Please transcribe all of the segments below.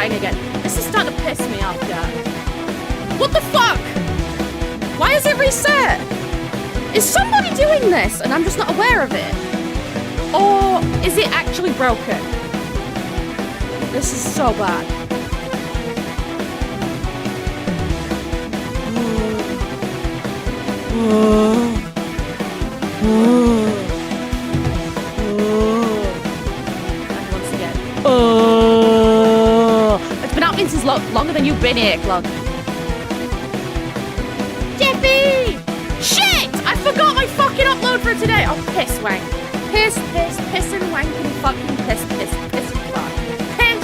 starting again. This is starting to piss me off, Jack. What the fuck? Why is it reset? Is somebody doing this and I'm just not aware of it? Or is it actually broken? This is so bad. And once again. It's been happening since longer than you've been here, Clog. Jeffy! Shit! I forgot my fucking upload for today. Oh, piss wank. Piss and wank and fucking piss and fuck. Piss.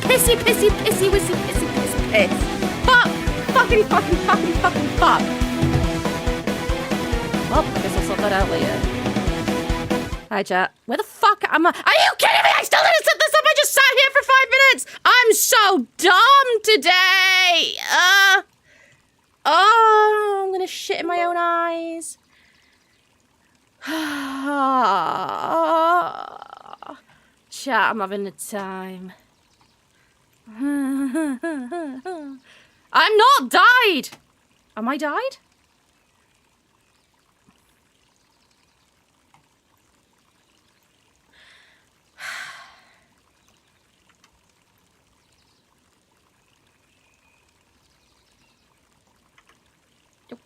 Pissy, wissy, piss. Fuck! Fuckity fucking fuck. Well, I guess I'll sort that out later. Hi, chat. Where the fuck am I? Are you kidding me? I still didn't set this up. I just sat here for 5 minutes. I'm so dumb today. I'm gonna shit in my own eyes. Chat, I'm having a time. I'm not died! Am I died?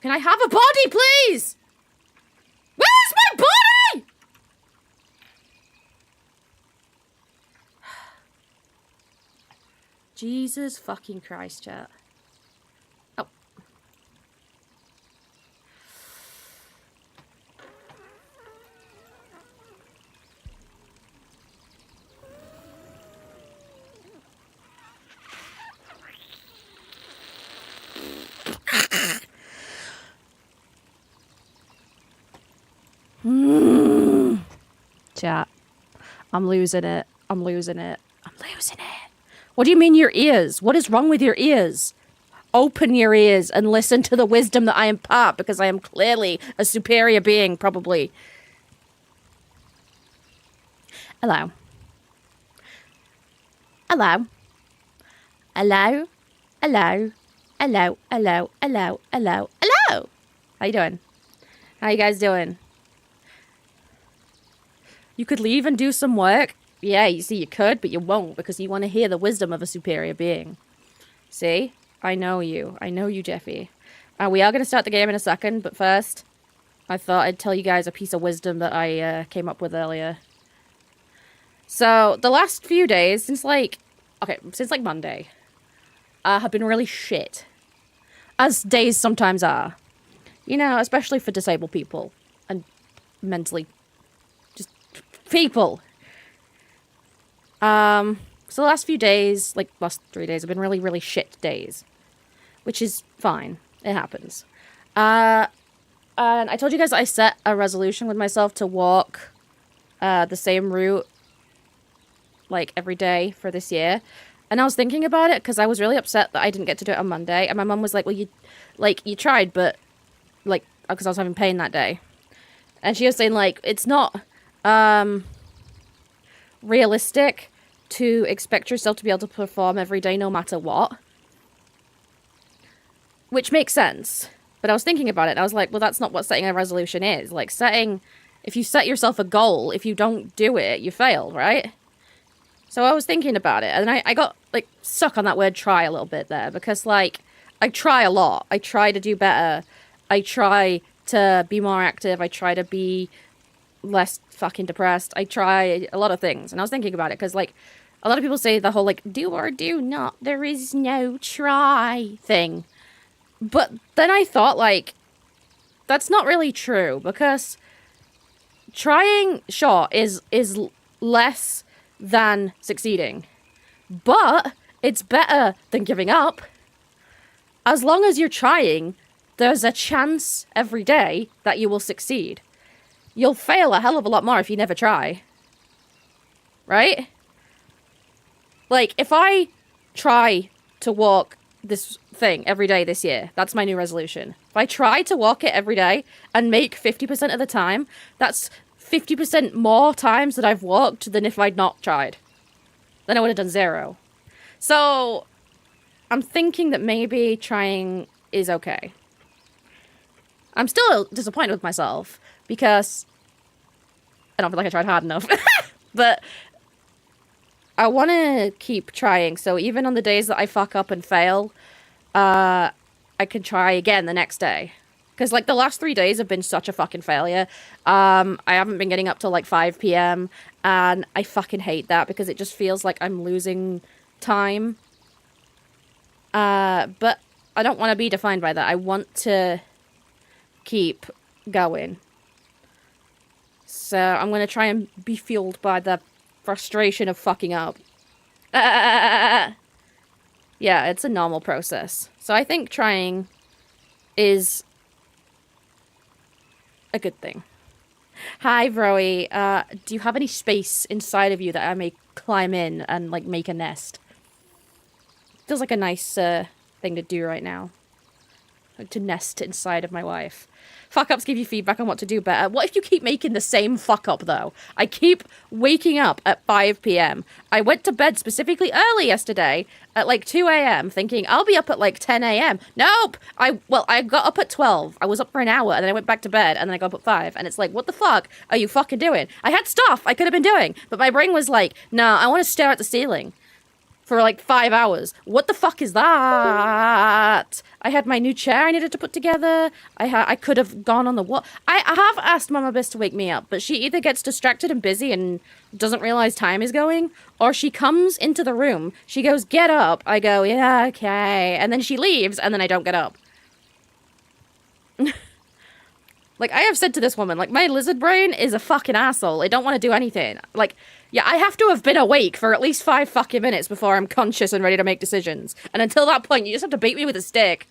Can I have a body, please? Where's my body? Jesus fucking Christ, chat. Oh. Chat. I'm losing it. What do you mean your ears? What is wrong with your ears? Open your ears and listen to the wisdom that I impart, because I am clearly a superior being, probably. Hello. How you doing? How you guys doing? You could leave and do some work. Yeah, you see, you could, but you won't, because you want to hear the wisdom of a superior being. See? I know you, Jeffy. We are going to start the game in a second, but first, I thought I'd tell you guys a piece of wisdom that I came up with earlier. So, the last few days, since like Monday, have been really shit. As days sometimes are. You know, especially for disabled people. And mentally just people. So the last few days, like last 3 days, have been really, really shit days. Which is fine. It happens. And I told you guys that I set a resolution with myself to walk the same route like every day for this year. And I was thinking about it because I was really upset that I didn't get to do it on Monday. And my mum was like, well, you tried, but like, because I was having pain that day. And she was saying, like, it's not realistic to expect yourself to be able to perform every day no matter what. Which makes sense. But I was thinking about it and I was like, well, that's not what setting a resolution is. Like, if you set yourself a goal, if you don't do it, you fail, right? So I was thinking about it, and I got, like, stuck on that word try a little bit there, because, like, I try a lot. I try to do better. I try to be more active. I try to be less fucking depressed. I try a lot of things, and I was thinking about it, because, like, a lot of people say the whole, like, do or do not, there is no try thing. But then I thought, like, that's not really true, because trying, sure, is less than succeeding, but it's better than giving up. As long as you're trying, there's a chance every day that you will succeed. You'll fail a hell of a lot more if you never try. Right? Like, if I try to walk this thing every day this year, that's my new resolution. If I try to walk it every day and make 50% of the time, that's 50% more times that I've walked than if I'd not tried. then I would have done 0. So I'm thinking that maybe trying is okay. I'm still disappointed with myself because I don't feel like I tried hard enough. But I want to keep trying. So even on the days that I fuck up and fail, I can try again the next day. Because, like, the last 3 days have been such a fucking failure. I haven't been getting up till, like, 5 p.m. And I fucking hate that because it just feels like I'm losing time. But I don't want to be defined by that. I want to keep going. So I'm going to try and be fueled by the frustration of fucking up. Yeah, it's a normal process. So I think trying is a good thing. Hi, Vroey. Do you have any space inside of you that I may climb in and, like, make a nest? Feels like a nice thing to do right now. Like, to nest inside of my wife. Fuck-ups give you feedback on what to do better. What if you keep making the same fuck-up, though? I keep waking up at 5 p.m. I went to bed specifically early yesterday at, like, 2 a.m. thinking I'll be up at, like, 10 a.m. Nope! I got up at 12. I was up for an hour, and then I went back to bed, and then I got up at 5. And it's like, what the fuck are you fucking doing? I had stuff I could have been doing, but my brain was like, nah, I want to stare at the ceiling for like 5 hours. What the fuck is that? I had my new chair I needed to put together. I could have gone on the wall. I have asked Mama Biss to wake me up, but she either gets distracted and busy and doesn't realize time is going, or she comes into the room. She goes, get up. I go, yeah, okay. And then she leaves, and then I don't get up. Like, I have said to this woman, like, my lizard brain is a fucking asshole. I don't want to do anything. Like, yeah, I have to have been awake for at least 5 fucking minutes before I'm conscious and ready to make decisions. And until that point, you just have to beat me with a stick.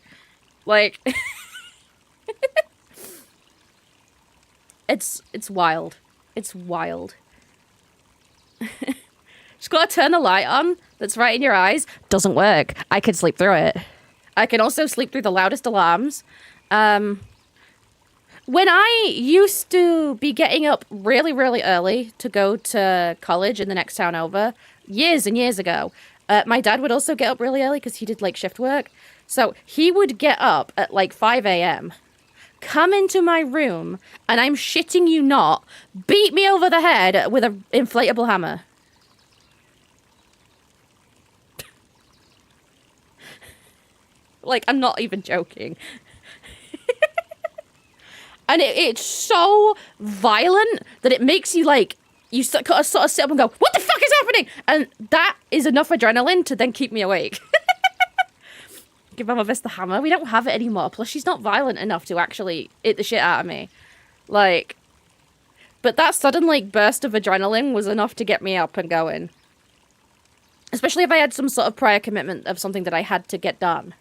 Like, it's wild. It's wild. Just gotta turn the light on that's right in your eyes. Doesn't work. I can sleep through it. I can also sleep through the loudest alarms. When I used to be getting up really, really early to go to college in the next town over, years and years ago, my dad would also get up really early because he did, like, shift work. So he would get up at, like, 5 a.m., come into my room, and I'm shitting you not, beat me over the head with an inflatable hammer. Like, I'm not even joking. And it's so violent that it makes you, like, you sort of sit up and go, what the fuck is happening? And that is enough adrenaline to then keep me awake. Give Mama Biss the hammer. We don't have it anymore. Plus, she's not violent enough to actually hit the shit out of me. Like, but that sudden, like, burst of adrenaline was enough to get me up and going. Especially if I had some sort of prior commitment of something that I had to get done.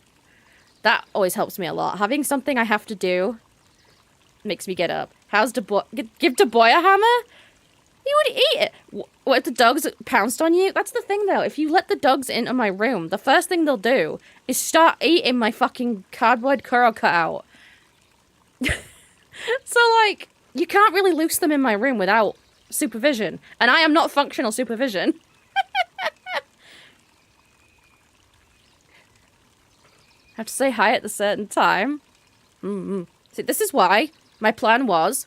That always helps me a lot. Having something I have to do makes me get up. How's the boy? Give the boy a hammer? He would eat it. What if the dogs pounced on you? That's the thing, though. If you let the dogs into my room, the first thing they'll do is start eating my fucking cardboard Kuro cutout. So, like, you can't really loose them in my room without supervision. And I am not functional supervision. Have to say hi at a certain time. See, this is why my plan was,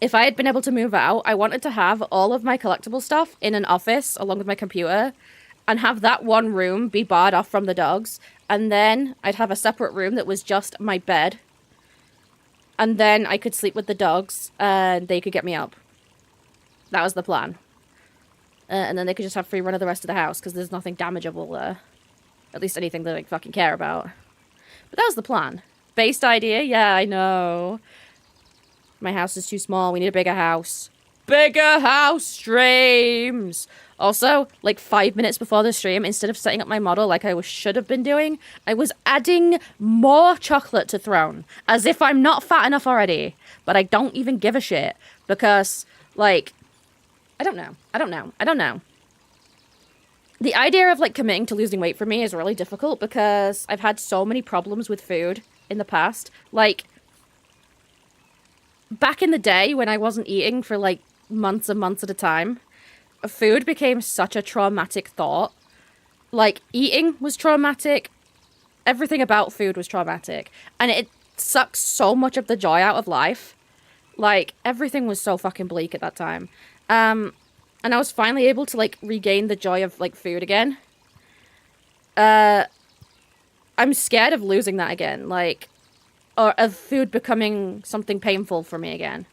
if I had been able to move out, I wanted to have all of my collectible stuff in an office along with my computer and have that one room be barred off from the dogs. And then I'd have a separate room that was just my bed. And then I could sleep with the dogs and they could get me up. That was the plan. And then they could just have free run of the rest of the house because there's nothing damageable there. At least anything that I fucking care about. But that was the plan. Based idea? Yeah, I know. My house is too small. We need a bigger house. Bigger house streams! Also, like 5 minutes before the stream, instead of setting up my model like I should have been doing, I was adding more chocolate to Throne. As if I'm not fat enough already. But I don't even give a shit. Because, like, I don't know. The idea of, like, committing to losing weight for me is really difficult because I've had so many problems with food in the past. Like, back in the day when I wasn't eating for, like, months and months at a time, food became such a traumatic thought. Like, eating was traumatic. Everything about food was traumatic. And it sucks so much of the joy out of life. Like, everything was so fucking bleak at that time. And I was finally able to, like, regain the joy of, like, food again. I'm scared of losing that again. Like, or of food becoming something painful for me again.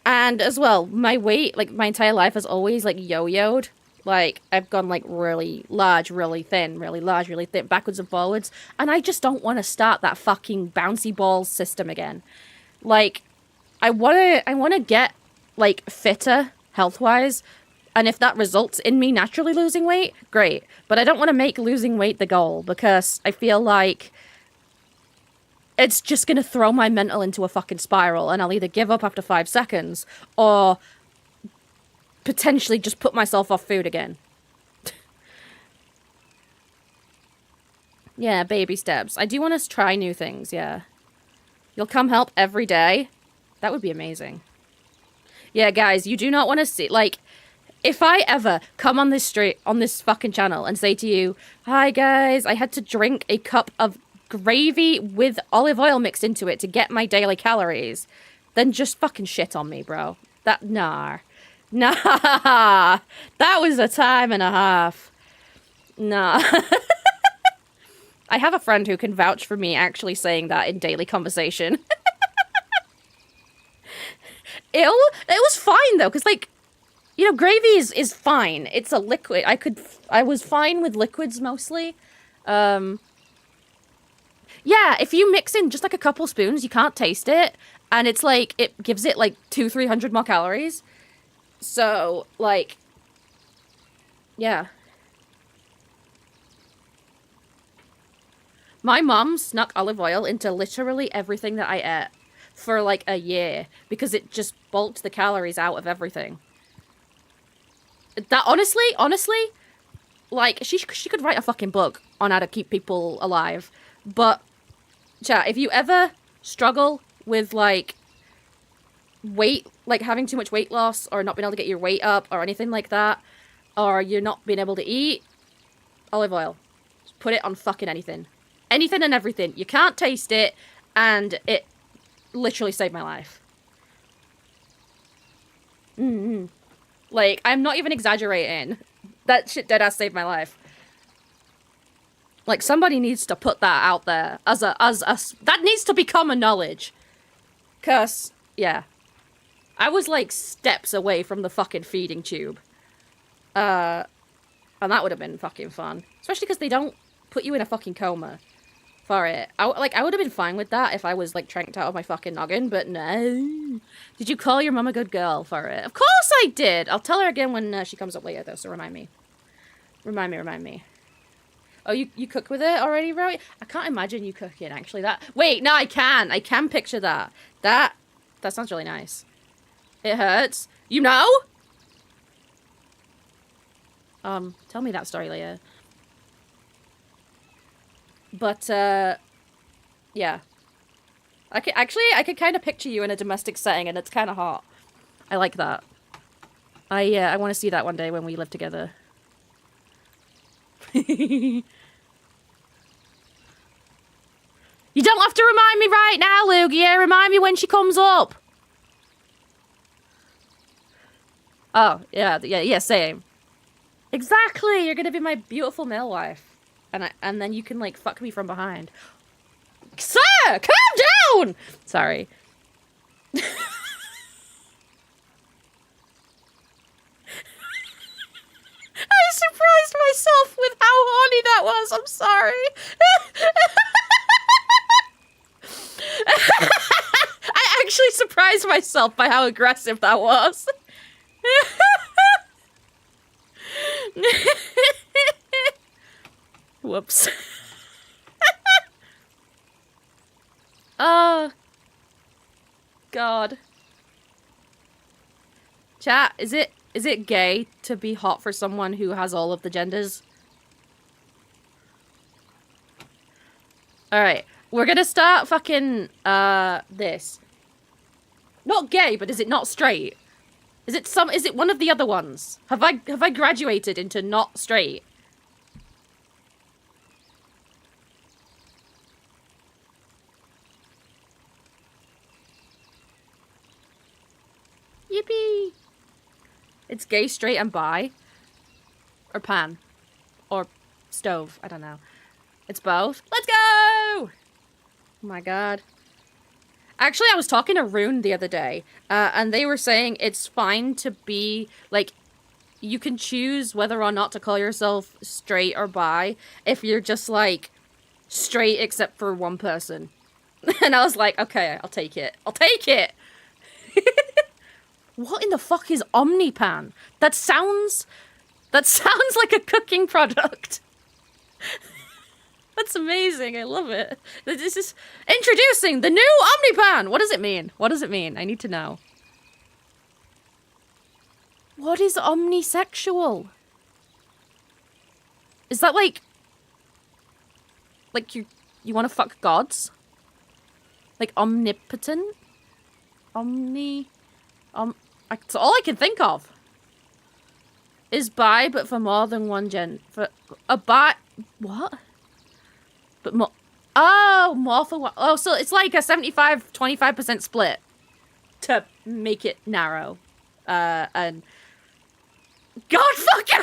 And as well, my weight, like, my entire life has always, like, yo-yoed. Like, I've gone, like, really large, really thin, really large, really thin, backwards and forwards. And I just don't want to start that fucking bouncy ball system again. Like, I want to get, like, fitter, health-wise. And if that results in me naturally losing weight, great. But I don't want to make losing weight the goal, because I feel like it's just going to throw my mental into a fucking spiral, and I'll either give up after 5 seconds, or potentially just put myself off food again. Yeah, baby steps. I do want to try new things, yeah. You'll come help every day? That would be amazing. Yeah, guys, you do not want to see, like, if I ever come on this street, on this fucking channel, and say to you, hi guys, I had to drink a cup of gravy with olive oil mixed into it to get my daily calories, then just fucking shit on me, bro. Nah. That was a time and a half. Nah. I have a friend who can vouch for me actually saying that in daily conversation. It was fine though, because, like, you know, gravy is fine. It's a liquid. I was fine with liquids mostly. Yeah, if you mix in just like a couple spoons, you can't taste it. And it's like, it gives it like 200-300 more calories. So, like, yeah. My mom snuck olive oil into literally everything that I ate for like a year, because it just bulked the calories out of everything. That honestly, like, she could write a fucking book on how to keep people alive. But, chat, if you ever struggle with, like, weight, like, having too much weight loss, or not being able to get your weight up, or anything like that, or you're not being able to eat, olive oil. Just put it on fucking anything. Anything and everything. You can't taste it, and it literally saved my life. Like, I'm not even exaggerating. That shit deadass saved my life. Like, somebody needs to put that out there as that needs to become a knowledge. 'Cause, yeah. I was, like, steps away from the fucking feeding tube. And that would have been fucking fun. Especially because they don't put you in a fucking coma for it. I would have been fine with that if I was, like, tranked out of my fucking noggin, but no. Did you call your mum a good girl for it? Of course I did! I'll tell her again when she comes up later, though, so remind me. Remind me. Oh, you cook with it already, Rowie? I can't imagine you cooking, actually. Wait, no, I can. I can picture that. That sounds really nice. It hurts. You know? Tell me that story later. But, yeah. I could kind of picture you in a domestic setting, and it's kind of hot. I like that. I want to see that one day when we live together. You don't have to remind me right now, Lugia. Remind me when she comes up. Oh, yeah, same. Exactly. You're gonna be my beautiful male wife. And then you can, like, fuck me from behind. Sir, calm down! Sorry. I surprised myself with how horny that was. I'm sorry. I actually surprised myself by how aggressive that was. Whoops. Oh. God. Chat, is it gay to be hot for someone who has all of the genders? Alright. We're gonna start fucking, this. Not gay, but is it not straight? Is it one of the other ones? Have I graduated into not straight? Yippee! It's gay, straight, and bi. Or pan. Or stove. I don't know. It's both. Let's go! Oh my god. Actually, I was talking to Rune the other day, and they were saying it's fine to be, like, you can choose whether or not to call yourself straight or bi if you're just, like, straight except for one person. And I was like, okay, I'll take it. I'll take it! What in the fuck is Omnipan? That sounds like a cooking product. That's amazing. I love it. This is introducing the new Omnipan. What does it mean? What does it mean? I need to know. What is omnisexual? Is that like you want to fuck gods? Like omnipotent? That's all I can think of. Is bi, but for more than one for a bi. What? But more. Oh, more for one. Oh, so it's like a 75-25% split to make it narrow. And. God fucking.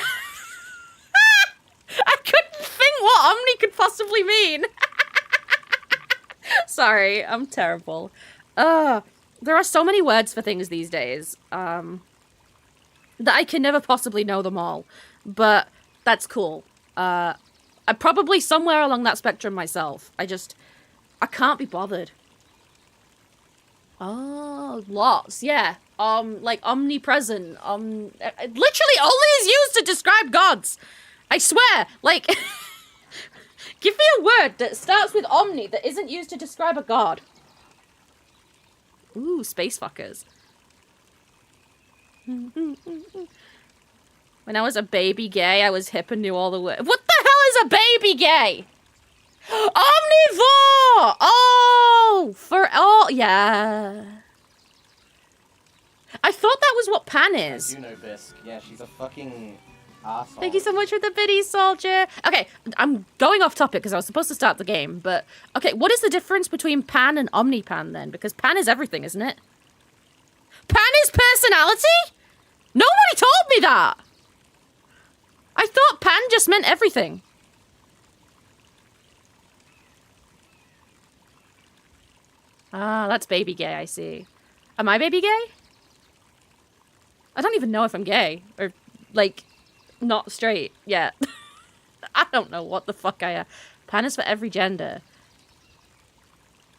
I couldn't think what Omni could possibly mean. Sorry, I'm terrible. There are so many words for things these days. That I can never possibly know them all. But that's cool. I'm probably somewhere along that spectrum myself. I can't be bothered. Oh, lots, yeah. Like omnipresent. Literally only is used to describe gods. I swear, like, give me a word that starts with omni that isn't used to describe a god. Ooh, space fuckers. When I was a baby gay, I was hip and knew all the words. What the hell is a baby gay? Omnivore! Oh! Yeah. I thought that was what pan is. I do know Bisque. Yeah, she's a fucking asshole. Thank you so much for the biddy, soldier. Okay, I'm going off topic because I was supposed to start the game, but... Okay, what is the difference between pan and omnipan then? Because pan is everything, isn't it? Pan is personality? Nobody told me that! I thought pan just meant everything. Ah, that's baby gay, I see. Am I baby gay? I don't even know if I'm gay. Or, like, not straight yet. I don't know what the fuck I am. Pan is for every gender.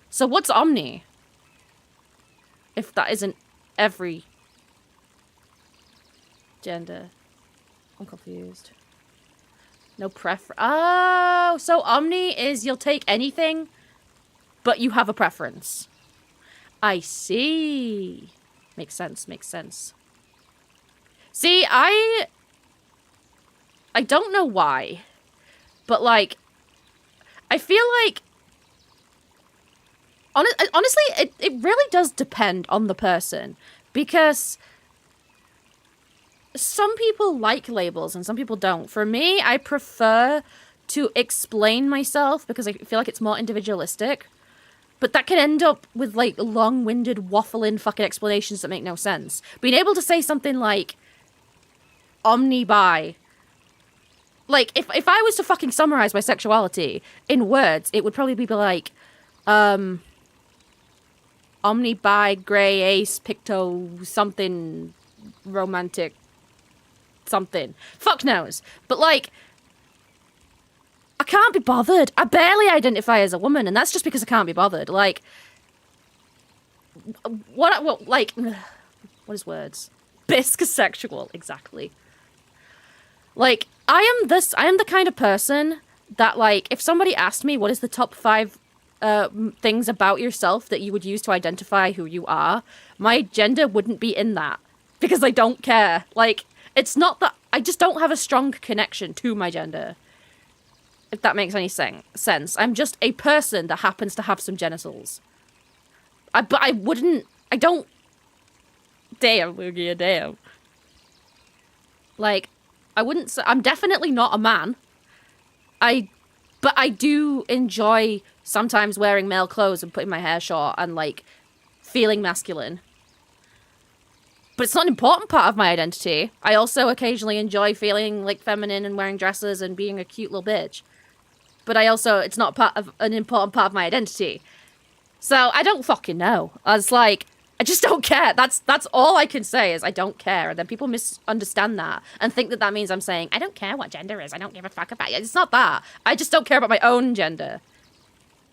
So what's omni? If that isn't every gender. I'm confused. No preference. Oh, so omni is you'll take anything, but you have a preference. I see. Makes sense, makes sense. See, I don't know why, but, like, I feel like, honestly, it really does depend on the person, because some people like labels and some people don't. For me, I prefer to explain myself because I feel like it's more individualistic. But that can end up with, like, long-winded, waffling fucking explanations that make no sense. Being able to say something like, omni-bi. Like, if I was to fucking summarize my sexuality in words, it would probably be like, omni-bi, grey, ace, picto, something, romantic, something. Fuck knows. But, like, I can't be bothered. I barely identify as a woman, and that's just because I can't be bothered. Like, what is words? Bisexual, exactly. Like, I am the kind of person that, like, if somebody asked me what is the top 5 things about yourself that you would use to identify who you are, my gender wouldn't be in that. Because I don't care. Like, it's not that... I just don't have a strong connection to my gender. If that makes any sense. I'm just a person that happens to have some genitals. But I don't Damn, Lugia, damn. Like, I wouldn't say... I'm definitely not a man. But I do enjoy sometimes wearing male clothes and putting my hair short and, like, feeling masculine. But it's not an important part of my identity. I also occasionally enjoy feeling, like, feminine and wearing dresses and being a cute little bitch. But it's not part of an important part of my identity. So, I don't fucking know. I was like... I just don't care. That's all I can say is I don't care. And then people misunderstand that and think that means I'm saying, I don't care what gender is. I don't give a fuck about it. It's not that. I just don't care about my own gender.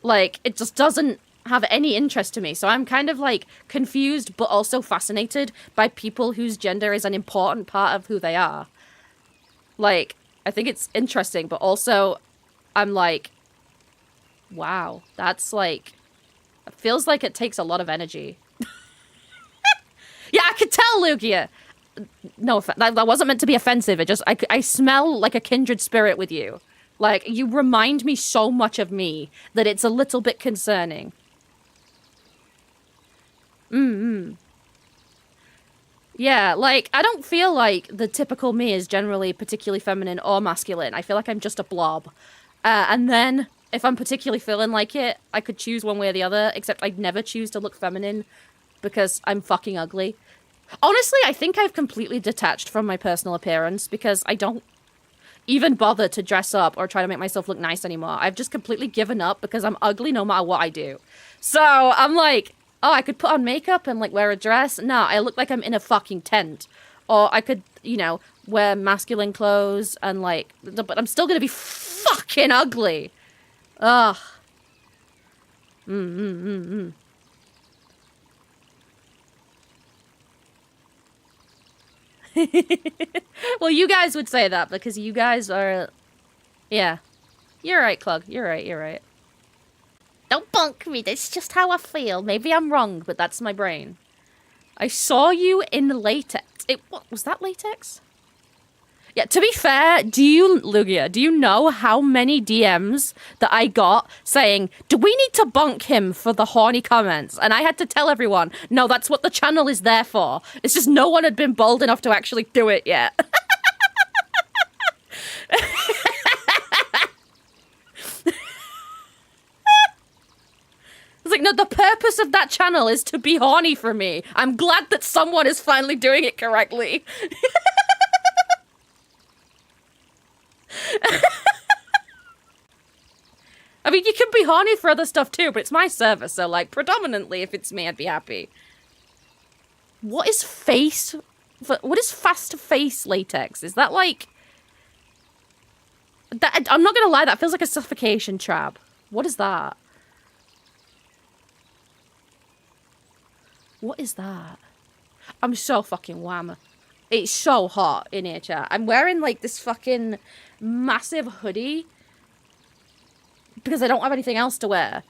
Like, it just doesn't have any interest to me. So I'm kind of, like, confused but also fascinated by people whose gender is an important part of who they are. Like, I think it's interesting, but also I'm like, wow, that's, like, it feels like it takes a lot of energy. Yeah, I could tell, Lugia. No, that wasn't meant to be offensive. I smell like a kindred spirit with you. Like, you remind me so much of me that it's a little bit concerning. Yeah, like, I don't feel like the typical me is generally particularly feminine or masculine. I feel like I'm just a blob. And then, if I'm particularly feeling like it, I could choose one way or the other, except I'd never choose to look feminine. Because I'm fucking ugly. Honestly, I think I've completely detached from my personal appearance because I don't even bother to dress up or try to make myself look nice anymore. I've just completely given up because I'm ugly no matter what I do. So I'm like, oh, I could put on makeup and like wear a dress. No, I look like I'm in a fucking tent. Or I could, you know, wear masculine clothes and like, but I'm still gonna be fucking ugly. Ugh. Well, you guys would say that because you guys are... Yeah. You're right, Clug. You're right. Don't bunk me. That's just how I feel. Maybe I'm wrong, but that's my brain. I saw you in latex. What was that latex? Yeah, to be fair, Lugia, do you know how many DMs that I got saying, do we need to bonk him for the horny comments? And I had to tell everyone, no, that's what the channel is there for. It's just no one had been bold enough to actually do it yet. It's like, no, the purpose of that channel is to be horny for me. I'm glad that someone is finally doing it correctly. I mean, you can be horny for other stuff too, but it's my server, so, like, predominantly, if it's me, I'd be happy. What is fast face latex? Is that, like... I'm not gonna lie, that feels like a suffocation trap. What is that? What is that? I'm so fucking wham. It's so hot in here, chat. I'm wearing, like, this fucking massive hoodie because I don't have anything else to wear.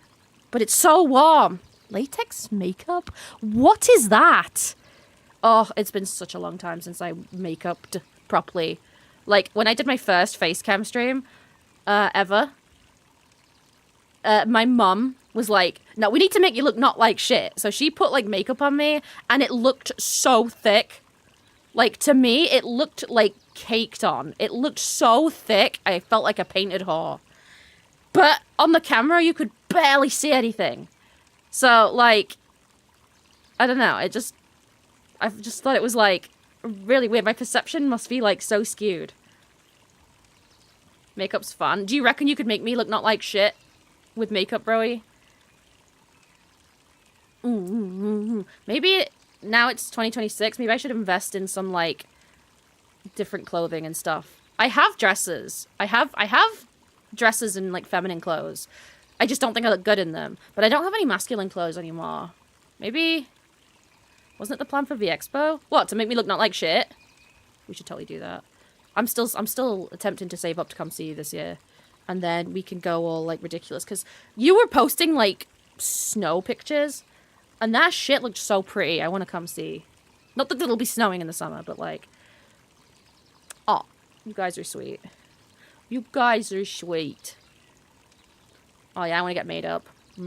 But it's so warm. Latex makeup? What is that? Oh, it's been such a long time since I make-upped properly. Like, when I did my first face cam stream ever, my mum was like, no, we need to make you look not like shit. So she put, like, makeup on me, and it looked so thick. Like, to me, it looked, like, caked on. It looked so thick, I felt like a painted whore. But on the camera, you could barely see anything. So, like, I don't know. I just thought it was, like, really weird. My perception must be, like, so skewed. Makeup's fun. Do you reckon you could make me look not like shit with makeup, broy? Maybe now it's 2026. Maybe I should invest in some, like, different clothing and stuff. I have dresses. I have dresses and, like, feminine clothes. I just don't think I look good in them. But I don't have any masculine clothes anymore. Maybe... Wasn't it the plan for the expo? What, to make me look not like shit? We should totally do that. I'm still attempting to save up to come see you this year. And then we can go all, like, ridiculous. Because you were posting, like, snow pictures. And that shit looked so pretty. I want to come see. Not that it'll be snowing in the summer, but, like... Oh, you guys are sweet. You guys are sweet. Oh, yeah, I want to get made up. I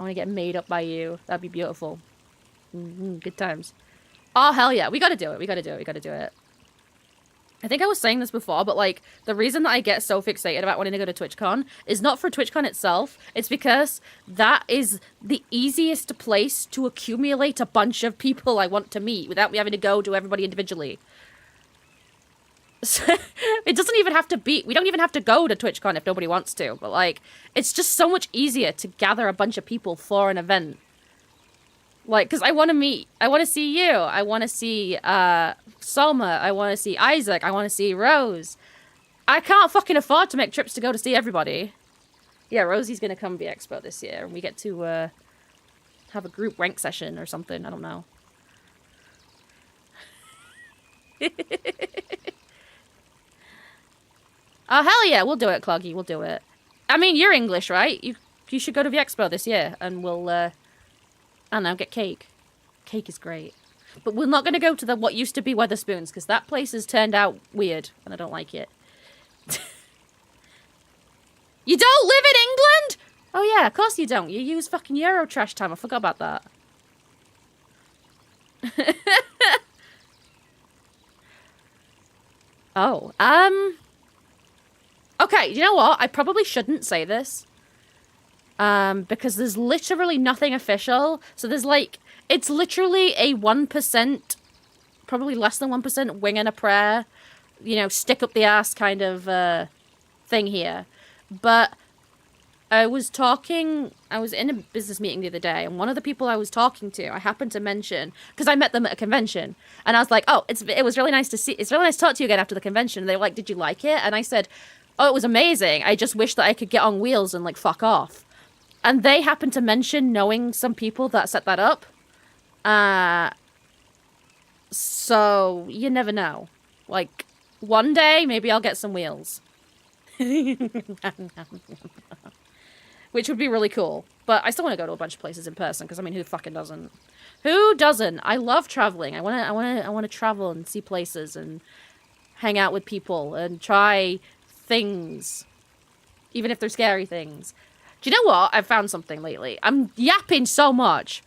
want to get made up by you. That'd be beautiful. Good times. Oh, hell yeah. We gotta do it. We gotta do it. We gotta do it. I think I was saying this before, but, like, the reason that I get so fixated about wanting to go to TwitchCon is not for TwitchCon itself. It's because that is the easiest place to accumulate a bunch of people I want to meet without me having to go to everybody individually. So, it doesn't even have to be... We don't even have to go to TwitchCon if nobody wants to. But, like, it's just so much easier to gather a bunch of people for an event. Like, because I want to meet... I want to see you. I want to see, Soma. I want to see Isaac. I want to see Rose. I can't fucking afford to make trips to go to see everybody. Yeah, Rosie's going to come to the expo this year. And we get to, have a group rank session or something. I don't know. Oh, hell yeah, we'll do it, Cloggy, we'll do it. I mean, you're English, right? You should go to the expo this year, and we'll, I don't know, get cake. Cake is great. But we're not going to go to the what used to be Weatherspoons, because that place has turned out weird, and I don't like it. You don't live in England? Oh yeah, of course you don't. You use fucking Euro trash time, I forgot about that. Oh, okay, you know what? I probably shouldn't say this. Because there's literally nothing official. So there's like, it's literally a 1%, probably less than 1% wing and a prayer, you know, stick up the ass kind of, thing here. But I was in a business meeting the other day, and one of the people I was talking to, I happened to mention, because I met them at a convention, and I was like, oh, it was really nice to see, it's really nice to talk to you again after the convention. And they were like, did you like it? And I said, oh, it was amazing. I just wish that I could get on wheels and, like, fuck off. And they happened to mention knowing some people that set that up. So, you never know. Like, one day, maybe I'll get some wheels. Which would be really cool. But I still want to go to a bunch of places in person, because, I mean, who fucking doesn't? Who doesn't? I love traveling. I want to travel and see places and hang out with people and try things. Even if they're scary things. Do you know what? I've found something lately. I'm yapping so much.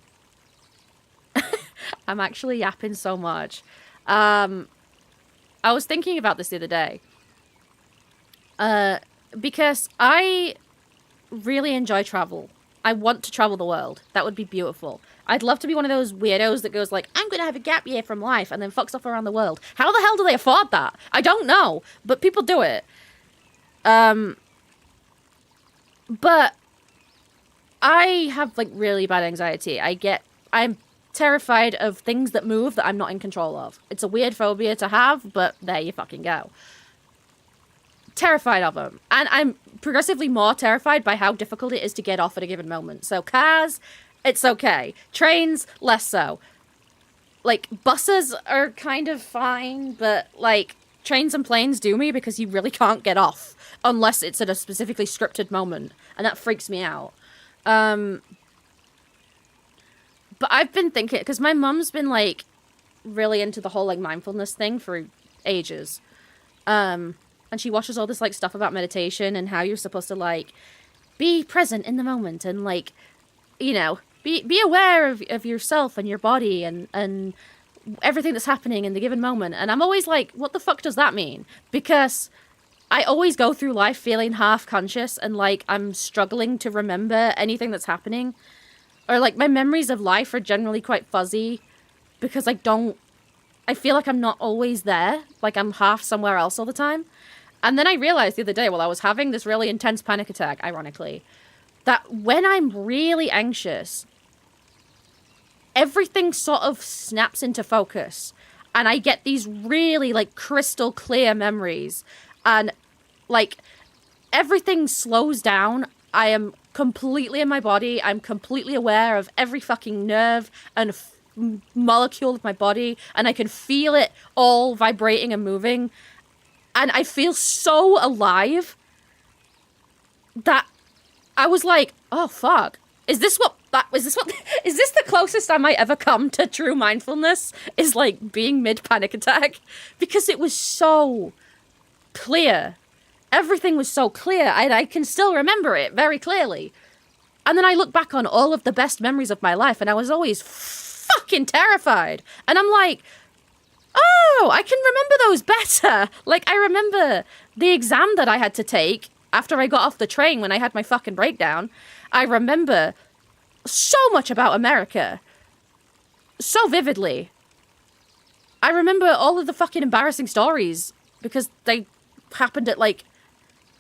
I'm actually yapping so much. I was thinking about this the other day. Because I really enjoy travel. I want to travel the world. That would be beautiful. I'd love to be one of those weirdos that goes like, I'm going to have a gap year from life and then fucks off around the world. How the hell do they afford that? I don't know, but people do it. But I have, like, really bad anxiety. I'm terrified of things that move that I'm not in control of. It's a weird phobia to have, but there you fucking go. Terrified of them. And I'm progressively more terrified by how difficult it is to get off at a given moment. So cars, it's okay. Trains, less so. Like, buses are kind of fine, but, like, trains and planes do me because you really can't get off unless it's at a specifically scripted moment. And that freaks me out. But I've been thinking, because my mum's been, like, really into the whole, like, mindfulness thing for ages. And she watches all this, like, stuff about meditation and how you're supposed to, like, be present in the moment and, like, you know, be aware of yourself and your body and everything that's happening in the given moment. And I'm always like, what the fuck does that mean? Because I always go through life feeling half conscious and, like, I'm struggling to remember anything that's happening. Or, like, my memories of life are generally quite fuzzy because I feel like I'm not always there. Like, I'm half somewhere else all the time. And then I realized the other day while I was having this really intense panic attack, ironically, that when I'm really anxious, everything sort of snaps into focus. And I get these really, like, crystal clear memories. And, like, everything slows down. I am completely in my body. I'm completely aware of every fucking nerve and molecule of my body. And I can feel it all vibrating and moving. And I feel so alive that I was like, oh, fuck. Is this the closest I might ever come to true mindfulness? Is, like, being mid-panic attack? Because it was so clear. Everything was so clear, and I can still remember it very clearly. And then I look back on all of the best memories of my life, and I was always fucking fucking terrified. And I'm like, oh, I can remember those better. Like, I remember the exam that I had to take after I got off the train when I had my fucking breakdown. I remember so much about America. So vividly. I remember all of the fucking embarrassing stories because they happened at, like,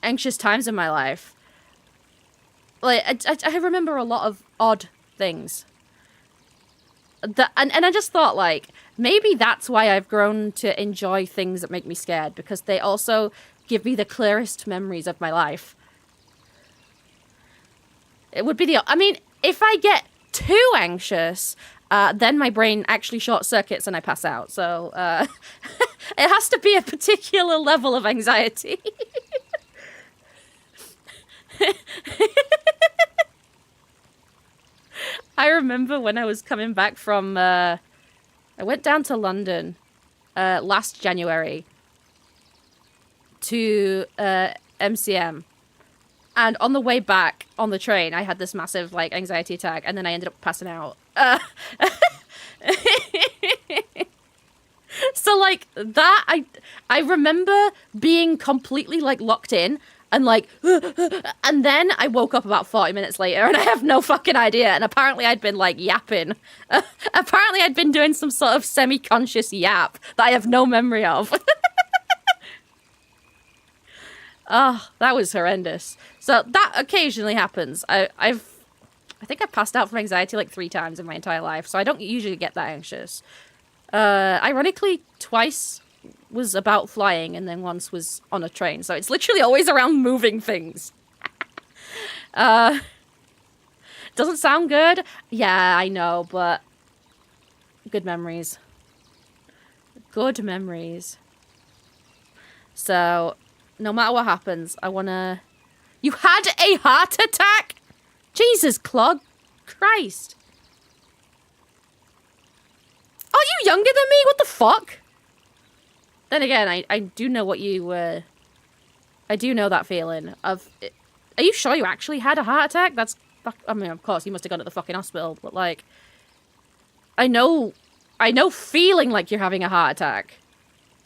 anxious times in my life. Like, I remember a lot of odd things. And I just thought, like, maybe that's why I've grown to enjoy things that make me scared, because they also give me the clearest memories of my life. It would be I mean, if I get too anxious, then my brain actually short circuits and I pass out. So, it has to be a particular level of anxiety. I remember when I was coming back from, I went down to London last January to MCM. And on the way back on the train, I had this massive, like, anxiety attack, and then I ended up passing out. So, like, that, I remember being completely, like, locked in, and, like, and then I woke up about 40 minutes later, and I have no fucking idea, and apparently I'd been, like, yapping. Apparently I'd been doing some sort of semi-conscious yap that I have no memory of. Oh, that was horrendous. So that occasionally happens. I think I've passed out from anxiety like 3 times in my entire life, so I don't usually get that anxious. Ironically, twice was about flying, and then once was on a train. So it's literally always around moving things. Doesn't sound good? Yeah, I know, but good memories. Good memories. So, no matter what happens, I wanna... You had a heart attack? Jesus, Clog. Christ. Are you younger than me? What the fuck? Then again, I do know what you, I do know that feeling of... Are you sure you actually had a heart attack? That's... I mean, of course, you must have gone to the fucking hospital, but, like... I know feeling like you're having a heart attack.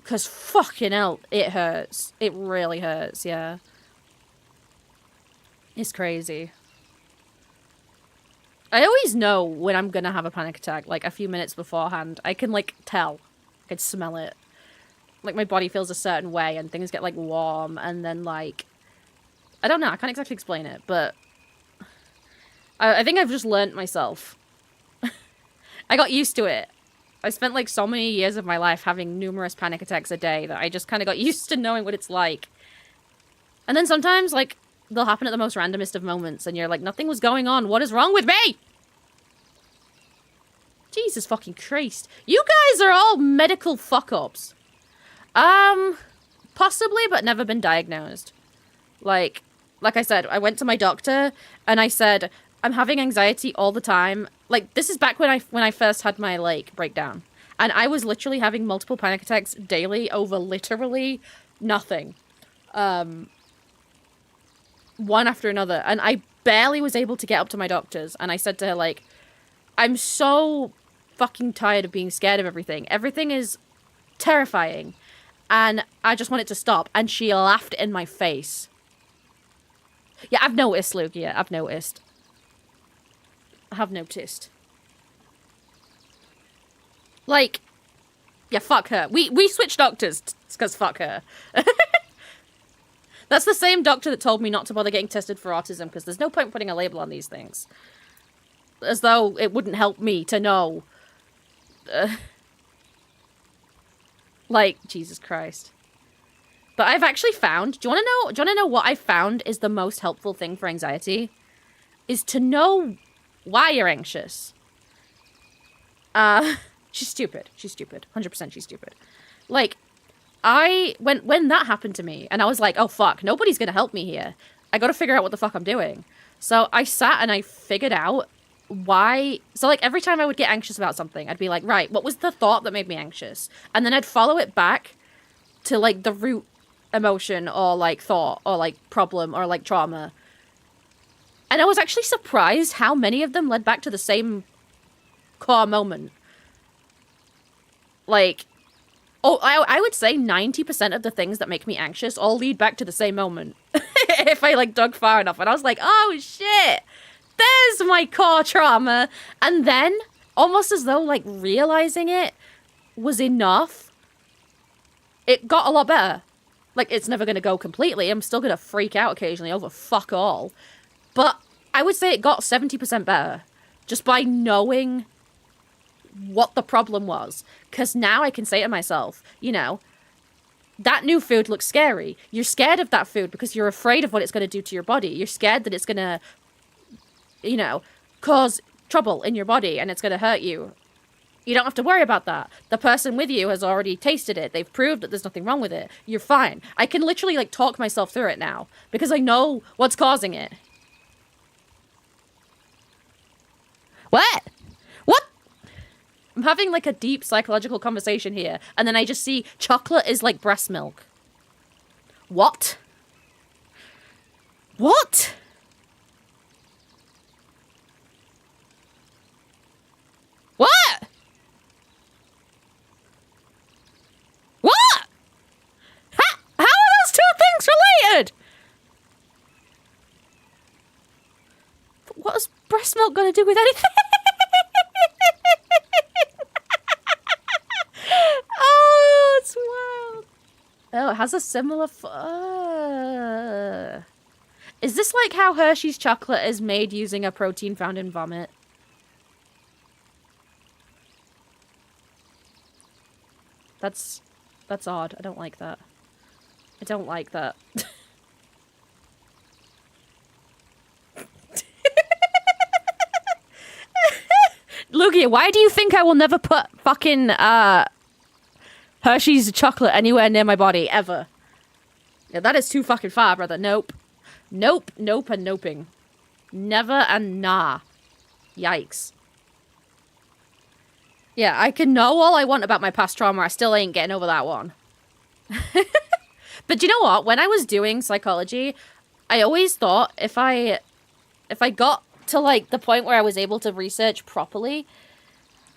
Because fucking hell, it hurts. It really hurts, yeah. It's crazy. I always know when I'm gonna have a panic attack, like, a few minutes beforehand. I can, like, tell. I can smell it. Like, my body feels a certain way, and things get, like, warm, and then, like... I don't know, I can't exactly explain it, but... I think I've just learnt myself. I got used to it. I spent, like, so many years of my life having numerous panic attacks a day that I just kind of got used to knowing what it's like. And then sometimes, like, they'll happen at the most randomest of moments, and you're like, nothing was going on. What is wrong with me? Jesus fucking Christ. You guys are all medical fuck-ups. Possibly, but never been diagnosed. Like I said, I went to my doctor, and I said, I'm having anxiety all the time. Like, this is back when I first had my, like, breakdown. And I was literally having multiple panic attacks daily over literally nothing. One after another. And I barely was able to get up to my doctors. And I said to her, like, I'm so fucking tired of being scared of everything. Everything is terrifying. And I just want it to stop. And she laughed in my face. Yeah, I've noticed, Luke. Yeah, I've noticed. I have noticed. Like, yeah, fuck her. We switched doctors because fuck her. That's the same doctor that told me not to bother getting tested for autism because there's no point putting a label on these things. As though it wouldn't help me to know. Like, Jesus Christ. But I've actually found... Do you want to know what I found is the most helpful thing for anxiety? Is to know why you're anxious. She's stupid. She's stupid. 100% she's stupid. Like, when that happened to me, and I was like, oh fuck, nobody's gonna help me here. I gotta figure out what the fuck I'm doing. So I sat and I figured out why... So, like, every time I would get anxious about something, I'd be like, right, what was the thought that made me anxious? And then I'd follow it back to, like, the root emotion or, like, thought or, like, problem or, like, trauma. And I was actually surprised how many of them led back to the same core moment. like, oh, I would say 90% of the things that make me anxious all lead back to the same moment. If I, like, dug far enough. And I was like, oh, shit, there's my core trauma. And then, almost as though, like, realizing it was enough, it got a lot better. Like, it's never going to go completely. I'm still going to freak out occasionally over fuck all. But I would say it got 70% better. Just by knowing what the problem was. Because now I can say to myself, you know, that new food looks scary. You're scared of that food because you're afraid of what it's going to do to your body. You're scared that it's going to, you know, cause trouble in your body and it's going to hurt you. You don't have to worry about that. The person with you has already tasted it. They've proved that there's nothing wrong with it. You're fine. I can literally, like, talk myself through it now because I know what's causing it. What? What? I'm having, like, a deep psychological conversation here, and then I just see chocolate is like breast milk. What? What? What? What? How are those two things related? But what has breast milk got to do with anything? Oh, it's wild. Oh, it has a similar... Is this like how Hershey's chocolate is made using a protein found in vomit? That's odd. I don't like that. I don't like that. Lugia, why do you think I will never put fucking Hershey's chocolate anywhere near my body, ever? Yeah, that is too fucking far, brother. Nope. Nope, nope, and noping. Never and nah. Yikes. Yeah, I can know all I want about my past trauma, I still ain't getting over that one. But you know what? When I was doing psychology, I always thought if I got to, like, the point where I was able to research properly,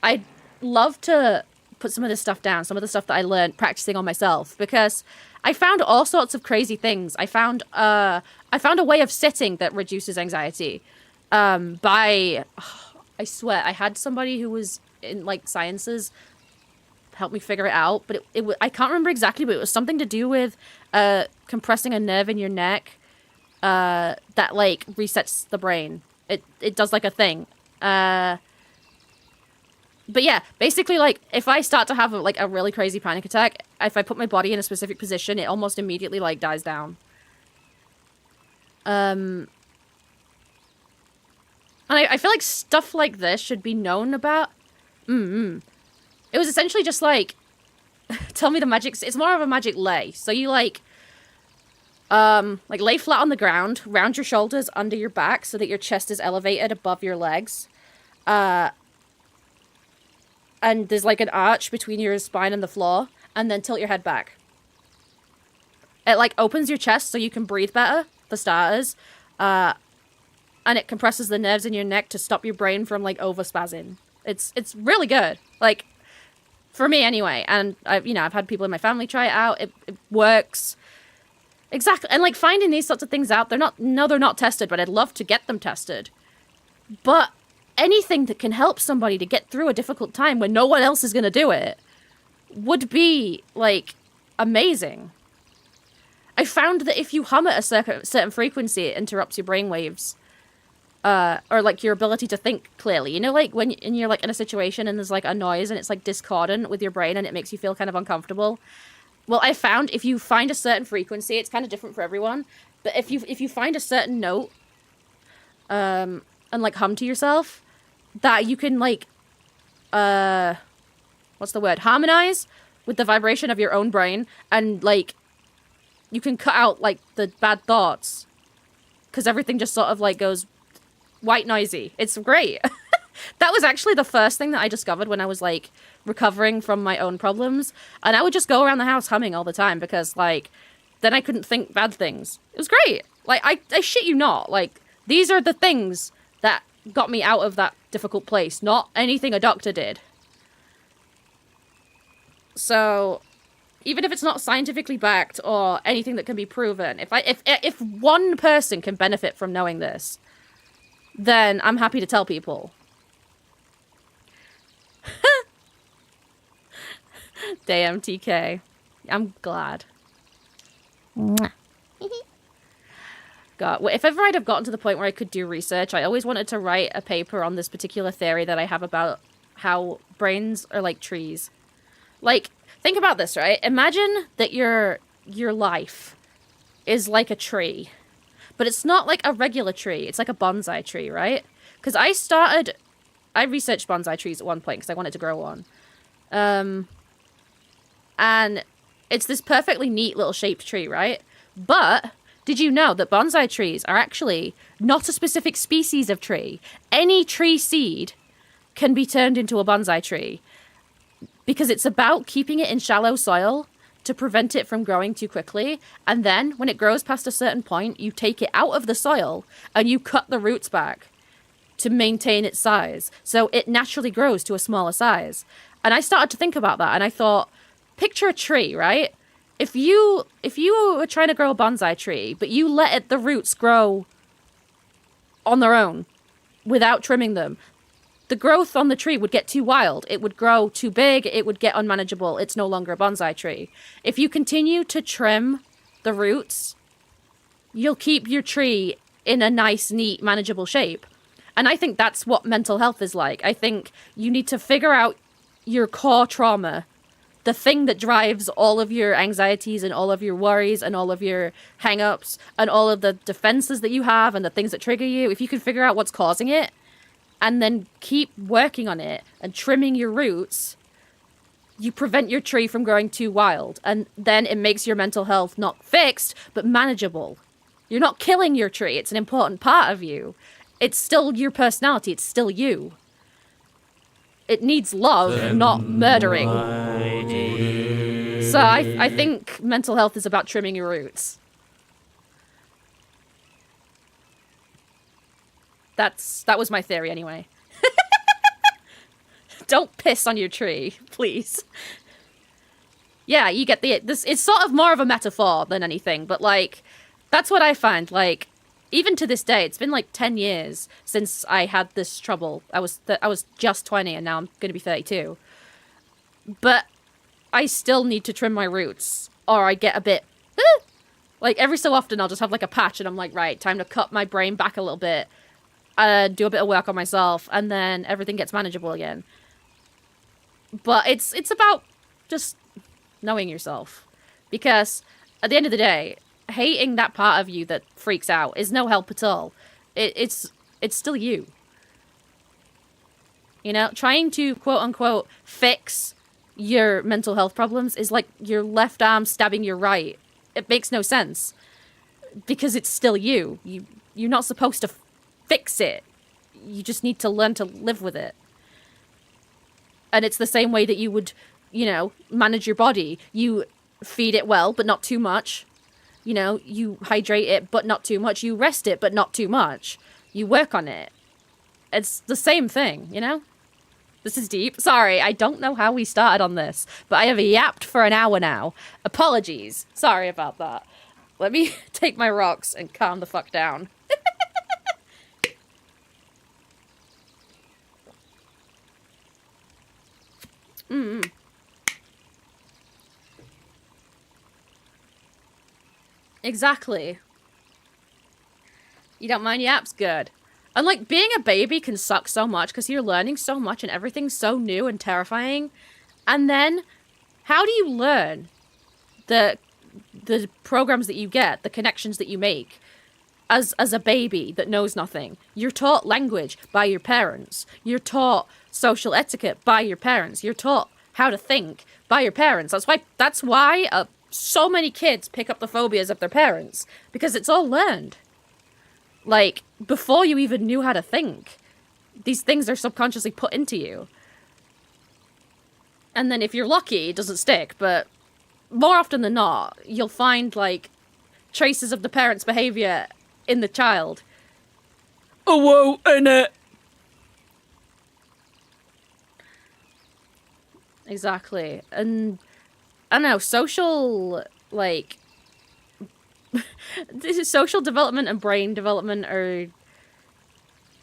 I'd love to put some of this stuff down, some of the stuff that I learned practicing on myself, because I found all sorts of crazy things. I found a way of sitting that reduces anxiety. I swear, I had somebody who was in, like, sciences help me figure it out, but I can't remember exactly, but it was something to do with compressing a nerve in your neck that, like, resets the brain. It does, like, a thing. But yeah, basically, like, if I start to have, like, a really crazy panic attack, if I put my body in a specific position, it almost immediately, like, dies down. And I feel like stuff like this should be known about. It was essentially just, like, tell me the magic... It's more of a magic lay. So you, like, lay flat on the ground, round your shoulders under your back so that your chest is elevated above your legs. And there's, like, an arch between your spine and the floor, and then tilt your head back. It, like, opens your chest so you can breathe better, for starters. And it compresses the nerves in your neck to stop your brain from, like, overspazzing. It's really good. Like, for me anyway. And I've had people in my family try it out. It works. Exactly. And, like, finding these sorts of things out, they're not tested, but I'd love to get them tested. But anything that can help somebody to get through a difficult time when no one else is going to do it would be, like, amazing. I found that if you hum at a certain frequency, it interrupts your brainwaves. Or, like, your ability to think clearly. You know, like, when you're, like, in a situation and there's, like, a noise and it's, like, discordant with your brain and it makes you feel kind of uncomfortable? Well, I found if you find a certain frequency, it's kind of different for everyone, but if you find a certain note, and, like, hum to yourself, that you can, like, what's the word? Harmonize with the vibration of your own brain, and, like, you can cut out, like, the bad thoughts, because everything just sort of, like, goes white noisy. It's great. That was actually the first thing that I discovered when I was, like, recovering from my own problems, and I would just go around the house humming all the time, because, like, then I couldn't think bad things. It was great. Like, I shit you not. Like, these are the things that got me out of that difficult place, not anything a doctor did. So even if it's not scientifically backed or anything that can be proven, if one person can benefit from knowing this, then I'm happy to tell people. Damn, TK. I'm glad. God, if ever I'd have gotten to the point where I could do research, I always wanted to write a paper on this particular theory that I have about how brains are like trees. Like, think about this, right? Imagine that your life is like a tree. But it's not like a regular tree. It's like a bonsai tree, right? Because I researched bonsai trees at one point because I wanted to grow one. And it's this perfectly neat little shaped tree, right? But did you know that bonsai trees are actually not a specific species of tree? Any tree seed can be turned into a bonsai tree because it's about keeping it in shallow soil to prevent it from growing too quickly. And then when it grows past a certain point, you take it out of the soil and you cut the roots back to maintain its size. So it naturally grows to a smaller size. And I started to think about that and I thought, picture a tree, right? If you were trying to grow a bonsai tree, but you let the roots grow on their own without trimming them, the growth on the tree would get too wild. It would grow too big. It would get unmanageable. It's no longer a bonsai tree. If you continue to trim the roots, you'll keep your tree in a nice, neat, manageable shape. And I think that's what mental health is like. I think you need to figure out your core trauma, the thing that drives all of your anxieties and all of your worries and all of your hang-ups and all of the defenses that you have and the things that trigger you. If you can figure out what's causing it and then keep working on it and trimming your roots, you prevent your tree from growing too wild. And then it makes your mental health not fixed, but manageable. You're not killing your tree. It's an important part of you. It's still your personality. It's still you. It needs love, not murdering. So I think mental health is about trimming your roots. That was my theory anyway. Don't piss on your tree, please. Yeah, you get this. It's sort of more of a metaphor than anything, but like, that's what I find. Like, even to this day, it's been like 10 years since I had this trouble. I was just 20 and now I'm going to be 32. But I still need to trim my roots or I get a bit... like every so often I'll just have like a patch and I'm like, right, time to cut my brain back a little bit, do a bit of work on myself, and then everything gets manageable again. But it's about just knowing yourself. Because at the end of the day, hating that part of you that freaks out is no help at all. It's still you. You know, trying to quote unquote fix your mental health problems is like your left arm stabbing your right. It makes no sense because it's still you. You're not supposed to fix it. You just need to learn to live with it. And it's the same way that you would, you know, manage your body. You feed it well, but not too much. You know, you hydrate it, but not too much. You rest it, but not too much. You work on it. It's the same thing, you know? This is deep. Sorry, I don't know how we started on this, but I have yapped for an hour now. Apologies. Sorry about that. Let me take my rocks and calm the fuck down. Exactly. You don't mind yaps? Good. And like being a baby can suck so much because you're learning so much and everything's so new and terrifying. And then how do you learn the programs that you get, the connections that you make as a baby that knows nothing? You're taught language by your parents. You're taught social etiquette by your parents. You're taught how to think by your parents. That's why so many kids pick up the phobias of their parents, because it's all learned. Like, before you even knew how to think, these things are subconsciously put into you. And then if you're lucky, it doesn't stick, but more often than not, you'll find, like, traces of the parent's behavior in the child. Oh, whoa, innit? Exactly. And I don't know, social, like, this is social development and brain development are,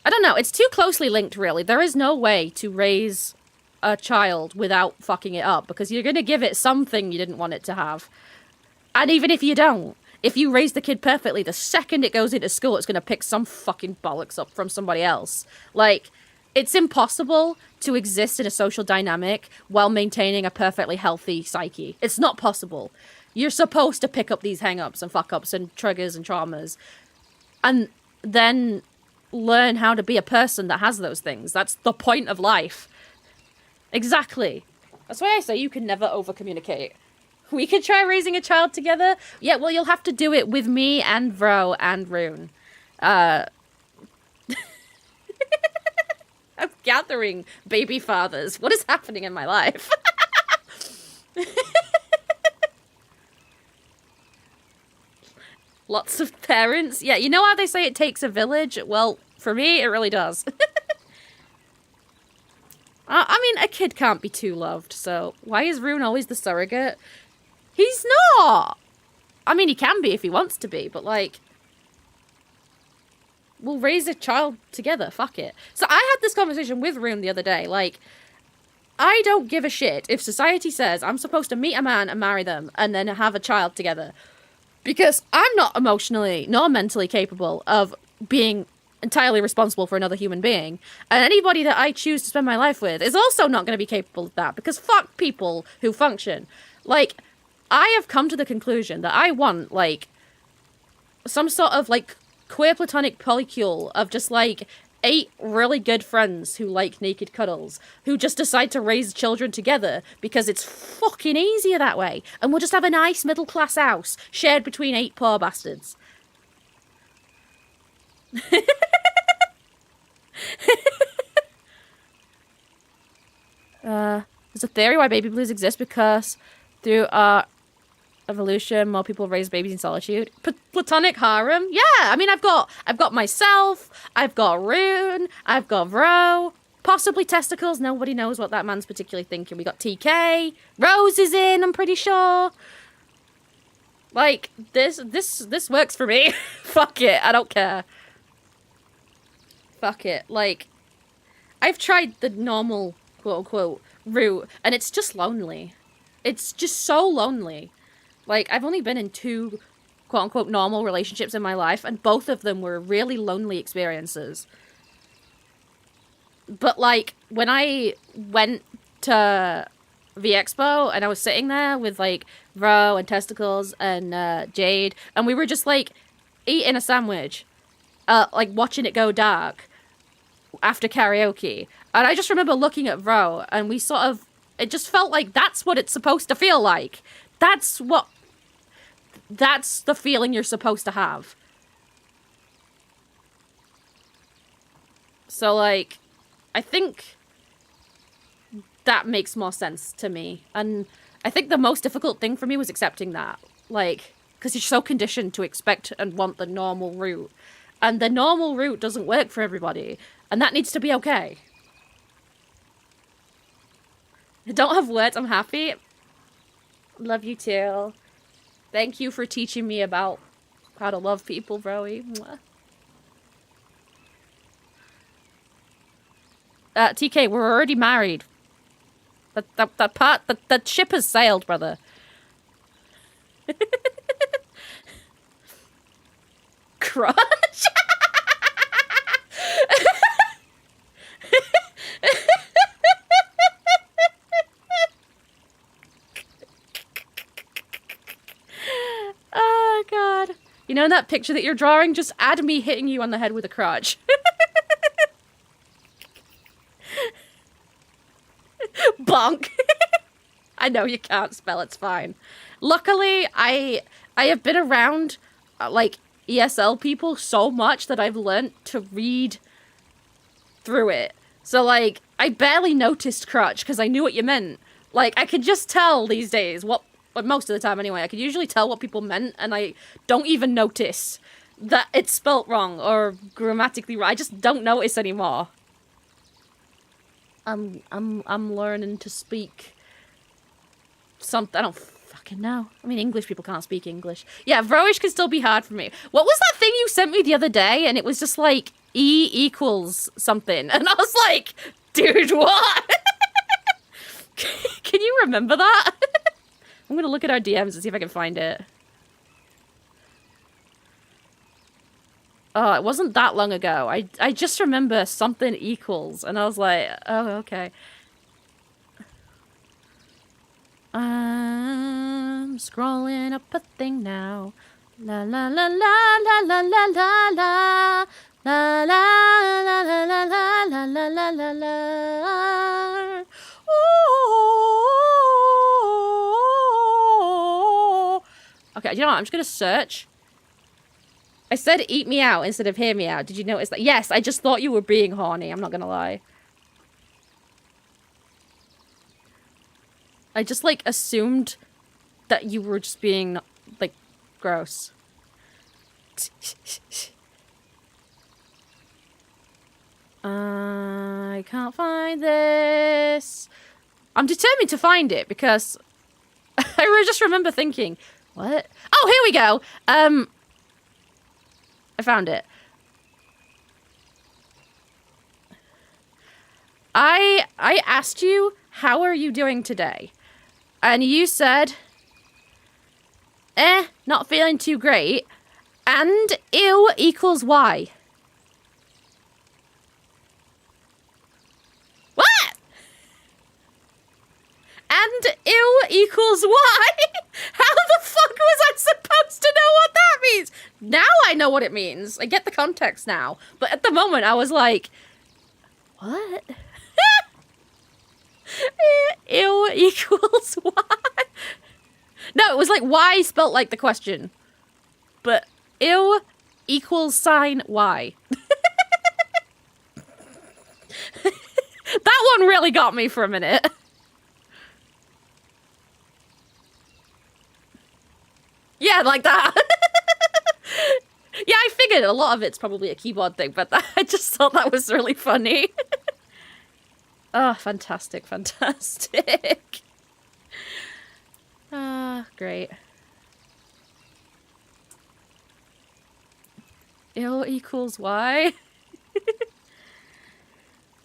I don't know, it's too closely linked, really. There is no way to raise a child without fucking it up, because you're going to give it something you didn't want it to have. And even if you don't, if you raise the kid perfectly, the second it goes into school, it's going to pick some fucking bollocks up from somebody else. Like, it's impossible to exist in a social dynamic while maintaining a perfectly healthy psyche. It's not possible. You're supposed to pick up these hang-ups and fuck-ups and triggers and traumas, and then learn how to be a person that has those things. That's the point of life. Exactly. That's why I say you can never over-communicate. We could try raising a child together. Yeah, well, you'll have to do it with me and Vro and Rune. I'm gathering baby fathers. What is happening in my life? Lots of parents. Yeah, you know how they say it takes a village? Well, for me, it really does. I mean, a kid can't be too loved, so why is Rune always the surrogate? He's not! I mean, he can be if he wants to be, but, like, we'll raise a child together, fuck it. So I had this conversation with Rune the other day, like, I don't give a shit if society says I'm supposed to meet a man and marry them and then have a child together. Because I'm not emotionally nor mentally capable of being entirely responsible for another human being. And anybody that I choose to spend my life with is also not going to be capable of that. Because fuck people who function. Like, I have come to the conclusion that I want, like, some sort of, like, queer platonic polycule of just, like, 8 really good friends who like naked cuddles, who just decide to raise children together because it's fucking easier that way. And we'll just have a nice middle-class house shared between 8 poor bastards. There's a theory why baby blues exist because through our evolution, more people raise babies in solitude. Platonic harem? Yeah, I mean, I've got myself, I've got Rune, I've got Vro, possibly testicles. Nobody knows what that man's particularly thinking. We got TK, Rose is in, I'm pretty sure. Like, this works for me. Fuck it, I don't care. Fuck it. Like, I've tried the normal, quote-unquote, route, and it's just lonely. It's just so lonely. Like, I've only been in 2, quote-unquote, normal relationships in my life, and both of them were really lonely experiences. But, like, when I went to the expo, and I was sitting there with, like, Ro and Testicles and Jade, and we were just, like, eating a sandwich, like, watching it go dark after karaoke. And I just remember looking at Ro, and we sort of, it just felt like that's what it's supposed to feel like. That's the feeling you're supposed to have. So, like, I think that makes more sense to me. And I think the most difficult thing for me was accepting that. Like, because you're so conditioned to expect and want the normal route. And the normal route doesn't work for everybody. And that needs to be okay. I don't have words, I'm happy. Love you too. Thank you for teaching me about how to love people, Broey. TK, we're already married. That ship has sailed, brother. Crutch? Oh, God. You know that picture that you're drawing? Just add me hitting you on the head with a crutch. Bonk. I know you can't spell, it's fine. Luckily, I have been around, like, ESL people so much that I've learnt to read through it. So, like, I barely noticed crutch because I knew what you meant. Like, I could just tell these days what, most of the time anyway, I could usually tell what people meant, and I don't even notice that it's spelt wrong or grammatically right. I just don't notice anymore. I'm learning to speak something. I don't fucking know. I mean, English people can't speak English. Yeah, Vroish can still be hard for me. What was that thing you sent me the other day? And it was just like E equals something. And I was like, dude, what? Can you remember that? I'm going to look at our DMs and see if I can find it. Oh, it wasn't that long ago. I just remember something equals. And I was like, oh, okay. I'm scrolling up a thing now. La la la la la la la la la. La la la la la la la la la la la. Okay, you know what? I'm just gonna search. I said eat me out instead of hear me out. Did you notice that? Yes, I just thought you were being horny. I'm not gonna lie. I just, like, assumed that you were just being, like, gross. I can't find this. I'm determined to find it because I just remember thinking, what? Oh, here we go. I found it. I asked you, how are you doing today? And you said, not feeling too great. And ew equals Y. What? And ew equals Y? How the fuck was I supposed to know what that means? Now I know what it means. I get the context now. But at the moment I was like, what? Ew equals Y. No, it was like Y spelt like the question. But ew equals sign Y. That one really got me for a minute. Yeah, like that. Yeah, I figured a lot of it's probably a keyboard thing, but I just thought that was really funny. Oh, fantastic, fantastic. Ah, great. Ill equals Y.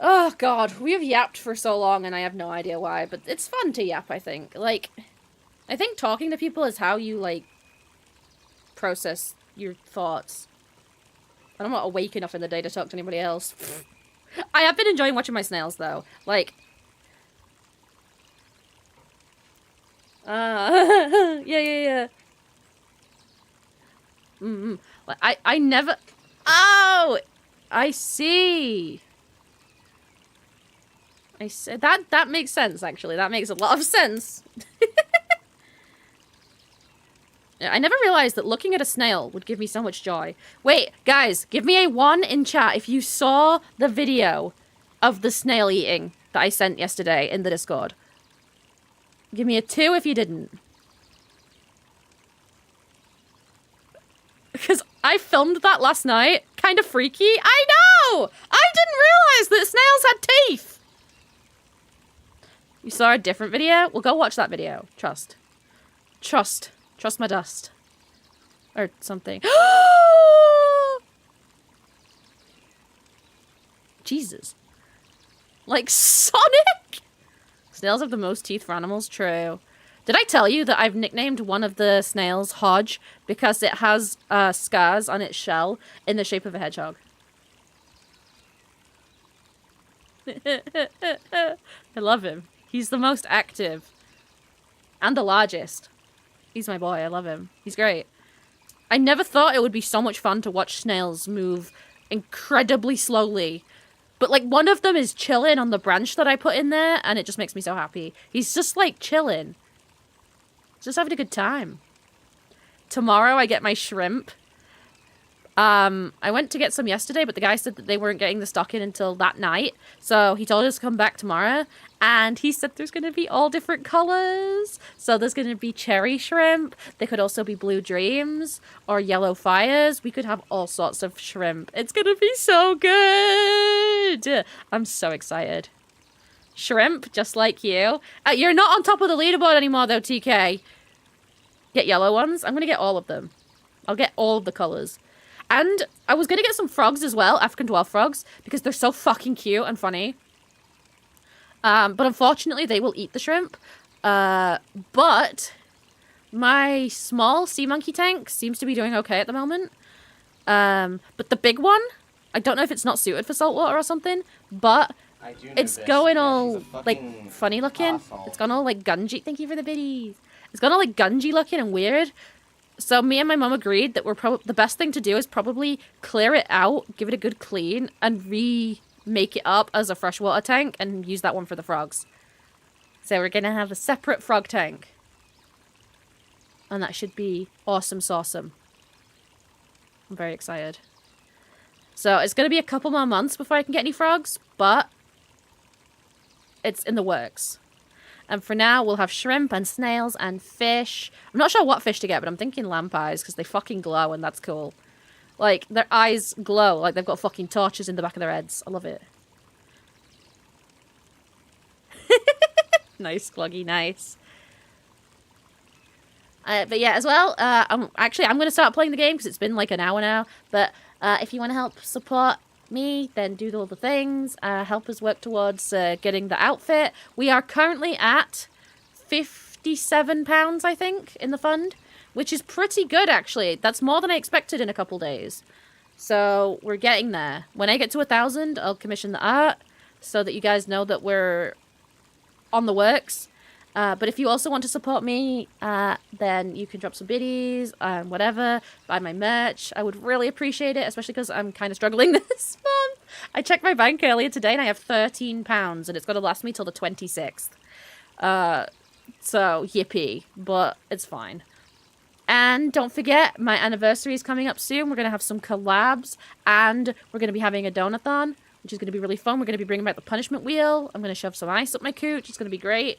Oh, God, we have yapped for so long and I have no idea why, but it's fun to yap, I think. Like, I think talking to people is how you, like, process your thoughts. And I'm not awake enough in the day to talk to anybody else. I have been enjoying watching my snails, though. Like... yeah. Like, I never... Oh! I see! I see. That makes sense, actually. That makes a lot of sense. I never realized that looking at a snail would give me so much joy. Wait, guys, give me a 1 in chat if you saw the video of the snail eating that I sent yesterday in the Discord. Give me a 2 if you didn't. Because I filmed that last night. Kind of freaky. I know! I didn't realize that snails had teeth! You saw a different video? Well, go watch that video. Trust. Trust my dust. Or something. Jesus. Like Sonic? Snails have the most teeth for animals? True. Did I tell you that I've nicknamed one of the snails Hodge because it has scars on its shell in the shape of a hedgehog? I love him. He's the most active. And the largest. He's my boy. I love him. He's great. I never thought it would be so much fun to watch snails move incredibly slowly. But, like, one of them is chilling on the branch that I put in there, and it just makes me so happy. He's just, like, chilling. Just having a good time. Tomorrow I get my shrimp. I went to get some yesterday, but the guy said that they weren't getting the stock in until that night. So he told us to come back tomorrow. And he said there's going to be all different colors. So there's going to be cherry shrimp. They could also be blue dreams or yellow fires. We could have all sorts of shrimp. It's going to be so good. I'm so excited. shrimp, just like you. You're not on top of the leaderboard anymore, though, TK. Get yellow ones? I'm going to get all of them. I'll get all of the colours. And I was going to get some frogs as well, African dwarf frogs, because they're so fucking cute and funny. But unfortunately, they will eat the shrimp. But my small sea monkey tank seems to be doing okay at the moment. But the big one, I don't know if it's not suited for saltwater or something, but it's going all, like, funny looking. Asshole. It's gone all, like, gungy. Thank you for the biddies. It's gone all, like, gungy looking and weird. So me and my mum agreed that the best thing to do is probably clear it out, give it a good clean, and remake it up as a freshwater tank and use that one for the frogs. So we're going to have a separate frog tank. And that should be awesome sauceum. I'm very excited. So it's going to be a couple more months before I can get any frogs, but it's in the works. And for now, we'll have shrimp and snails and fish. I'm not sure what fish to get, but I'm thinking lamp eyes because they fucking glow and that's cool. Like, their eyes glow like they've got fucking torches in the back of their heads. I love it. Nice, Gluggy, nice. But yeah, as well, I'm going to start playing the game because it's been like an hour now. But if you want to help support me, then do all the things. Help us work towards getting the outfit. We are currently at £57, I think, in the fund, which is pretty good, actually. That's more than I expected in a couple days. So we're getting there. When I get to 1,000, I'll commission the art so that you guys know that we're on the works. But if you also want to support me, then you can drop some biddies, whatever, buy my merch. I would really appreciate it, especially because I'm kind of struggling this month. I checked my bank earlier today and I have £13 and it's going to last me till the 26th. So, yippee, but it's fine. And don't forget, my anniversary is coming up soon. We're going to have some collabs and we're going to be having a donathon, which is going to be really fun. We're going to be bringing back the punishment wheel. I'm going to shove some ice up my cooch. It's going to be great.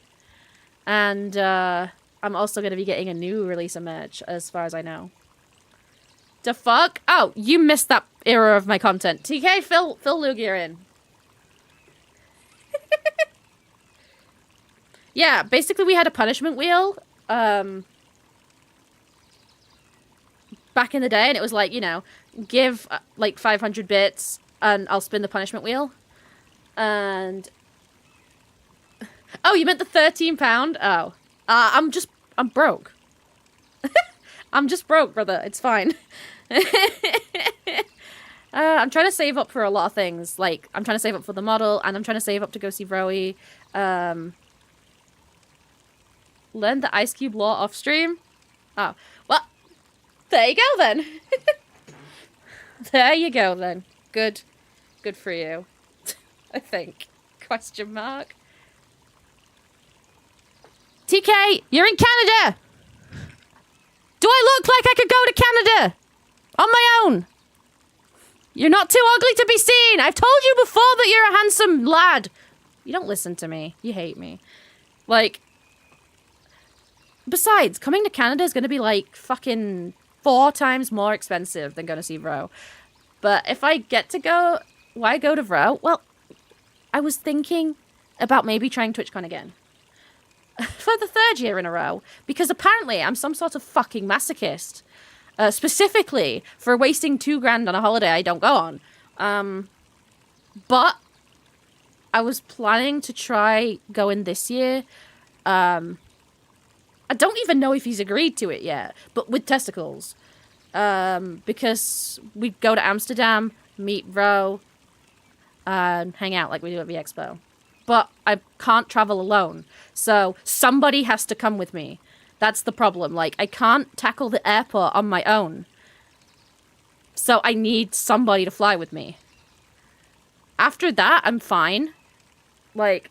And I'm also going to be getting a new release of merch, as far as I know. The fuck? Oh, you missed that era of my content. TK, fill Lugia in. Yeah, basically we had a punishment wheel back in the day, and it was like, you know, give like 500 bits, and I'll spin the punishment wheel. And... Oh, you meant the £13? Oh. I'm broke. I'm just broke, brother. It's fine. I'm trying to save up for a lot of things. Like, I'm trying to save up for the model, and I'm trying to save up to go see Vroey. Learn the Ice Cube lore off stream. Oh. Well, there you go, then. There you go, then. Good. Good for you. I think. Question mark. TK, you're in Canada! Do I look like I could go to Canada? On my own? You're not too ugly to be seen! I've told you before that you're a handsome lad! You don't listen to me. You hate me. Like... Besides, coming to Canada is gonna be like fucking 4 times more expensive than going to see Vro. But if I get to go... Why go to Vro? Well, I was thinking about maybe trying TwitchCon again. For the 3rd year in a row, because apparently I'm some sort of fucking masochist, specifically for wasting $2,000 on a holiday I don't go on. But I was planning to try going this year. I don't even know if he's agreed to it yet, but with testicles, because we'd go to Amsterdam, meet Ro, and hang out like we do at the Expo. But I can't travel alone. So somebody has to come with me. That's the problem. Like, I can't tackle the airport on my own. So I need somebody to fly with me. After that, I'm fine. Like,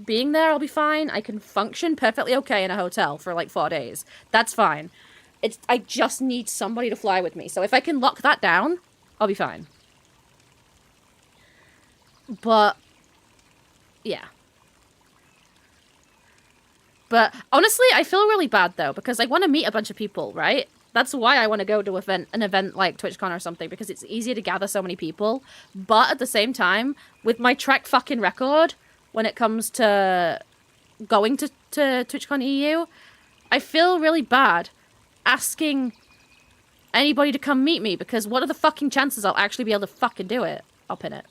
being there, I'll be fine. I can function perfectly okay in a hotel for like 4 days. That's fine. I just need somebody to fly with me. So if I can lock that down, I'll be fine. But... yeah. But honestly, I feel really bad though, because I want to meet a bunch of people, right? That's why I want to go to an event like TwitchCon or something, because it's easier to gather so many people. But at the same time, with my Trek fucking record, when it comes to going to TwitchCon EU. I feel really bad asking anybody to come meet me, because what are the fucking chances I'll actually be able to fucking do it? I'll pin it.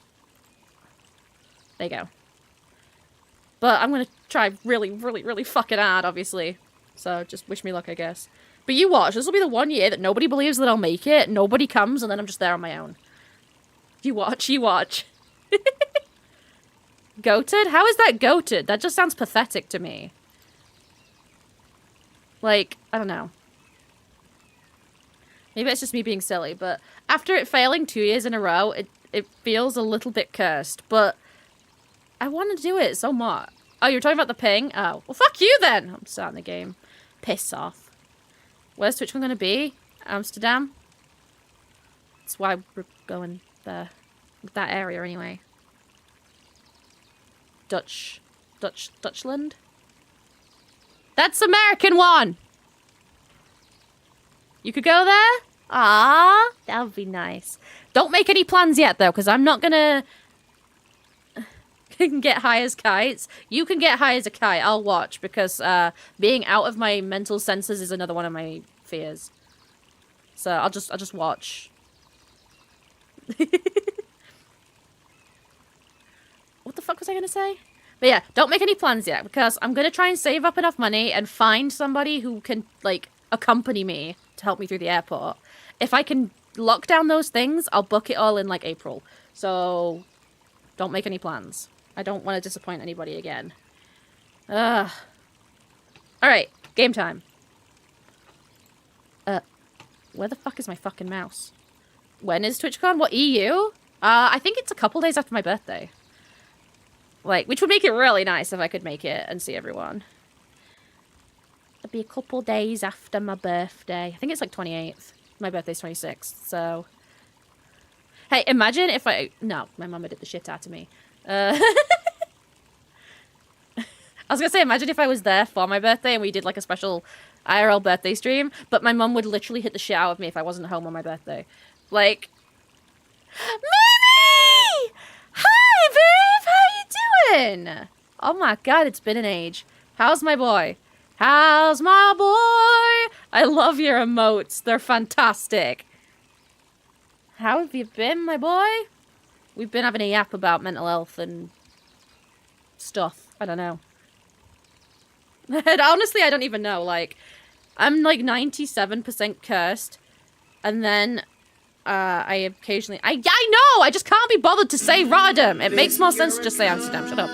There you go. But I'm gonna try really, really, really fucking hard, obviously. So just wish me luck, I guess. But you watch, this will be the one year that nobody believes that I'll make it, nobody comes, and then I'm just there on my own. You watch, you watch. Goated? How is that goated? That just sounds pathetic to me. Like, I don't know. Maybe it's just me being silly, but after it failing 2 years in a row, it feels a little bit cursed, but I want to do it so much. Oh, you're talking about the ping? Oh, well, fuck you then. I'm starting the game. Piss off. Where's TwitchCon going to be? Amsterdam? That's why we're going there. That area, anyway. Dutchland? That's American one! You could go there? Ah, that would be nice. Don't make any plans yet, though, because I'm not gonna get high as kites. You can get high as a kite. I'll watch, because being out of my mental senses is another one of my fears. So I'll just watch. What the fuck was I gonna say? But yeah, don't make any plans yet, because I'm gonna try and save up enough money and find somebody who can, like, accompany me to help me through the airport. If I can lock down those things, I'll book it all in, like, April. So don't make any plans. I don't want to disappoint anybody again. Ugh. Alright, game time. Where the fuck is my fucking mouse? When is TwitchCon? What, EU? I think it's a couple days after my birthday. Like, which would make it really nice if I could make it and see everyone. It'd be a couple days after my birthday. I think it's like 28th. My birthday's 26th, so... Hey, imagine if I... No, my mama did the shit out of me. I was gonna say, imagine if I was there for my birthday and we did like a special IRL birthday stream, but my mum would literally hit the shit out of me if I wasn't home on my birthday. Like... Mimi! Hi, babe! How you doing? Oh my god, it's been an age. How's my boy? How's my boy? I love your emotes. They're fantastic. How have you been, my boy? We've been having a yap about mental health and stuff. I don't know. And honestly, I don't even know. Like, I'm like 97% cursed. And then I occasionally... I know! I just can't be bothered to say Rotterdam. It makes more sense to just say Amsterdam. Shut up.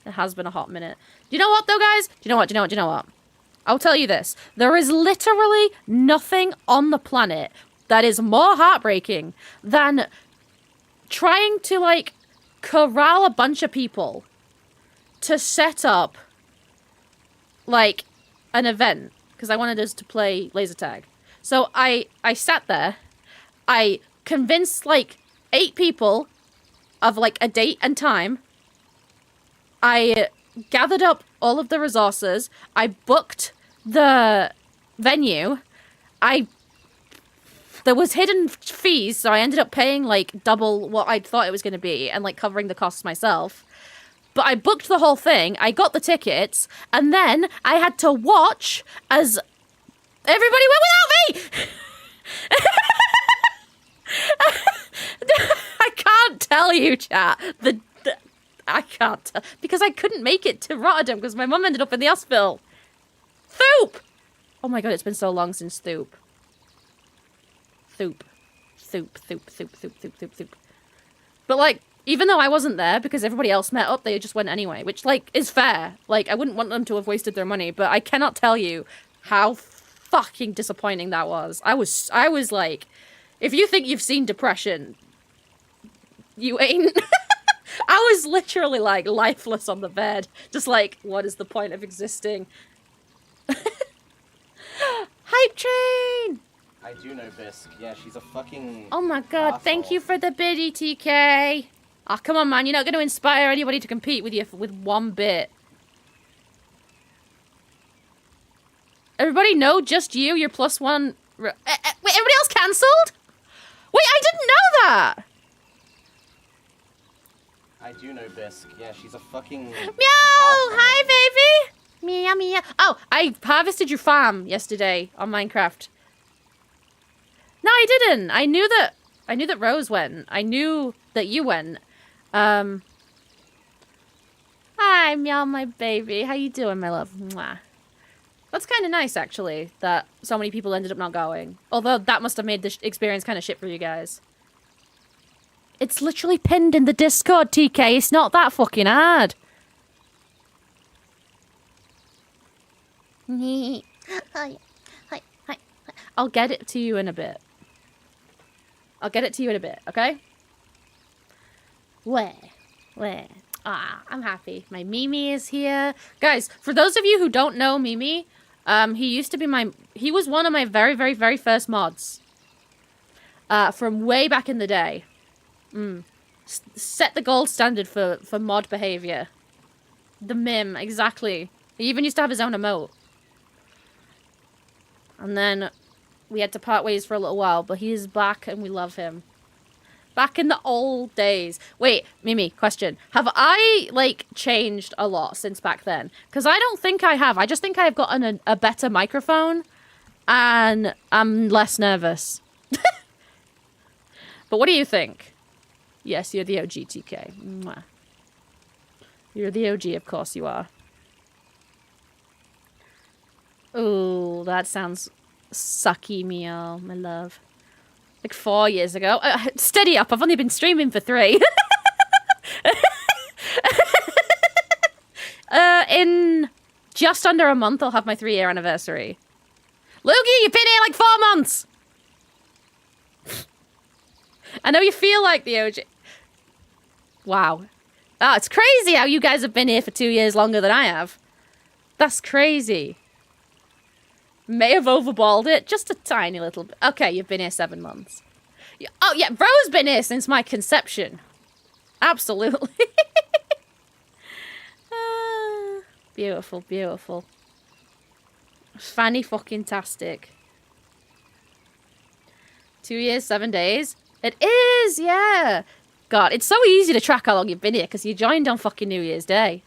It has been a hot minute. Do you know what, though, guys? Do you know what? I'll tell you this. There is literally nothing on the planet that is more heartbreaking than trying to, like, corral a bunch of people to set up, like, an event. Because I wanted us to play laser tag. So I sat there. I convinced, like, 8 people of, like, a date and time. I gathered up all of the resources. I booked the venue. There was hidden fees, so I ended up paying, like, double what I thought it was going to be and, like, covering the costs myself. But I booked the whole thing. I got the tickets. And then I had to watch as everybody went without me! I can't tell you, chat. I can't tell. Because I couldn't make it to Rotterdam because my mum ended up in the hospital. Thoop! Oh my god, it's been so long since Thoop. Thoop. But, like, even though I wasn't there because everybody else met up, they just went anyway, which, like, is fair. Like, I wouldn't want them to have wasted their money, but I cannot tell you how fucking disappointing that was. I was like, if you think you've seen depression, you ain't. I was literally, like, lifeless on the bed. Just like, what is the point of existing? Hype train! I do know Bisque. Yeah, she's a fucking... Oh my god, asshole. Thank you for the biddy, TK. Oh, come on, man. You're not going to inspire anybody to compete with you with one bit. Everybody know just you, you're +1... Wait, everybody else cancelled? Wait, I didn't know that! I do know Bisque. Yeah, she's a fucking... Meow! Hi, baby! Meow, meow. Oh, I harvested your farm yesterday on Minecraft. No, I didn't. I knew that Rose went. I knew that you went. Hi, Meow, my baby. How you doing, my love? Mwah. That's kind of nice, actually, that so many people ended up not going. Although that must have made the experience kind of shit for you guys. It's literally pinned in the Discord, TK. It's not that fucking hard. Hi, hi, hi, hi. I'll get it to you in a bit. I'll get it to you in a bit, okay? Where? Ah, I'm happy. My Mimi is here. Guys, for those of you who don't know Mimi, he used to be he was one of my very, very, very first mods. From way back in the day. Set the gold standard for mod behavior. The mim, exactly. He even used to have his own emote. And then we had to part ways for a little while, but he is back and we love him. Back in the old days. Wait, Mimi, question. Have I, like, changed a lot since back then? Because I don't think I have. I just think I've gotten a better microphone and I'm less nervous. But what do you think? Yes, you're the OG, TK. Mwah. You're the OG, of course you are. Ooh, that sounds sucky, Meow, my love. Like 4 years ago. Steady up, I've only been streaming for 3. In just under a month, I'll have my 3-year anniversary. Loogie, you've been here like 4 months! I know you feel like the OG. Wow. Oh, it's crazy how you guys have been here for 2 years longer than I have. That's crazy. May have overballed it just a tiny little bit. Okay, you've been here 7 months. Oh, yeah, Bro's been here since my conception. Absolutely. Beautiful, beautiful. Fanny fucking tastic. 2 years, 7 days. It is, yeah. God, it's so easy to track how long you've been here because you joined on fucking New Year's Day.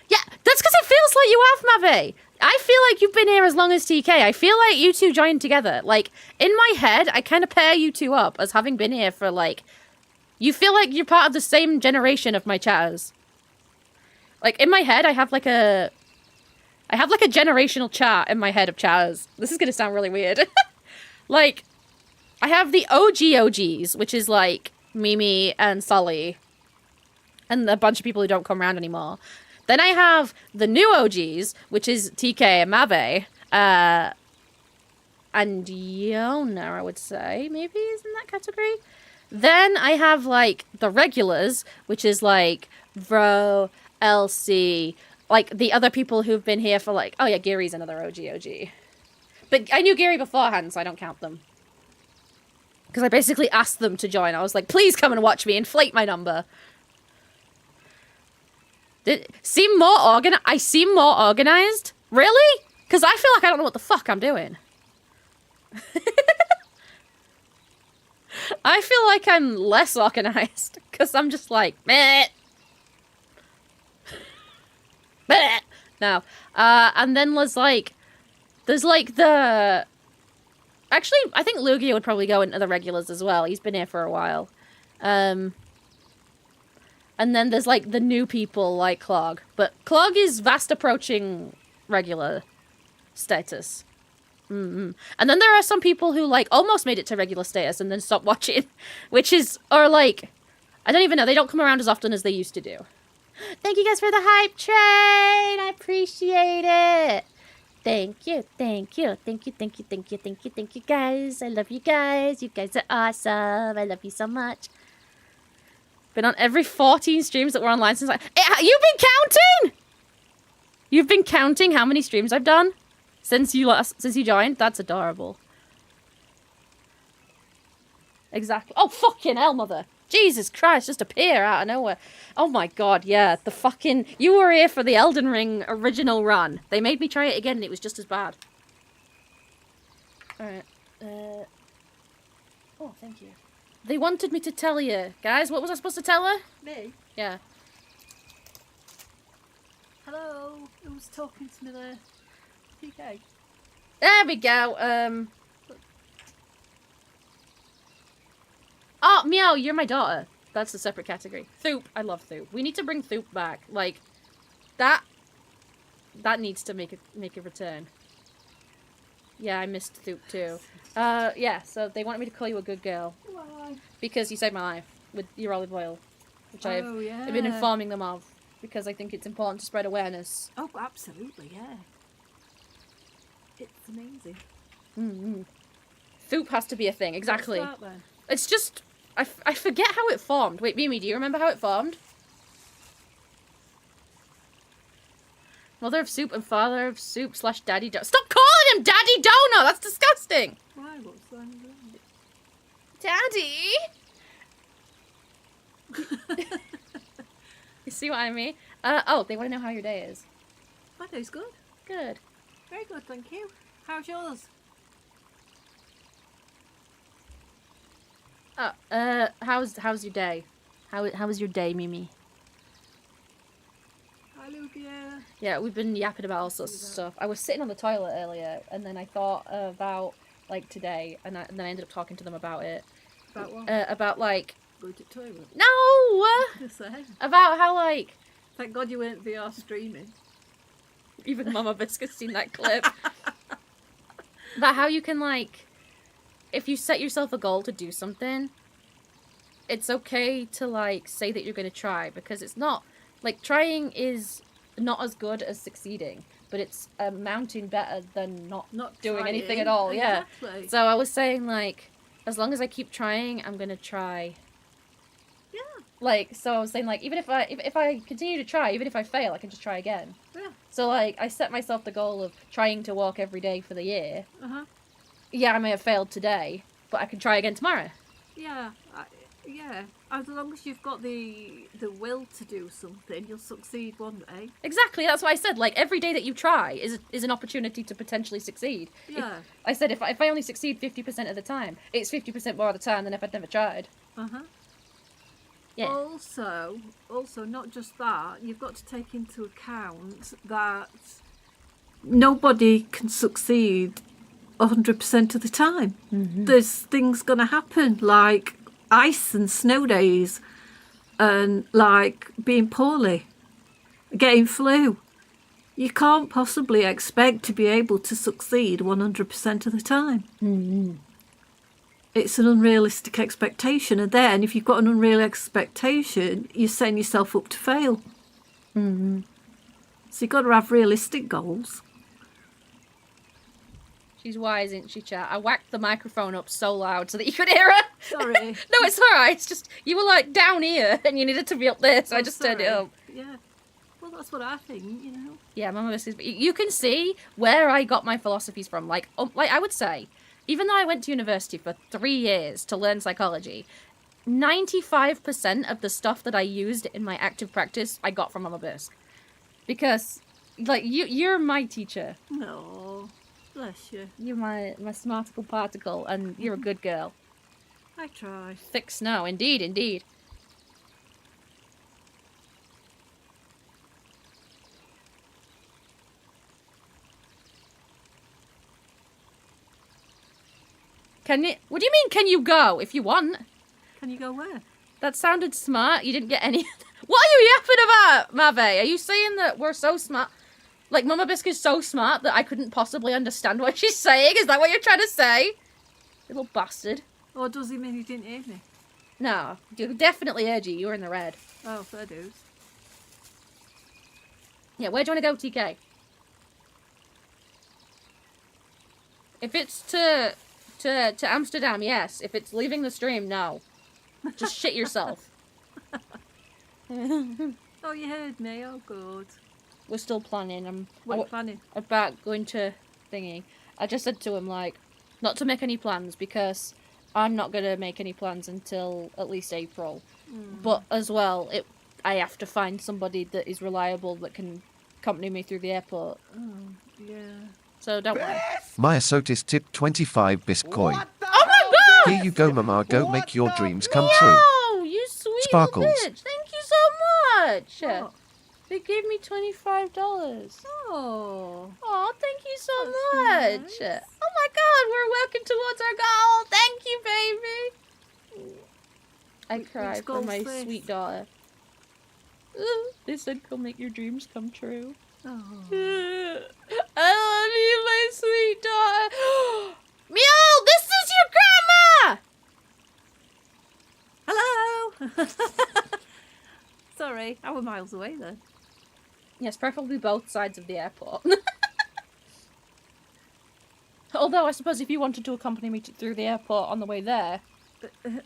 Yeah, that's because it feels like you have, Mavi. I feel like you've been here as long as TK. I feel like you two joined together. Like, in my head, I kind of pair you two up as having been here for, like... You feel like you're part of the same generation of my chatters. Like, in my head, I have, like, a generational chart in my head of chatters. This is going to sound really weird. Like, I have the OGs, which is, like, Mimi and Sully. And a bunch of people who don't come around anymore. Then I have the new OGs, which is TK and Mabe. And Yona, I would say, maybe is in that category. Then I have, like, the regulars, which is, like, Vro, Elsie, like, the other people who've been here for, like... Oh, yeah, Gary's another OG. But I knew Gary beforehand, so I don't count them. Because I basically asked them to join. I was like, please come and watch me, inflate my number. I seem more organized? Really? Because I feel like I don't know what the fuck I'm doing. I feel like I'm less organized. Because I'm just like, meh. Meh. No. And then there's like the... Actually, I think Lugia would probably go into the regulars as well. He's been here for a while. And then there's, like, the new people, like Clog. But Clog is fast approaching regular status. And then there are some people who, like, almost made it to regular status and then stopped watching. Which is, or, like, I don't even know. They don't come around as often as they used to do. Thank you guys for the hype train. I appreciate it. Thank you, guys. I love you guys. You guys are awesome. I love you so much. Been on every 14 streams that were online since you've been counting? You've been counting how many streams I've done since you joined? That's adorable. Exactly. Oh, fucking hell, mother. Jesus Christ, just appear out of nowhere. Oh my god, yeah. The fucking... You were here for the Elden Ring original run. They made me try it again and it was just as bad. Alright. Oh, thank you. They wanted me to tell you. Guys, what was I supposed to tell her? Me? Yeah. Hello. Who's talking to me there? PK. There we go. Oh, Meow, you're my daughter. That's a separate category. Thoop. I love Thoop. We need to bring Thoop back. Like, that needs to make a return. Yeah, I missed Thoop too. Yeah, so they wanted me to call you a good girl. Why? Because you saved my life with your olive oil. Which I've been informing them of. Because I think it's important to spread awareness. Oh, absolutely, yeah. It's amazing. Mm-hmm. Thoop has to be a thing, exactly. What's that, then? It's just... I forget how it formed. Wait, Mimi, do you remember how it formed? Mother of Soup and father of Soup / Daddy Dono. Stop calling him Daddy Dono! That's disgusting! Why? What's that? Daddy! You see what I mean? Oh, they want to know how your day is. My day's good. Good. Very good, thank you. How's yours? Oh, how's your day? How was your day, Mimi? Hi, Lugia. Yeah, we've been yapping about all sorts of stuff. I was sitting on the toilet earlier, and then I thought about, like, today, and then I ended up talking to them about it. About what? About, like... Going to the toilet. No! Just saying. About how, like... Thank God you weren't VR streaming. Even Mama Biscuit's seen that clip. About how you can, like... If you set yourself a goal to do something, it's okay to, like, say that you're going to try, because it's not... Like, trying is not as good as succeeding, but it's amounting better than not doing trying. anything at all, Exactly. yeah. So I was saying, like, as long as I keep trying, I'm going to try. Yeah. Like, so I was saying, like, even if I continue to try, even if I fail, I can just try again. Yeah. So, like, I set myself the goal of trying to walk every day for the year. Uh-huh. Yeah, I may have failed today, but I can try again tomorrow. Yeah. Yeah. As long as you've got the will to do something, you'll succeed one day. Exactly, that's what I said. Like, every day that you try is an opportunity to potentially succeed. Yeah. I said if I only succeed 50% of the time, it's 50% more of the time than if I'd never tried. Uh-huh. Yeah. Also, not just that, you've got to take into account that nobody can succeed 100% of the time. Mm-hmm. There's things going to happen, like ice and snow days, and like being poorly, getting flu. You can't possibly expect to be able to succeed 100% of the time. Mm-hmm. It's an unrealistic expectation, and then if you've got an unrealistic expectation, you're setting yourself up to fail. Mm-hmm. So you've got to have realistic goals. She's wise, isn't she, chat? I whacked the microphone up so loud so that you could hear her. Sorry. No, it's alright. It's just, you were like down here and you needed to be up there, so I just turned it up. Yeah. Well, that's what I think, you know. Yeah, Mama Biscuits. You can see where I got my philosophies from. Like I would say, even though I went to university for 3 years to learn psychology, 95% of the stuff that I used in my active practice, I got from Mama Bisque. Because, like, you're my teacher. No, bless you. You're my smarticle particle, and you're a good girl. I try. Thick snow, indeed, indeed. What do you mean, can you go, if you want? Can you go where? That sounded smart. You didn't get any... What are you yapping about, Mave? Are you saying that we're so smart? Like, Mama Bisque is so smart that I couldn't possibly understand what she's saying? Is that what you're trying to say? Little bastard. Or does he mean he didn't hear me? No, you definitely heard you. You were in the red. Oh, fair dues. Yeah, where do you want to go, TK? If it's to Amsterdam, yes. If it's leaving the stream, no. Just shit yourself. Oh, you heard me. Oh, good. We're still planning. What are you planning? About going to thingy. I just said to him, like, not to make any plans because I'm not going to make any plans until at least April. But as well, I have to find somebody that is reliable that can accompany me through the airport. Oh, yeah. So don't worry. Myosotis tipped 25 biscoin. Oh my Here you go, Mama. Go make your dreams come true. Wow, you sweet Sparkles. little bitch. Thank you so much. What? They gave me $25. Oh. Oh, thank you so That's much. nice. Oh my God, we're working towards our goal. Thank you, baby. I cried for goal's my this? sweet daughter. Ooh, they said, "Go make your dreams come true." Oh. I love you, my sweet daughter. Meow, this is your grandma. Hello. Sorry, I was miles away then. Yes, preferably both sides of the airport. Although I suppose if you wanted to accompany me through the airport on the way there,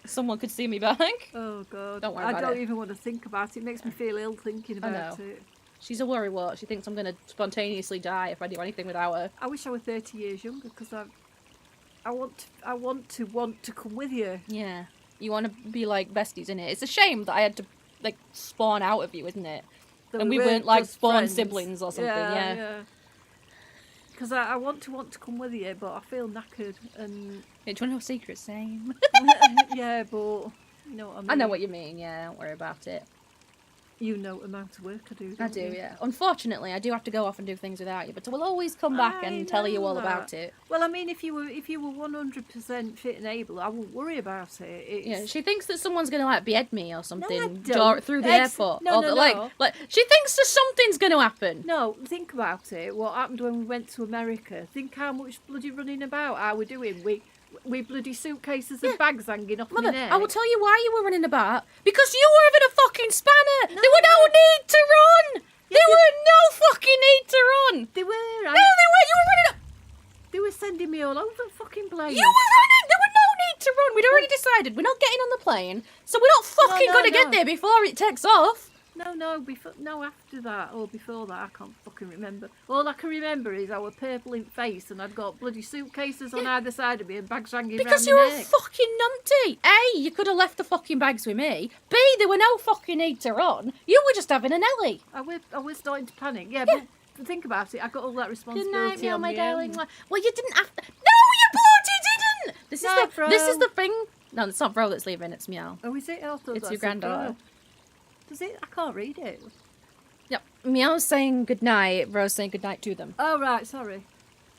someone could see me back. Oh God. Don't worry I about don't it. even want to think about it. It makes me feel ill thinking I about know. it. She's a worrywart. She thinks I'm going to spontaneously die if I do anything without her. I wish I were 30 years younger because I want to come with you. Yeah. You want to be like besties in it. It's a shame that I had to like spawn out of you, isn't it? That And we weren't like just spawn friends. siblings or something. Yeah. Because I want to come with you, but I feel knackered and Do you want to know secret? Same. yeah, but you know what I mean. I know what you mean. Yeah, don't worry about it. You know the amount of work I do. I don't do, you? yeah. Unfortunately, I do have to go off and do things without you, but we'll always come back I and tell you know all that. about it. Well, I mean, if you were 100% fit and able, I wouldn't worry about it. It's... Yeah, she thinks that someone's gonna like behead me or something don't. through the Ex- airport. no, or no, that, no. like she thinks that something's gonna happen. No, think about it. What happened when we went to America? Think how much bloody running about are we doing? We bloody suitcases and bags hanging off my Mother, neck. I will tell you why you were running about. Because you were having a fucking spanner. There were no need to run. There were no fucking need to run. They were. No, they were. You were running. They were sending me all over the fucking place. You were running. There were no need to run. We'd already decided we're not getting on the plane, so we're not fucking no, gonna no. get there before it takes off. No, after that or before that, I can't fucking remember. All I can remember is I was purple in face and I'd got bloody suitcases on either side of me and bags hanging Because around you my were neck. fucking numpty. A, you could have left the fucking bags with me. B, there were no fucking need to run. You were just having an Ellie. I was starting to panic. Yeah, but think about it. I got all that Good responsibility night, meow, on my my darling. own. Well, you didn't have to. No, you bloody didn't. This No, is Bro. the thing. No, it's not Bro that's leaving. It's Meow. Oh, is it? I thought It's that your said granddaughter. Bro. Does it? I can't read it. Yep. Meow's saying good night. Bro's saying good night to them. Oh right, sorry.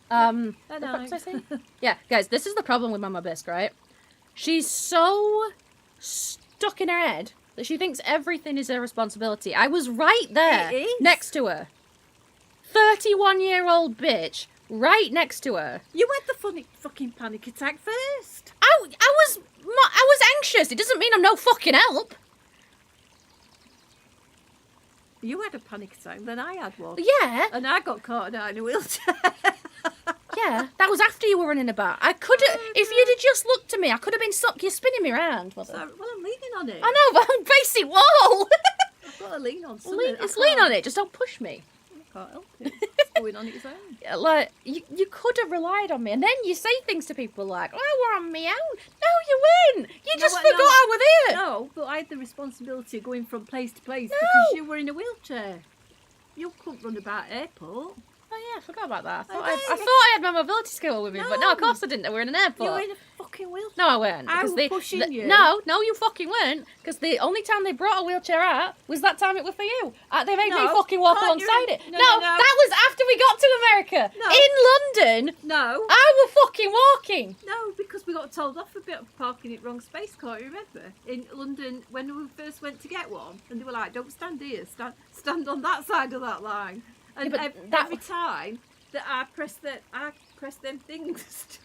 What Good the fuck was I night. saying? Yeah, guys, this is the problem with Mama Bisque, right? She's so stuck in her head that she thinks everything is her responsibility. I was right there, It is. next to her. 31-year-old bitch, right next to her. You had the funny fucking panic attack first. I was anxious. It doesn't mean I'm no fucking help. You had a panic attack, then I had one. Yeah, And I got caught out in a wheelchair. yeah. That was after you were running about. I could have, if you'd have just looked at me, I could have been stuck. You're spinning me around, mother. Well, I'm leaning on it. I know, but I'm basic wall. I've got to lean on something. lean, just lean on it. Just don't push me. I can't help it. It's going on its own. Yeah, like you could have relied on me, and then you say things to people like, "Oh, we're on my own." No, you weren't. You No, just but forgot no, I was there. No, but I had the responsibility of going from place to place No. because you were in a wheelchair. You couldn't run about airport. Oh yeah, I forgot about that. I thought I I, know. thought I had my mobility skill with me, but no, of No. course I didn't. We were in an You airport. were in a fucking wheelchair. No, I weren't. I Because was they, pushing you. No, you fucking weren't. Because the only time they brought a wheelchair out was that time it was for you. They made me No, fucking walk can't you- alongside it. no, No, no, no. that was after we got to America. No. In London, No. I was fucking walking. No, because we got told off a bit of parking it wrong space, can't you remember? In London, when we first went to get one, and they were like, don't stand here, stand on that side of that line. And Yeah, but every time that I pressed them things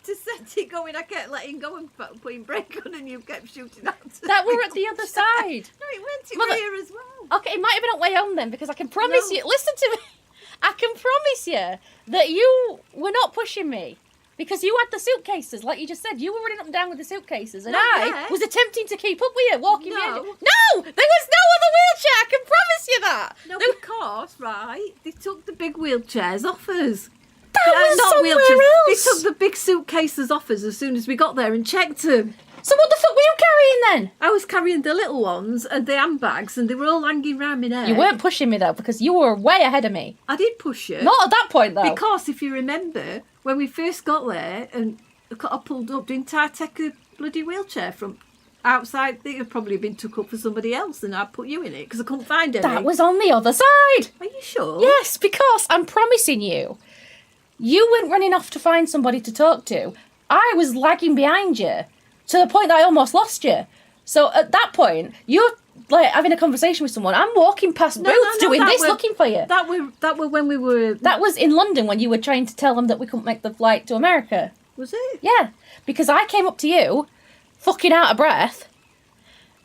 to set it going, I kept letting go and putting brake on, and you kept shooting out. That were at the other side. No, it went Mother- here as well. Okay, it might have been at way home then, because I can promise No. you. Listen to me. I can promise you that you were not pushing me. Because you had the suitcases, like you just said. You were running up and down with the suitcases, and Not I yet. was attempting to keep up with you, walking behind you. No. No! There was no other wheelchair, I can promise you that! No, There- because, right, they took the big wheelchairs off us. that was Not somewhere wheelchairs. else! They took the big suitcases off us as soon as we got there and checked them. So what the fuck were you carrying then? I was carrying the little ones and the handbags, and they were all hanging round my neck. You weren't pushing me though, because you were way ahead of me. I did push you. Not at that point though. Because if you remember, when we first got there, and I pulled up, didn't I take a bloody wheelchair from outside? It had probably been took up for somebody else, and I put you in it because I couldn't find any. That was on the other side. Are you sure? Yes, because I'm promising you, you went running off to find somebody to talk to. I was lagging behind you to the point that I almost lost you. So at that point, you're like having a conversation with someone. I'm walking past booths doing this, looking for you. That were when we were. That was in London when you were trying to tell them that we couldn't make the flight to America. Was it? Yeah, because I came up to you, fucking out of breath.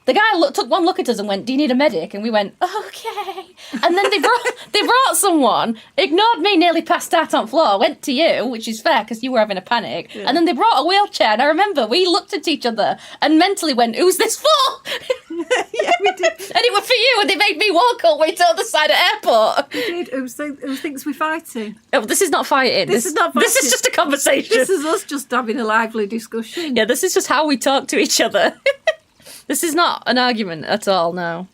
The guy took one look at us and went, "Do you need a medic?" And we went, "Okay." And then they brought someone, ignored me, nearly passed out on floor, went to you, which is fair because you were having a panic. Yeah. And then they brought a wheelchair. And I remember we looked at each other and mentally went, "Who's this for?" Yeah, we did. And it was for you, and they made me walk all the way to the other side of the airport. We did. Who thinks we're fighting? Oh, this is not fighting. This is not fighting. This is just a conversation. This is us just having a lively discussion. Yeah, this is just how we talk to each other. This is not an argument at all, no.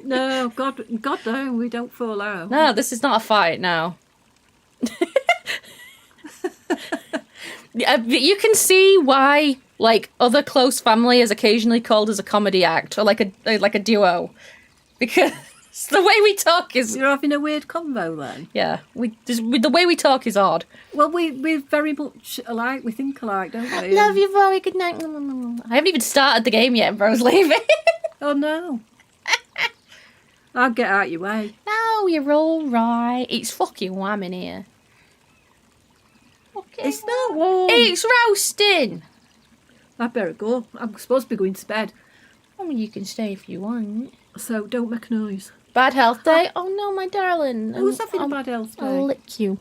No, God no, we don't fall out. No, this is not a fight, no. But you can see why, like, other close family is occasionally called as a comedy act, or like a duo. Because the way we talk is... You're having a weird combo then? Yeah, the way we talk is odd. Well, we're very much alike. We think alike, don't we? Love you, Bowie. Good night. I haven't even started the game yet, and Bro's leaving. Oh, no. I'll get out your way. No, you're all right. It's fucking warm in here. It's not warm. It's roasting. I better go. I'm supposed to be going to bed. I mean, you can stay if you want. So don't make a noise. Bad health day? Oh no, my darling. Who's having a bad health day? I'll lick you.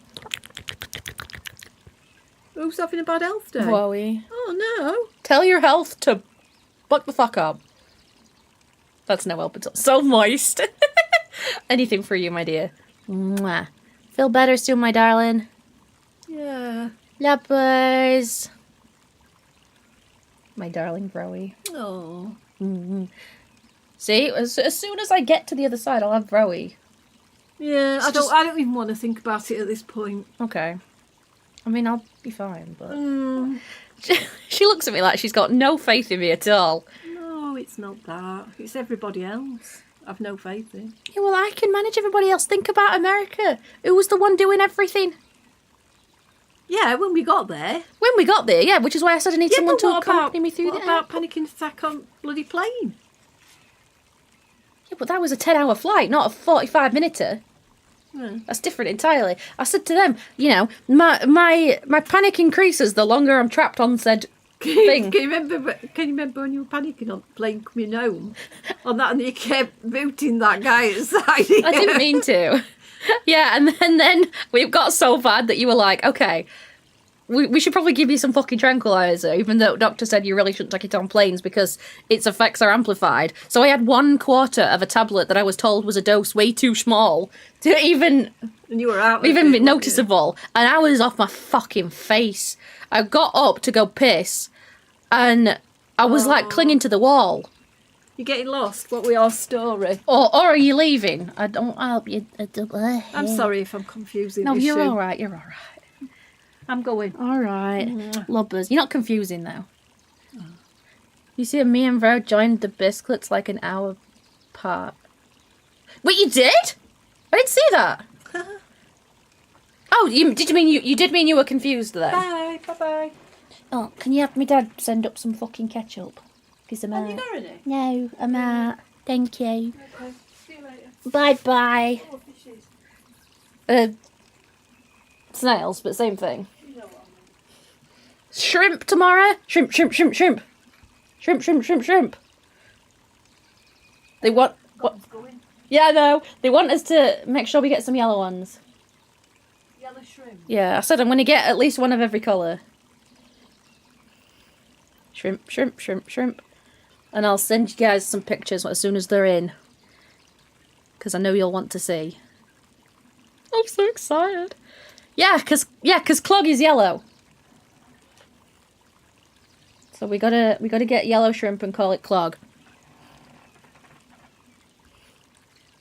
Who's having a bad health day? Chloe. Oh no. Tell your health to buck the fuck up. That's no help at all. So moist. Anything for you, my dear. Mwah. Feel better soon, my darling. Yeah. Leppers. My darling Broy. Oh. Mm-hmm. See, as soon as I get to the other side, I'll have Broy. Yeah, I don't even want to think about it at this point. Okay. I mean, I'll be fine, but... She looks at me like she's got no faith in me at all. No, it's not that. It's everybody else I've no faith in. Yeah, well, I can manage everybody else. Think about America. Who was the one doing everything? Yeah, when we got there. When we got there, yeah, which is why I said I need someone to accompany me through What about panicking attack on bloody plane? Yeah, but that was a 10-hour flight, not a 45-minute. That's different entirely. I said to them, you know, my panic increases the longer I'm trapped on said thing. Can you remember when you were panicking on the plane coming home? On that, and you kept booting that guy outside. I didn't mean to. Yeah, and then we got so bad that you were like, okay, we should probably give you some fucking tranquilizer, even though doctor said you really shouldn't take it on planes because its effects are amplified. So I had 1/4 of a tablet that I was told was a dose way too small to even... And you were out even be noticeable. And I was off my fucking face. I got up to go piss, and I was like clinging to the wall. You're getting lost. What was your story? Or are you leaving? I hope you... I'm sorry if I'm confusing. No, this you're shoe. all right. You're all right. I'm going. All right. Lubbers. You're not confusing, though. You see, me and Vero joined the biscuits like an hour apart. Wait, you did? I didn't see that. Oh, did you mean you did mean you were confused then? Bye. Bye-bye. Oh, can you have me dad send up some fucking ketchup? Because I'm out. Have you got any? No, I'm out. Thank you. Okay. See you later. Bye-bye. Oh, fishes. Snails, but same thing. You know what I mean. Shrimp tomorrow? Shrimp. They want... What? Going. Yeah, no. They want us to make sure we get some yellow ones. Yellow shrimp. Yeah, I said I'm going to get at least one of every colour. Shrimp. And I'll send you guys some pictures as soon as they're in. Because I know you'll want to see. I'm so excited. Yeah, because clog is yellow. So we gotta get yellow shrimp and call it clog.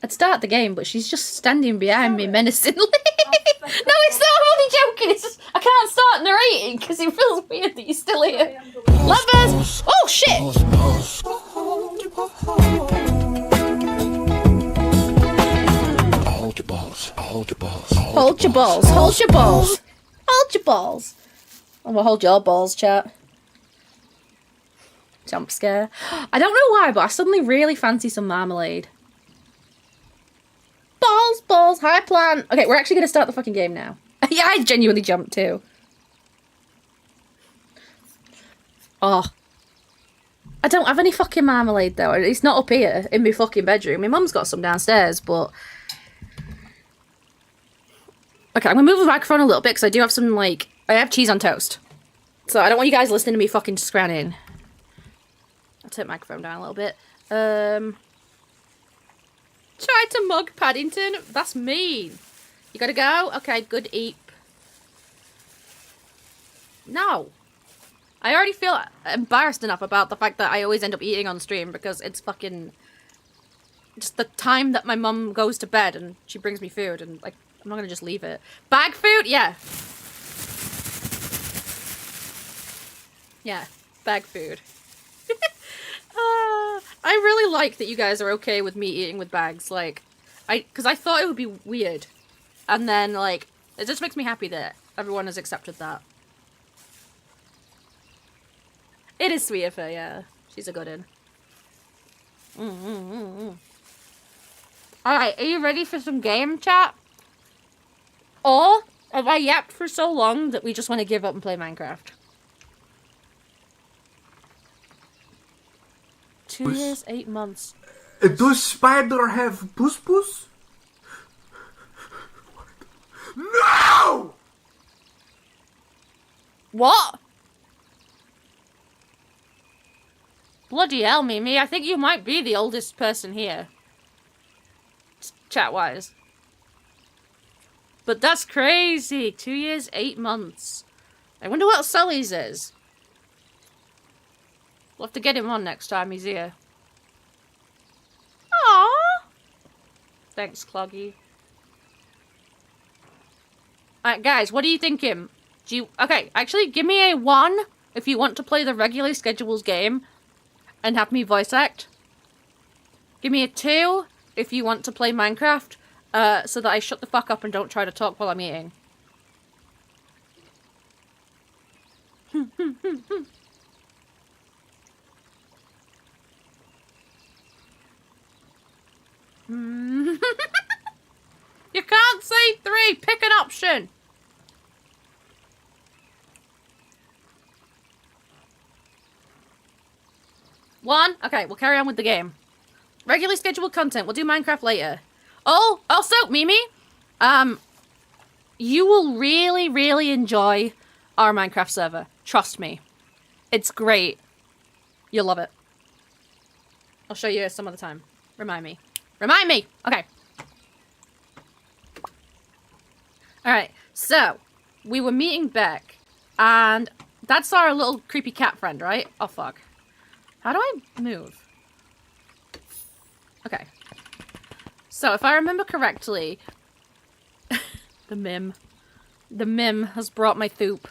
I'd start the game, but she's just standing behind me menacingly. No, it's not only joking. It's just I can't start narrating because it feels weird that you're still here. Lovers! Oh shit! Hold your balls. Hold your balls. Hold your balls. Hold your balls. Hold your balls. I'm gonna hold your balls, chat. Jump scare. I don't know why, but I suddenly really fancy some marmalade. Balls, balls, high plant. Okay, we're actually gonna start the fucking game now. Yeah, I genuinely jumped too. Oh. I don't have any fucking marmalade though. It's not up here in my fucking bedroom. My mum's got some downstairs, but... Okay, I'm gonna move the microphone a little bit because I do have some, like... I have cheese on toast. So I don't want you guys listening to me fucking scranning. I'll turn the microphone down a little bit. Try to mug Paddington? That's mean. You gotta go? Okay, good eat. No. I already feel embarrassed enough about the fact that I always end up eating on stream because it's fucking... Just the time that my mum goes to bed and she brings me food and, like, I'm not gonna just leave it. Bag food? Yeah. Yeah, bag food. I really like that you guys are okay with me eating with bags, like, because I thought it would be weird, and then, like, it just makes me happy that everyone has accepted that. It is sweet of her, yeah. She's a good one. Alright, are you ready for some game chat? Or have I yapped for so long that we just want to give up and play Minecraft? 2 years, 8 months. Does spider have pus? No! What? Bloody hell, Mimi. I think you might be the oldest person here. Chat-wise. But that's crazy. 2 years, 8 months. I wonder what Sully's is. We'll have to get him on next time he's here. Aww. Thanks, Cloggy. Alright, guys, what are you thinking? Do you... Okay, actually, give me a 1 if you want to play the regularly scheduled game and have me voice act. Give me a 2 if you want to play Minecraft so that I shut the fuck up and don't try to talk while I'm eating. You can't say 3. Pick an option. One. Okay, we'll carry on with the game. Regularly scheduled content. We'll do Minecraft later. Oh, also, Mimi, you will really, really enjoy our Minecraft server. Trust me. It's great. You'll love it. I'll show you some other time. Remind me. Remind me! Okay. Alright, so, we were meeting Beck, and that's our little creepy cat friend, right? Oh, fuck. How do I move? Okay. So, if I remember correctly, the mim has brought my thoop.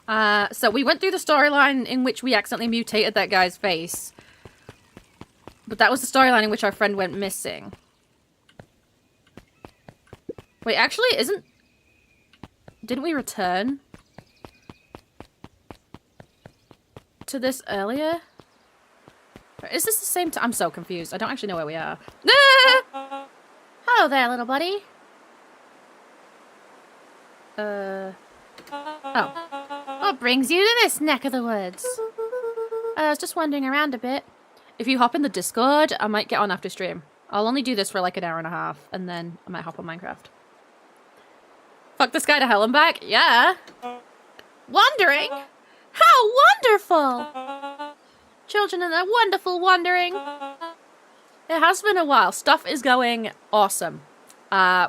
So we went through the storyline in which we accidentally mutated that guy's face. But that was the storyline in which our friend went missing. Wait, actually, didn't we return to this earlier? Or is this the same time? I'm so confused. I don't actually know where we are. Ah! Hello there, little buddy. Oh. What brings you to this neck of the woods? I was just wandering around a bit. If you hop in the Discord, I might get on after stream. I'll only do this for like an hour and a half, and then I might hop on Minecraft. Fuck this guy to hell and back? Yeah. Wandering? How wonderful! Children and their wonderful wandering. It has been a while. Stuff is going awesome.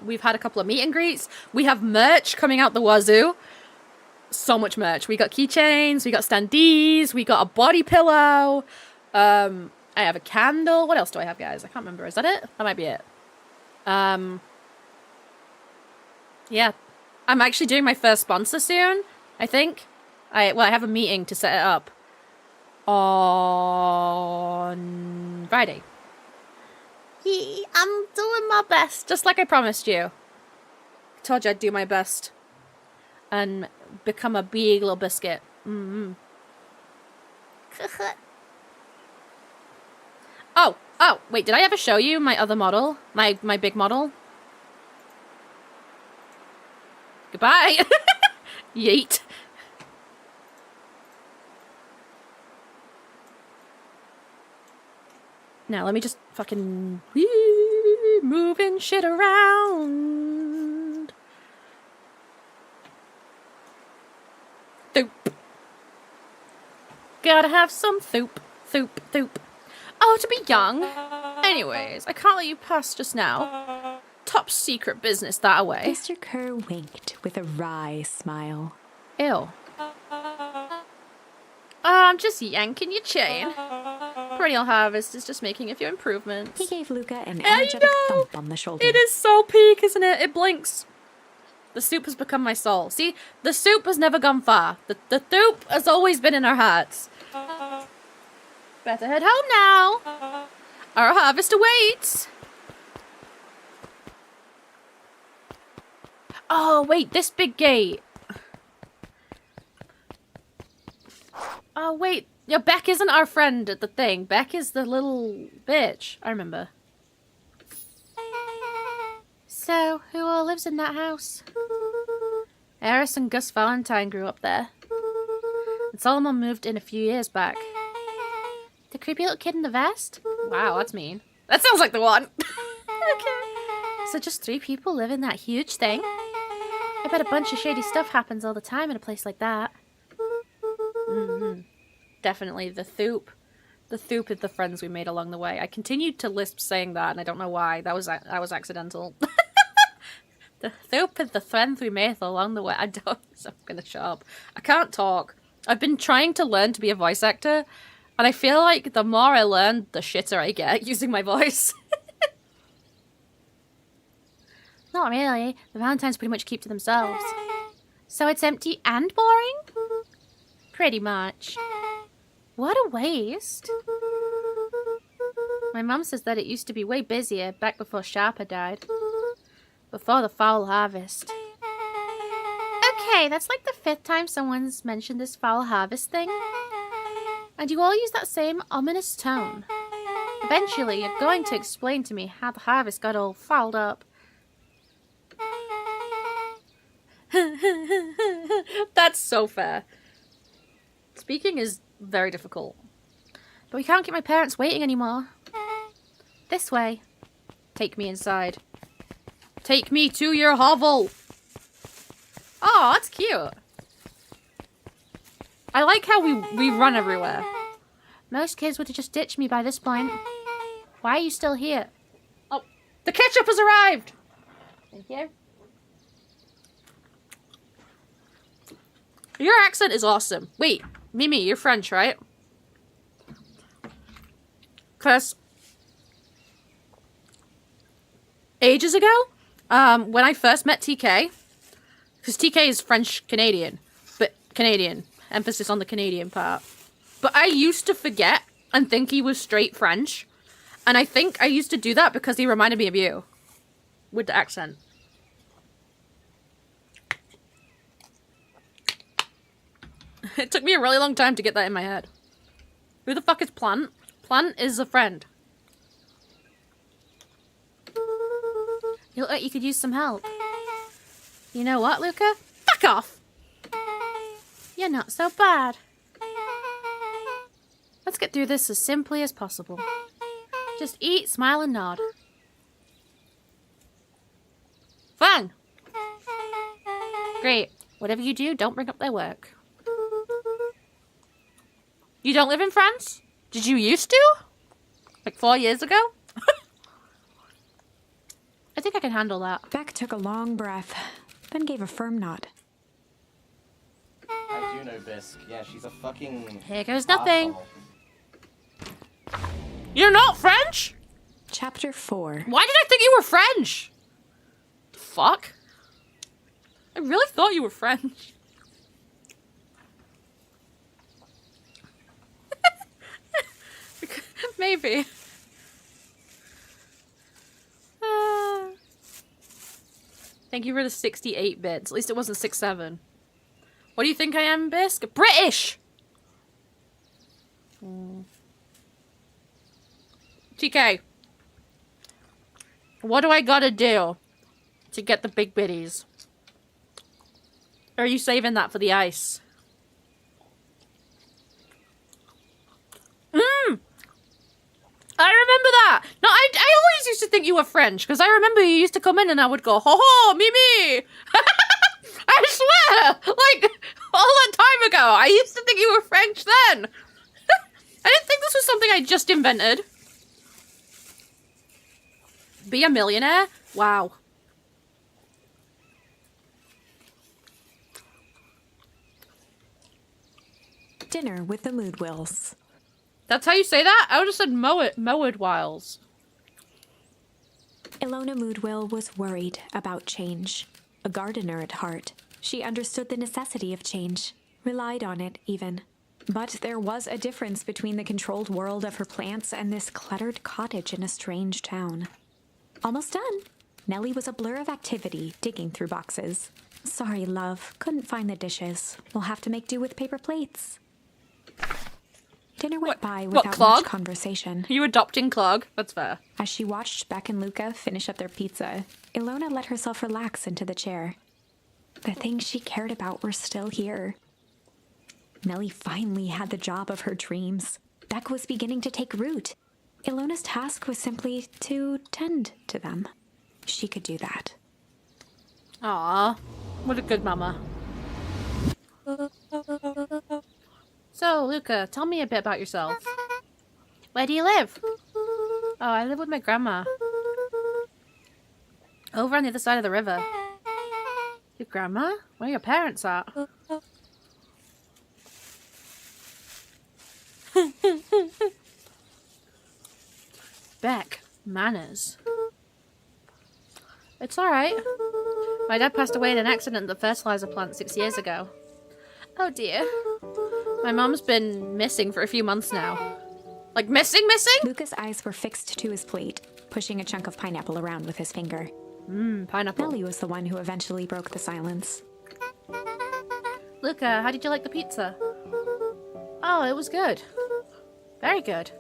We've had a couple of meet and greets. We have merch coming out the wazoo. So much merch. We got keychains, we got standees, we got a body pillow. I have a candle. What else do I have, guys? I can't remember. Is that it? That might be it. Yeah. I'm actually doing my first sponsor soon, I think. I have a meeting to set it up on Friday. I'm doing my best, just like I promised you. I told you I'd do my best and become a big little biscuit. Oh, wait, did I ever show you my other model? My big model? Goodbye! Yeet. Now, let me just fucking moving shit around. Thoop. Gotta have some thoop, thoop, thoop. Oh, to be young. Anyways, I can't let you pass just now. Top secret business that away. Mr. Kerr winked with a wry smile. Ew. I'm just yanking your chain. Perennial Harvest is just making a few improvements. He gave Luca an energetic thump on the shoulder. It is so peak, isn't it? It blinks. The soup has become my soul. See, the soup has never gone far. The soup has always been in our hearts. Better head home now. Our harvest awaits. Oh, wait, this big gate. Oh, wait. Yeah, Beck isn't our friend at the thing. Beck is the little bitch. I remember. So, who all lives in that house? Eris and Gus Valentine grew up there. And Solomon moved in a few years back. The creepy little kid in the vest? Wow, that's mean. That sounds like the one. Okay. So just 3 people live in that huge thing? I bet a bunch of shady stuff happens all the time in a place like that. Definitely the Thoop. The Thoop is the friends we made along the way. I continued to lisp saying that, and I don't know why. That was accidental. The Thoop is the friends we made along the way. I'm gonna shut up. I can't talk. I've been trying to learn to be a voice actor, and I feel like the more I learn, the shitter I get using my voice. Not really. The Valentines pretty much keep to themselves. So it's empty and boring? Pretty much. What a waste. My mum says that it used to be way busier back before Sharper died. Before the foul harvest. Okay, that's like the 5th time someone's mentioned this foul harvest thing. And you all use that same ominous tone. Eventually, you're going to explain to me how the harvest got all fouled up. That's so fair. Speaking is very difficult. But we can't keep my parents waiting anymore. This way. Take me inside. Take me to your hovel. Oh, that's cute. I like how we run everywhere. Most kids would have just ditched me by this point. Why are you still here? Oh, the ketchup has arrived! Thank you. Your accent is awesome. Wait, Mimi, you're French, right? Because ages ago, when I first met TK, because TK is French-Canadian, but Canadian, emphasis on the Canadian part. But I used to forget and think he was straight French, and I think I used to do that because he reminded me of you, with the accent. It took me a really long time to get that in my head. Who the fuck is Plant? Plant is a friend. You look like you could use some help. You know what, Luca? Fuck off! You're not so bad. Let's get through this as simply as possible. Just eat, smile, and nod. Fine! Great. Whatever you do, don't bring up their work. You don't live in France? Did you used to? Like 4 years ago? I think I can handle that. Beck took a long breath, then gave a firm nod. I do know Bisque. Yeah, she's a fucking... Here goes nothing. asshole. You're not French? Chapter 4. Why did I think you were French? The fuck? I really thought you were French. Maybe. Thank you for the 68 bits. At least it wasn't 67. What do you think I am, Bisque? British! TK. What do I gotta do to get the big biddies? Or are you saving that for the ice? I remember that! No, I always used to think you were French, because I remember you used to come in and I would go, ho ho, Mimi! I swear! Like, all that time ago, I used to think you were French then! I didn't think this was something I just invented. Be a millionaire? Wow. Dinner with the Moodwills. That's how you say that? I would have said Mowed Wiles. Ilona Moodwill was worried about change. A gardener at heart, she understood the necessity of change, relied on it even. But there was a difference between the controlled world of her plants and this cluttered cottage in a strange town. Almost done. Nellie was a blur of activity, digging through boxes. Sorry, love, couldn't find the dishes. We'll have to make do with paper plates. Dinner went by without Clog? much conversation. Are you adopting Clog? That's fair. As she watched Beck and Luca finish up their pizza, Ilona let herself relax into the chair. The things she cared about were still here. Nellie finally had the job of her dreams. Beck was beginning to take root. Ilona's task was simply to tend to them. She could do that. Aww. What a good mama. So, Luca, tell me a bit about yourself. Where do you live? Oh, I live with my grandma. Over on the other side of the river. Your grandma? Where are your parents at? Beck, manners. It's alright. My dad passed away in an accident at the fertilizer plant 6 years ago. Oh dear. My mom's been missing for a few months now. Like, missing? Luca's eyes were fixed to his plate, pushing a chunk of pineapple around with his finger. Pineapple. Nellie was the one who eventually broke the silence. Luca, how did you like the pizza? Oh, it was good. Very good.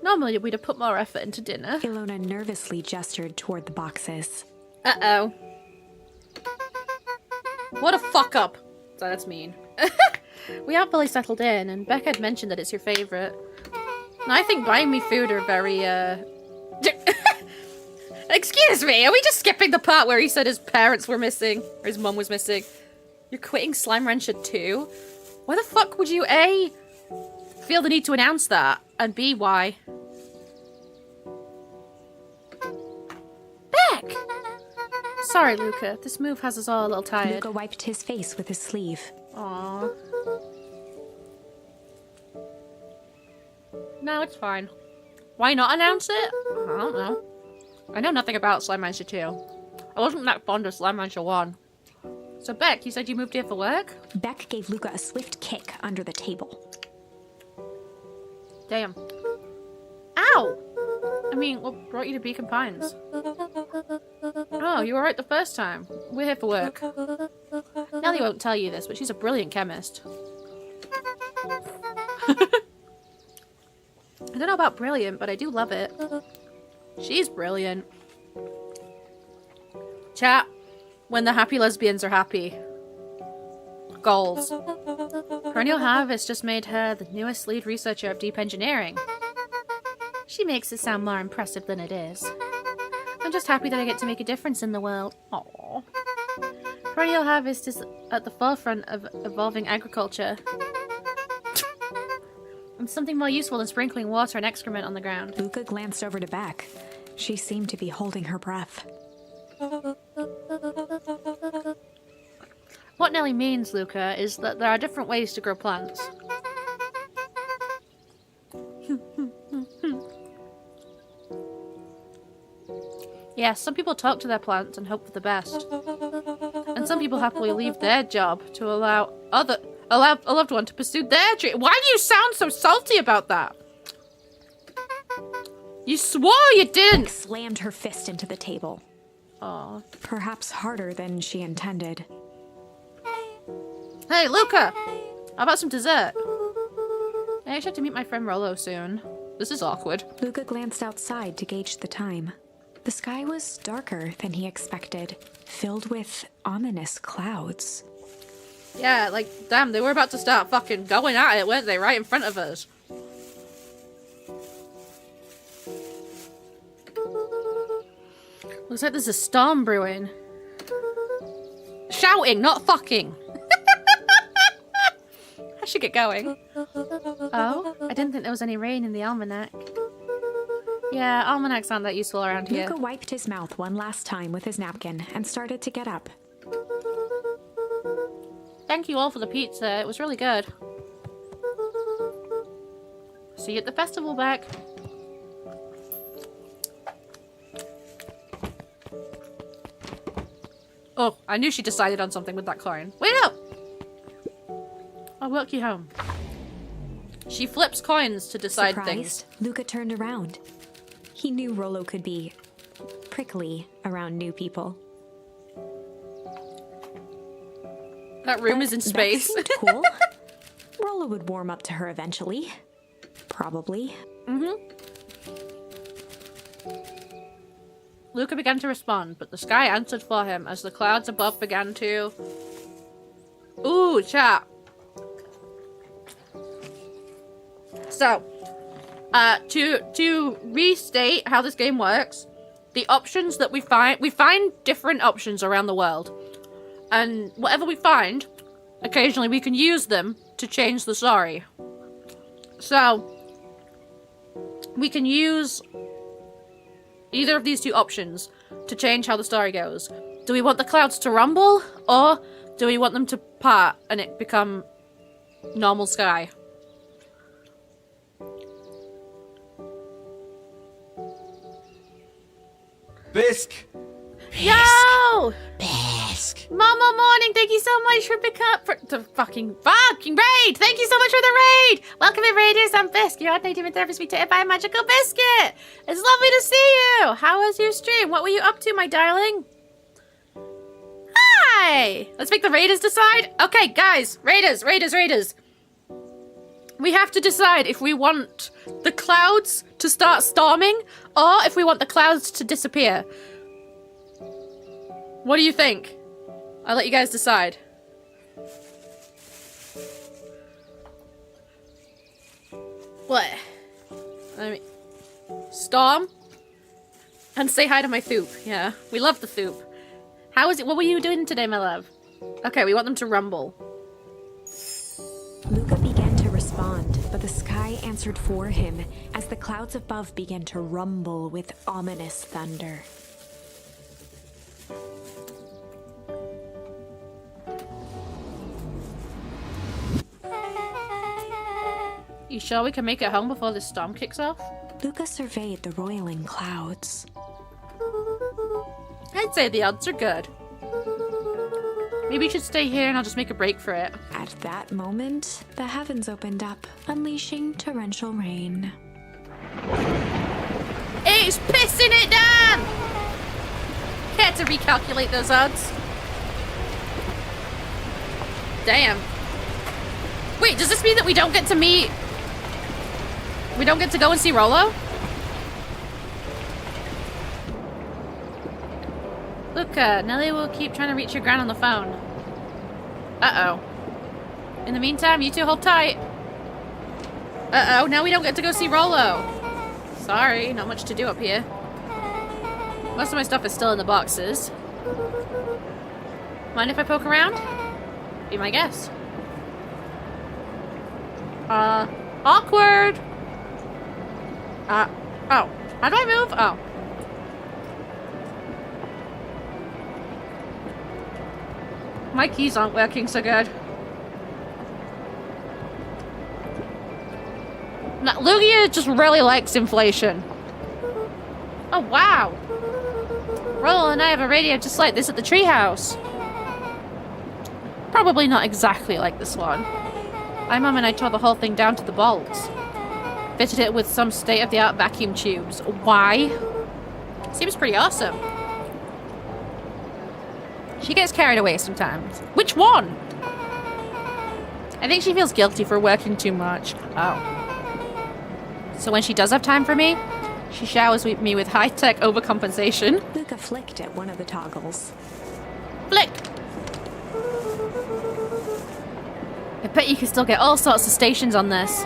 Normally we'd have put more effort into dinner. Ilona nervously gestured toward the boxes. Uh-oh. What a fuck up. So that's mean. We haven't fully settled in, and Beck had mentioned that it's your favourite. And I think buying me food are very, Excuse me, are we just skipping the part where he said his parents were missing? Or his mum was missing? You're quitting Slime Rancher too? Why the fuck would you, A, feel the need to announce that? And B, why? Beck! Sorry, Luca. This move has us all a little tired. Luca wiped his face with his sleeve. Aww. No, it's fine. Why not announce it? I don't know. I know nothing about Slime Rancher 2. I wasn't that fond of Slime Rancher 1. So Beck, you said you moved here for work? Beck gave Luca a swift kick under the table. Damn. Ow! I mean, what brought you to Beacon Pines? Oh, you were right the first time. We're here for work. Nellie won't tell you this, but she's a brilliant chemist. I don't know about brilliant, but I do love it. She's brilliant. Chat, when the happy lesbians are happy. Goals. Perennial Harvest just made her the newest lead researcher of deep engineering. She makes it sound more impressive than it is. I'm just happy that I get to make a difference in the world. Aww. Perennial Harvest is at the forefront of evolving agriculture. And something more useful than sprinkling water and excrement on the ground. Luca glanced over to Beck. She seemed to be holding her breath. What Nellie means, Luca, is that there are different ways to grow plants. Yes, some people talk to their plants and hope for the best. And some people happily leave their job to allow a loved one to pursue their dream. Why do you sound so salty about that? You swore you didn't! Slammed her fist into the table. Aw. Perhaps harder than she intended. Hey, Luca! How about some dessert? I actually have to meet my friend Rollo soon. This is awkward. Luca glanced outside to gauge the time. The sky was darker than he expected, filled with ominous clouds. Yeah, like, damn, they were about to start fucking going at it, weren't they? Right in front of us. Looks like there's a storm brewing. Shouting, not fucking. I should get going. Oh, I didn't think there was any rain in the almanac. Yeah, almanacs aren't that useful around here. Luca wiped his mouth one last time with his napkin and started to get up. Thank you all for the pizza. It was really good. See you at the festival, Beck. Oh, I knew she decided on something with that coin. Wait up! I'll work you home. She flips coins to decide things. Luca turned around. He knew Rollo could be prickly around new people. That room is in space. That seemed cool. Rollo would warm up to her eventually. Probably. Luca began to respond, but the sky answered for him as the clouds above began to... Ooh, chat. So, to restate how this game works, the options that we find different options around the world. And whatever we find, occasionally we can use them to change the story. So, we can use either of these two options to change how the story goes. Do we want the clouds to rumble, or do we want them to part and it become normal sky? Bisque! Yo! Bisque! Mama Morning, thank you so much for the fucking raid! Thank you so much for the raid! Welcome in, Raiders. I'm Bisque, your ordinary demon therapist betrayed by a magical biscuit. It's lovely to see you. How was your stream? What were you up to, my darling? Hi! Let's make the Raiders decide. Okay, guys, Raiders. We have to decide if we want the clouds to start storming or if we want the clouds to disappear. What do you think? I'll let you guys decide. What? Storm? And say hi to my Thoop. Yeah, we love the Thoop. How is it? What were you doing today, my love? Okay, we want them to rumble. Luca began to respond, but the sky answered for him as the clouds above began to rumble with ominous thunder. You sure we can make it home before this storm kicks off? Luca surveyed the roiling clouds. I'd say the odds are good. Maybe we should stay here and I'll just make a break for it. At that moment, the heavens opened up, unleashing torrential rain. It's pissing it down! Care to recalculate those odds? Damn. Wait, does this mean that we don't get to meet... We don't get to go and see Rollo? Look, Nelly will keep trying to reach your gran on the phone. Uh-oh. In the meantime, you two hold tight. Uh-oh, now we don't get to go see Rollo. Sorry, not much to do up here. Most of my stuff is still in the boxes. Mind if I poke around? Be my guest. Awkward! Oh. How do I move? Oh. My keys aren't working so good. Now, Lugia just really likes inflation. Oh, wow. Rollo and I have a radio just like this at the treehouse. Probably not exactly like this one. My mum and I tore the whole thing down to the bolts. Fitted it with some state-of-the-art vacuum tubes. Why? Seems pretty awesome. She gets carried away sometimes. Which one? I think she feels guilty for working too much. Oh. So when she does have time for me, she showers me with high-tech overcompensation. Luca flicked at one of the toggles. Flick! I bet you can still get all sorts of stations on this.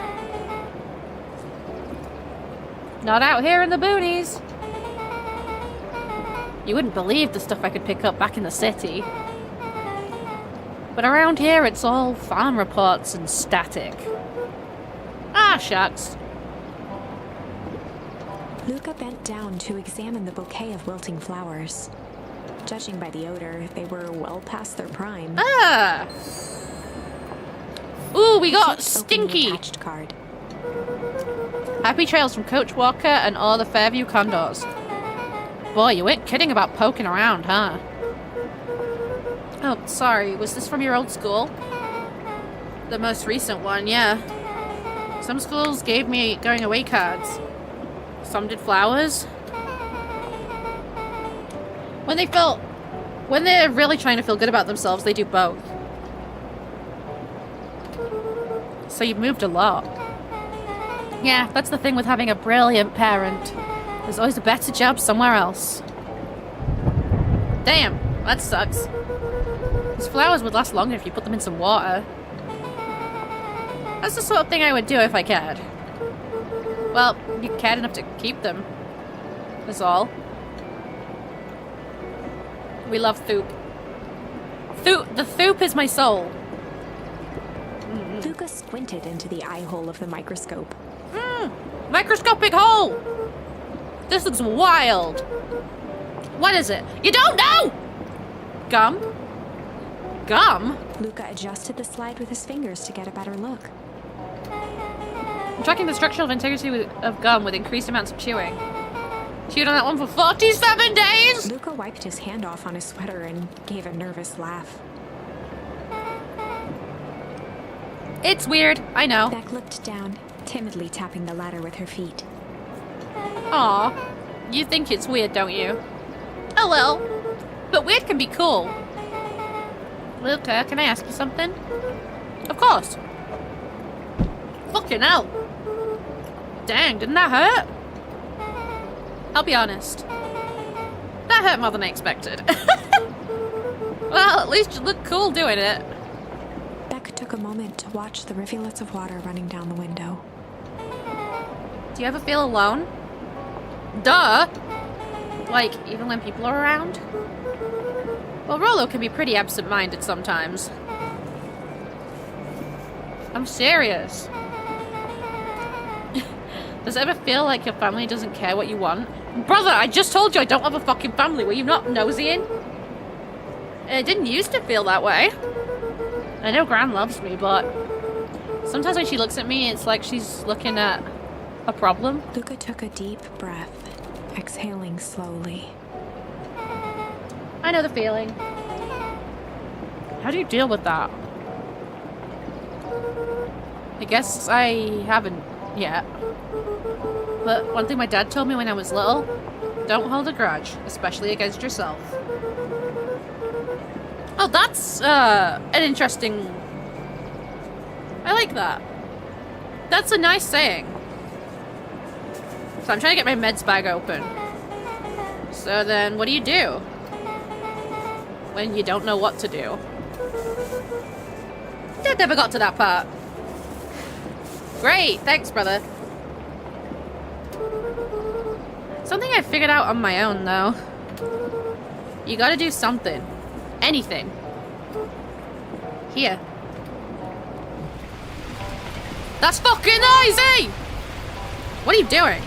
Not out here in the boonies. You wouldn't believe the stuff I could pick up back in the city. But around here, it's all farm reports and static. Ah, shucks. Luca bent down to examine the bouquet of wilting flowers. Judging by the odor, they were well past their prime. Ah! Ooh, we got Opened the Stinky! attached card. Happy trails from Coach Walker and all the Fairview condors. Boy, you weren't kidding about poking around, huh? Oh, sorry, was this from your old school? The most recent one, yeah. Some schools gave me going away cards. Some did flowers. When they're really trying to feel good about themselves, they do both. So you've moved a lot. Yeah, that's the thing with having a brilliant parent. There's always a better job somewhere else. Damn, that sucks. These flowers would last longer if you put them in some water. That's the sort of thing I would do if I cared. Well, you cared enough to keep them. That's all. We love Thoop. The Thoop is my soul. Luca squinted into the eye hole of the microscope. Microscopic hole! This looks wild. What is it? You don't know! Gum? Gum? Luca adjusted the slide with his fingers to get a better look. I'm tracking the structural integrity of gum with increased amounts of chewing. Chewed on that one for 47 days? Luca wiped his hand off on his sweater and gave a nervous laugh. It's weird, I know. Beck looked down, timidly tapping the ladder with her feet. Aw, you think it's weird, don't you? Oh well, but weird can be cool. Luca, can I ask you something? Of course. Fucking hell. Dang, didn't that hurt? I'll be honest. That hurt more than I expected. Well, at least you look cool doing it. Beck took a moment to watch the rivulets of water running down the window. Do you ever feel alone? Duh! Like, even when people are around? Well, Rollo can be pretty absent-minded sometimes. I'm serious. Does it ever feel like your family doesn't care what you want? Brother, I just told you I don't have a fucking family. Were you not nosying? It didn't used to feel that way. I know Gran loves me, but sometimes when she looks at me, it's like she's looking at a problem. Luca took a deep breath, exhaling slowly. I know the feeling. How do you deal with that? I guess I haven't yet. But one thing my dad told me when I was little, don't hold a grudge, especially against yourself. Oh, that's an interesting... I like that. That's a nice saying. So I'm trying to get my meds bag open. So then, what do you do when you don't know what to do? Dad never got to that part. Great, thanks, brother. Something I figured out on my own, though. You gotta do something. Anything. Here. That's fucking easy! What are you doing?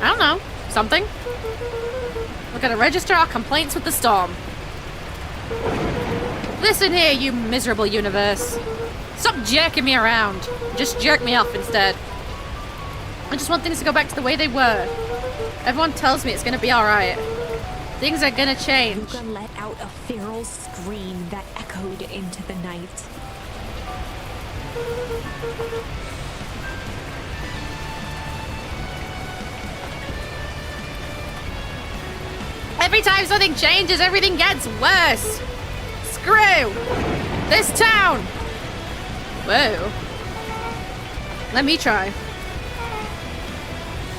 I don't know. Something. We're gonna register our complaints with the storm. Listen here, you miserable universe. Stop jerking me around. Just jerk me off instead. I just want things to go back to the way they were. Everyone tells me it's gonna be alright. Things are gonna change. Luca let out a feral scream that echoed into the night. Every time something changes, everything gets worse. Screw this town. Whoa. Let me try.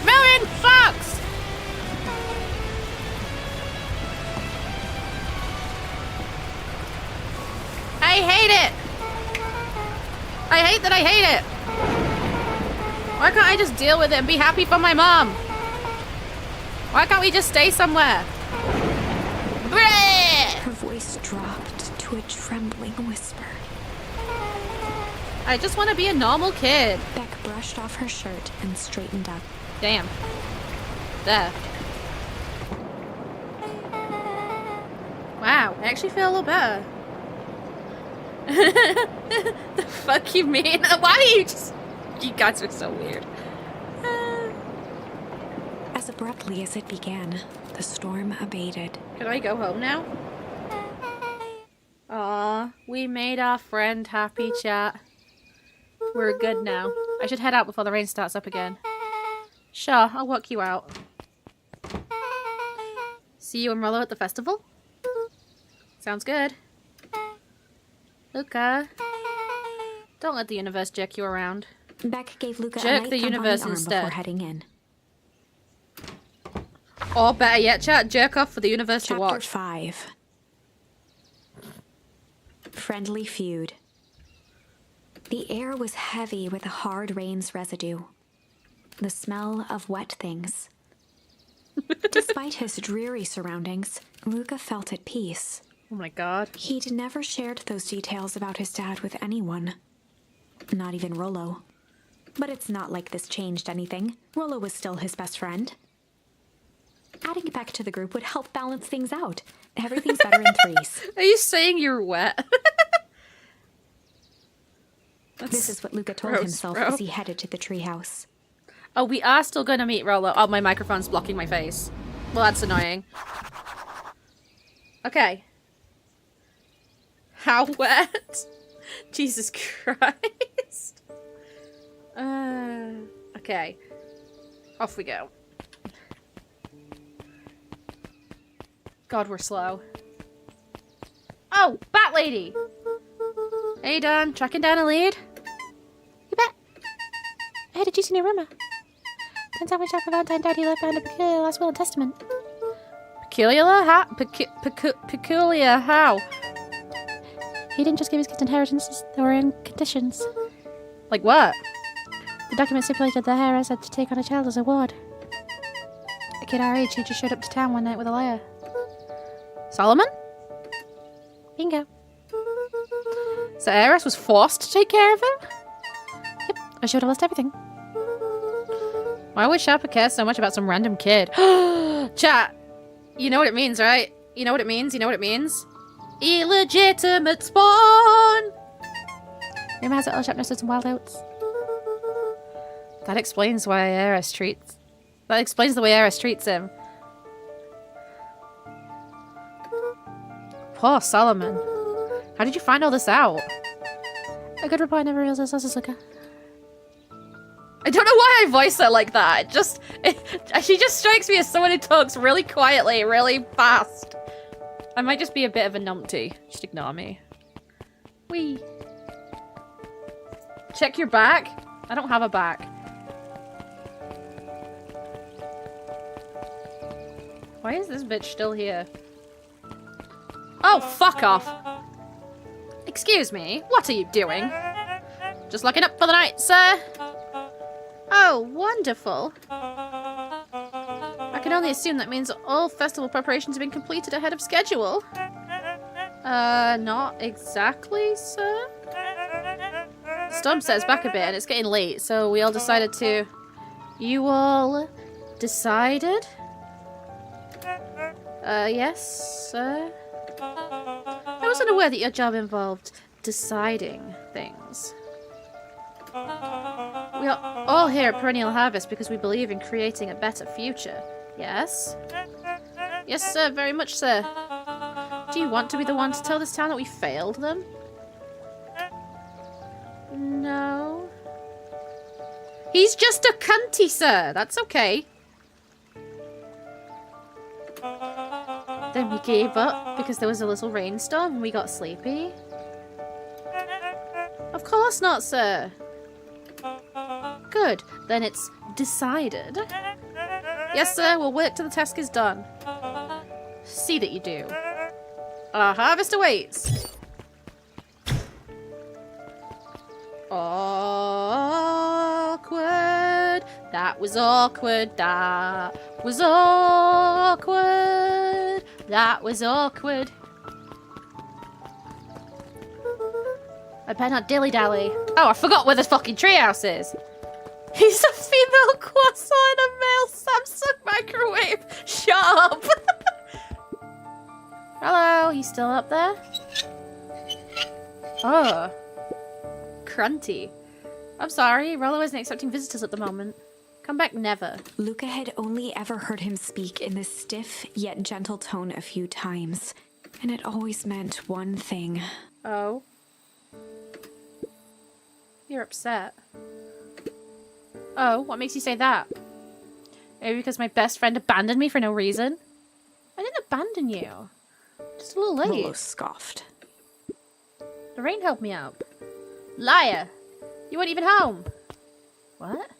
Million fucks! I hate it. I hate that I hate it. Why can't I just deal with it and be happy for my mom? Why can't we just stay somewhere? Her voice dropped to a trembling whisper. I just want to be a normal kid. Beck brushed off her shirt and straightened up. Damn. There. Wow, I actually feel a little better. The fuck you mean? Why do you just... You guys are so weird. As abruptly as it began, the storm abated. Can I go home now? Aw, we made our friend happy, chat. We're good now. I should head out before the rain starts up again. Sure, I'll walk you out. See you and Rollo at the festival? Sounds good. Luca, don't let the universe jerk you around. Beck gave Luca Jerk a light the thump on universe the arm instead. before heading in. Or better yet, chat, jerk off for the universe to Chapter watch. 5. Friendly Feud. The air was heavy with the hard rain's residue. The smell of wet things. Despite his dreary surroundings, Luca felt at peace. Oh my god. He'd never shared those details about his dad with anyone. Not even Rollo. But it's not like this changed anything. Rollo was still his best friend. Adding Beck to the group would help balance things out. Everything's better in threes. Are you saying you're wet? This is what Luca told gross, himself bro. as he headed to the treehouse. Oh, we are still gonna meet Rollo. Oh, my microphone's blocking my face. Well, that's annoying. Okay. How wet? Jesus Christ. Okay. Off we go. God, we're slow. Oh, Bat Lady! Hey, Don. Tracking down a lead? You bet. I heard a juicy new rumor. Turns out when Jack Valentine died, he left behind a peculiar last will and testament. Peculiar? How? Peculiar how? He didn't just give his kids inheritances, they were in conditions. Like what? The document stipulated the heiress had to take on a child as a ward. A kid our age who just showed up to town one night with a lyre. Solomon? Bingo. So heiress was forced to take care of him? Yep, I showed her list everything. Why would Sharpa care so much about some random kid? Chat, you know what it means, right? You know what it means? You know what it means? Illegitimate spawn! Rumor has it Elshap nested some wild oats. That explains why Eris treats... That explains the way Eris treats him. Poor Solomon. How did you find all this out? A good report never reveals his sources, Luca. I don't know why I voice her like that. She just strikes me as someone who talks really quietly, really fast. I might just be a bit of a numpty. Just ignore me. Whee. Check your back. I don't have a back. Why is this bitch still here? Oh, fuck off. Excuse me, what are you doing? Just locking up for the night, sir? Oh, wonderful. I can only assume that means all festival preparations have been completed ahead of schedule. Not exactly, sir? Storm set's back a bit and it's getting late, so we all decided to... You all decided? Yes, sir? I wasn't aware that your job involved deciding things. We are all here at Perennial Harvest because we believe in creating a better future. Yes? Yes, sir, very much, sir. Do you want to be the one to tell this town that we failed them? No. He's just a cunty, sir. That's okay. Then we gave up because there was a little rainstorm and we got sleepy. Of course not, sir. Good. Then it's decided. Yes, sir. We'll work till the task is done. See that you do. Our harvest awaits. Awkward. That was awkward. That was awkward. That was awkward. I better not dilly-dally. Oh, I forgot where the fucking treehouse is. He's a female croissant and a male Samsung microwave. Shut up. Hello, he's still up there? Oh. Crunty. I'm sorry, Rollo isn't accepting visitors at the moment. Come back never. Luca had only ever heard him speak in this stiff yet gentle tone a few times, and it always meant one thing. Oh. You're upset. Oh, what makes you say that? Maybe because my best friend abandoned me for no reason? I didn't abandon you. Just a little late. Rollo scoffed. The rain helped me out. Liar! You weren't even home. What?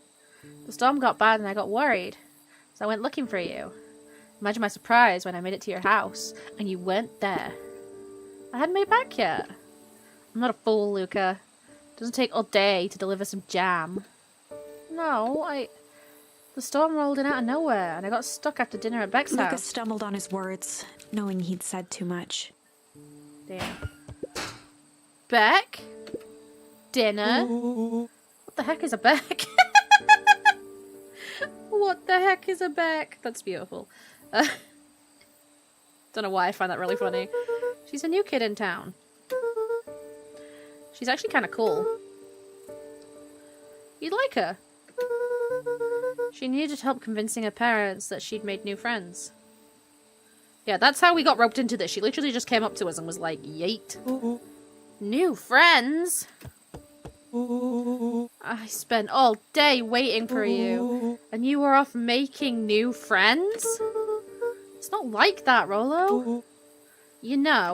The storm got bad and I got worried. So I went looking for you. Imagine my surprise when I made it to your house and you weren't there. I hadn't made it back yet. I'm not a fool, Luca. It doesn't take all day to deliver some jam. No, The storm rolled in out of nowhere and I got stuck after dinner at Beck's Luca house. stumbled on his words, knowing he'd said too much. Damn. Beck? Dinner? What the heck is a Beck? What the heck is a Beck? That's beautiful. Don't know why I find that really funny. She's a new kid in town. She's actually kind of cool. You'd like her. She needed help convincing her parents that she'd made new friends. Yeah, that's how we got roped into this. She literally just came up to us and was like, yeet. New friends? I spent all day waiting for you, and you were off making new friends? It's not like that, Rollo. You know,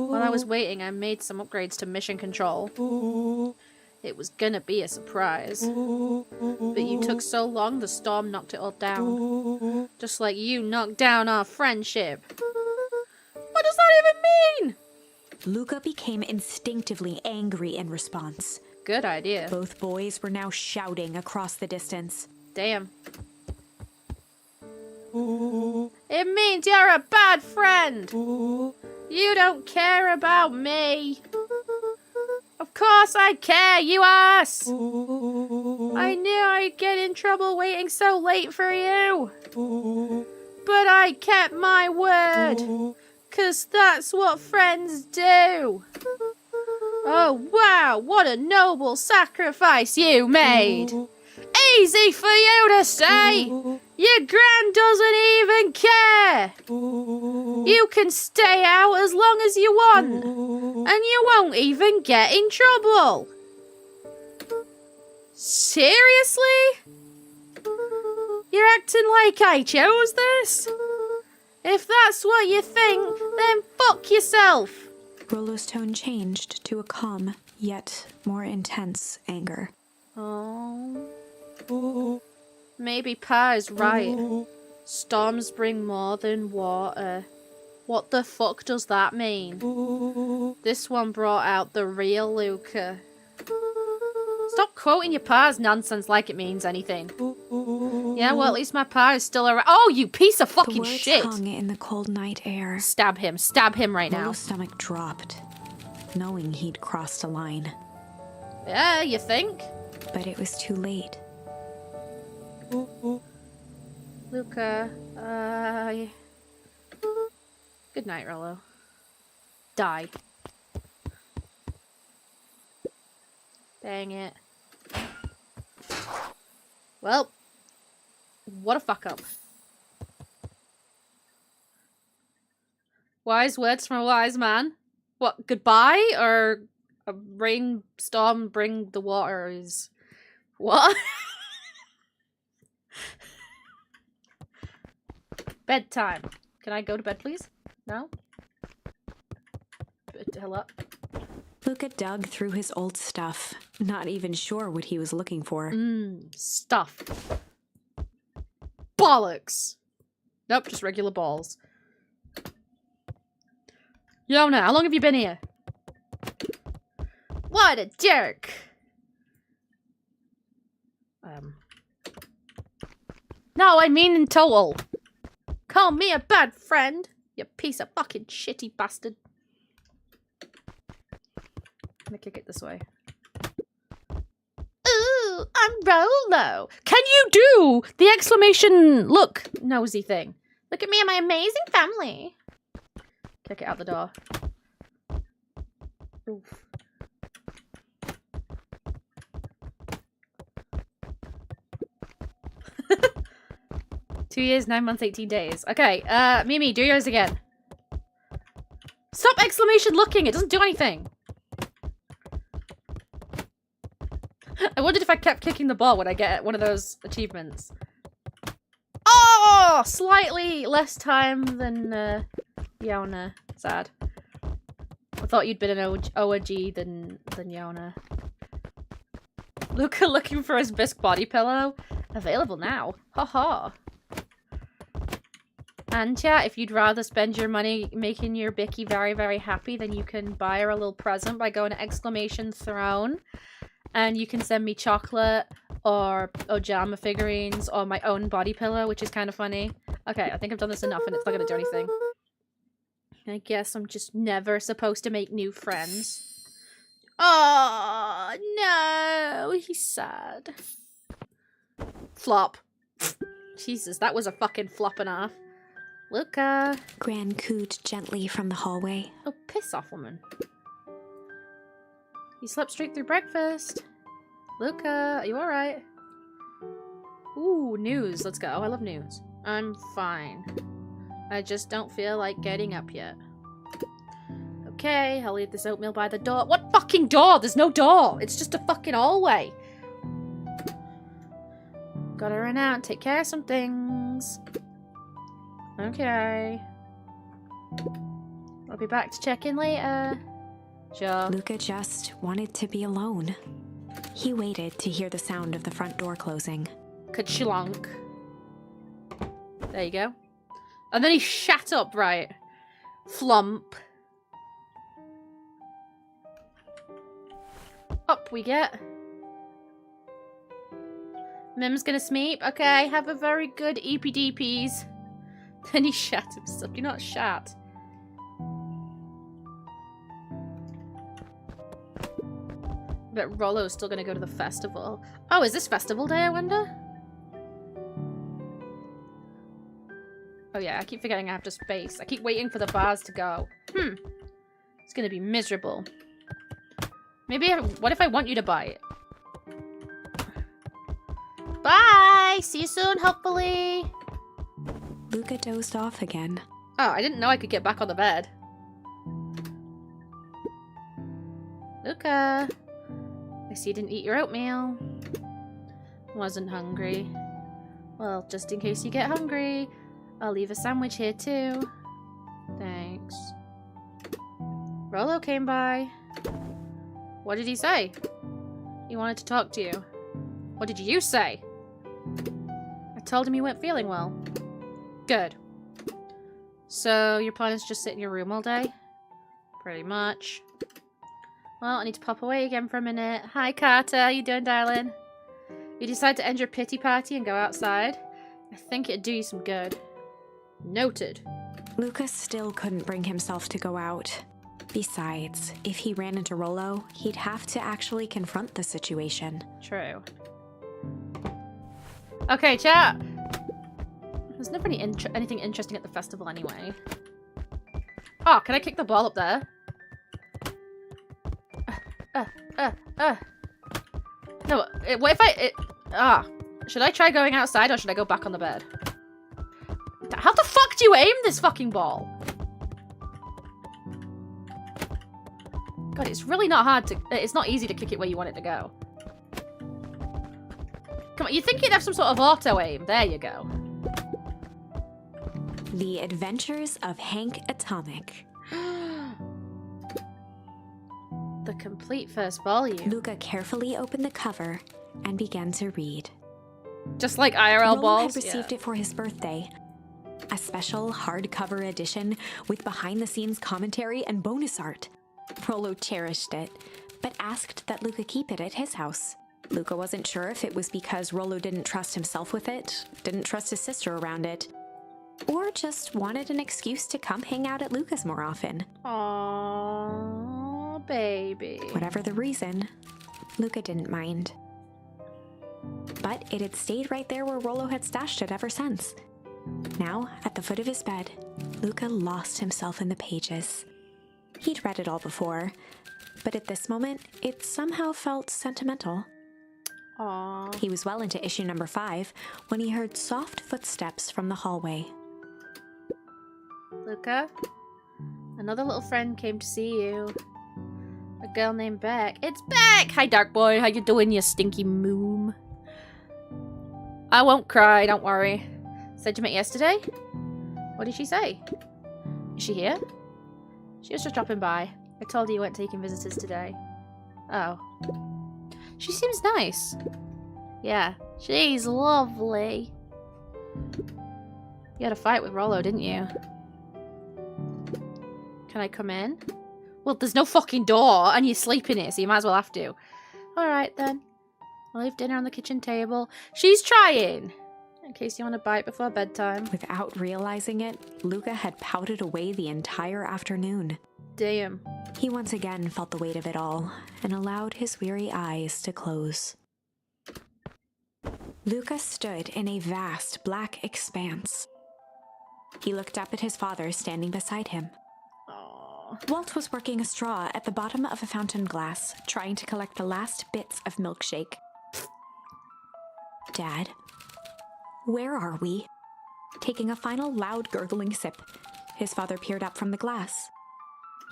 while I was waiting, I made some upgrades to mission control. It was gonna be a surprise. But you took so long, the storm knocked it all down. Just like you knocked down our friendship. What does that even mean? Luca became instinctively angry in response. Good idea. Both boys were now shouting across the distance. Damn. It means you're a bad friend. You don't care about me. Of course I care, you ass. I knew I'd get in trouble waiting so late for you. But I kept my word. 'Cause that's what friends do. Oh, wow, what a noble sacrifice you made. Easy for you to say. Your gran doesn't even care. You can stay out as long as you want. And you won't even get in trouble. Seriously? You're acting like I chose this? If that's what you think, then fuck yourself. Rollo's tone changed to a calm, yet more intense anger. Oh. Maybe Pa is right. Storms bring more than water. What the fuck does that mean? This one brought out the real Luca. Stop quoting your pa's nonsense like it means anything. Yeah, well, at least my pa is still around. Oh, you piece of fucking the words shit! hung in the cold night air. Stab him right now. Rollo's stomach dropped, knowing he'd crossed a line. Yeah, you think? But it was too late. Luca, good night, Rollo. Die. Dang it. Well, what a fuck up. Wise words from a wise man. What, goodbye? Or a rainstorm bring the waters? What? Bedtime. Can I go to bed, please? No? Hello? Luca dug through his old stuff, not even sure what he was looking for. Stuff. Bollocks! Nope, just regular balls. Yona, how long have you been here? What a jerk! No, I mean in total. Call me a bad friend, you piece of fucking shitty bastard. I'm gonna kick it this way. Ooh, I'm Rolo. Can you do the exclamation look nosy thing? Look at me and my amazing family. Kick it out the door. Oof. Two years, 9 months, 18 days. Okay, Mimi, do yours again. Stop exclamation looking, it doesn't do anything. I wondered if I kept kicking the ball would I get one of those achievements. Oh! Slightly less time than, Yona. Sad. I thought you'd been an OG than Yona. Luca looking for his bisque body pillow. Available now. Haha. And yeah, if you'd rather spend your money making your Bicky very, very happy, then you can buy her a little present by going to exclamation throne. And you can send me chocolate or Ojama figurines or my own body pillow, which is kind of funny. Okay, I think I've done this enough and it's not going to do anything. I guess I'm just never supposed to make new friends. Oh, no. He's sad. Flop. Jesus, that was a fucking flop and a half. Luca. Gran cooed gently from the hallway. Oh, piss off, woman. You slept straight through breakfast. Luca, are you alright? Ooh, news. Let's go. I love news. I'm fine. I just don't feel like getting up yet. Okay, I'll leave this oatmeal by the door. What fucking door? There's no door. It's just a fucking hallway. Gotta run out and take care of some things. Okay. I'll be back to check in later. Sure. Luca just wanted to be alone. He waited to hear the sound of the front door closing. Ka-chlunk. There you go. And then he shat up, right? Flump. Up we get. Mim's gonna sleep. Okay, have a very good EPDPs. Then he shat himself. Do not shat. But Rollo's still gonna go to the festival. Oh, is this festival day, I wonder? Oh yeah, I keep forgetting I have to space. I keep waiting for the bars to go. It's gonna be miserable. Maybe, what if I want you to buy it? Bye! See you soon, hopefully! Luca dozed off again. Oh, I didn't know I could get back on the bed. Luca! I see you didn't eat your oatmeal. Wasn't hungry. Well, just in case you get hungry, I'll leave a sandwich here too. Thanks. Rollo came by. What did he say? He wanted to talk to you. What did you say? I told him you weren't feeling well. Good. So, your plan is just sit in your room all day? Pretty much. Well, I need to pop away again for a minute. Hi, Carter. How you doing, darling? You decide to end your pity party and go outside? I think it'd do you some good. Noted. Lucas still couldn't bring himself to go out. Besides, if he ran into Rollo, he'd have to actually confront the situation. True. Okay, chat. There's never anything interesting at the festival anyway. Oh, can I kick the ball up there? No, what if should I try going outside or should I go back on the bed? How the fuck do you aim this fucking ball? God, it's really not hard to... It's not easy to kick it where you want it to go. Come on, you'd think you'd have some sort of auto-aim. There you go. The Adventures of Hank Atomic. The complete first volume. Luca carefully opened the cover and began to read. Just like IRL Rollo balls. had received it for his birthday. A special hardcover edition with behind-the-scenes commentary and bonus art. Rollo cherished it, but asked that Luca keep it at his house. Luca wasn't sure if it was because Rollo didn't trust himself with it, didn't trust his sister around it, or just wanted an excuse to come hang out at Luca's more often. Aww, baby. Whatever the reason, Luca didn't mind. But it had stayed right there where Rollo had stashed it ever since. Now, at the foot of his bed, Luca lost himself in the pages. He'd read it all before, but at this moment, it somehow felt sentimental. Aww. He was well into issue number 5 when he heard soft footsteps from the hallway. Luca, another little friend came to see you. A girl named Beck. It's Beck! Hi, Dark Boy. How you doing, you stinky moom? I won't cry, don't worry. Said you met yesterday? What did she say? Is she here? She was just dropping by. I told her you weren't taking visitors today. Oh. She seems nice. Yeah, she's lovely. You had a fight with Rollo, didn't you? Can I come in? Well, there's no fucking door, and you're sleeping here, so you might as well have to. Alright, then. I'll leave dinner on the kitchen table. She's trying! In case you want a bite before bedtime. Without realizing it, Luca had pouted away the entire afternoon. Damn. He once again felt the weight of it all and allowed his weary eyes to close. Luca stood in a vast black expanse. He looked up at his father standing beside him. Aww. Walt was working a straw at the bottom of a fountain glass, trying to collect the last bits of milkshake. Dad, where are we? Taking a final loud gurgling sip, his father peered up from the glass.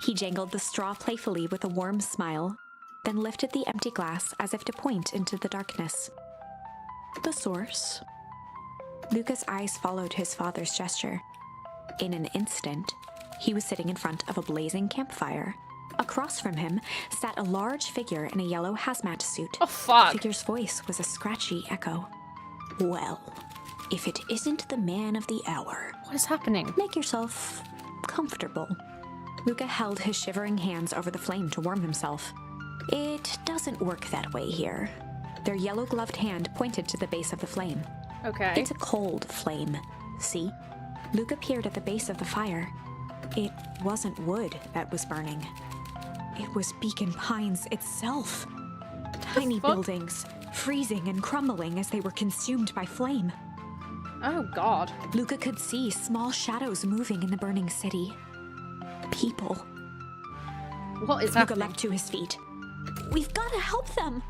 He jangled the straw playfully with a warm smile, then lifted the empty glass as if to point into the darkness. The source. Luca's eyes followed his father's gesture. In an instant, he was sitting in front of a blazing campfire. Across from him sat a large figure in a yellow hazmat suit. Oh, fuck. The figure's voice was a scratchy echo. Well, if it isn't the man of the hour, What is happening? make yourself comfortable. Luca held his shivering hands over the flame to warm himself. It doesn't work that way here. Their yellow-gloved hand pointed to the base of the flame. Okay. It's a cold flame, see? Luca peered at the base of the fire. It wasn't wood that was burning. It was Beacon Pines itself. Tiny fuck? buildings, freezing and crumbling as they were consumed by flame. Oh, God. Luca could see small shadows moving in the burning city. People. What is Luca happening? leapt to his feet. We've got to help them!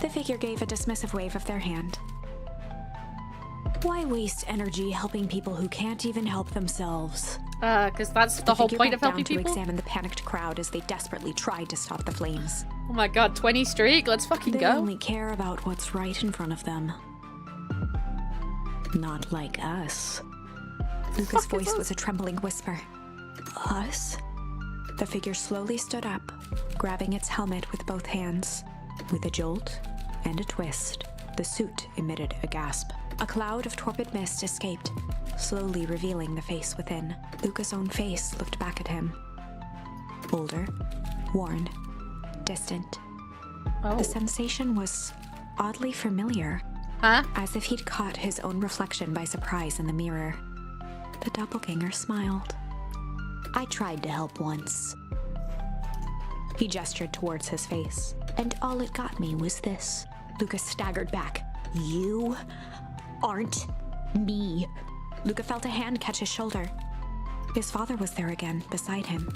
The figure gave a dismissive wave of their hand. Why waste energy helping people who can't even help themselves? Because that's the whole figure point bent of helping down to people? examine the panicked crowd as they desperately tried to stop the flames. Oh my God, 20 streak? Let's fucking They go. only care about what's right in front of them. Not like us. Luca's fuck is voice us? was a trembling whisper. Us? The figure slowly stood up, grabbing its helmet with both hands. With a jolt and a twist, the suit emitted a gasp. A cloud of torpid mist escaped, slowly revealing the face within. Luca's own face looked back at him. Older, worn, distant. Oh. The sensation was oddly familiar, Huh? as if he'd caught his own reflection by surprise in the mirror. The doppelganger smiled. I tried to help once. He gestured towards his face, and all it got me was this. Luca staggered back. You aren't me. Luca felt a hand catch his shoulder. His father was there again, beside him.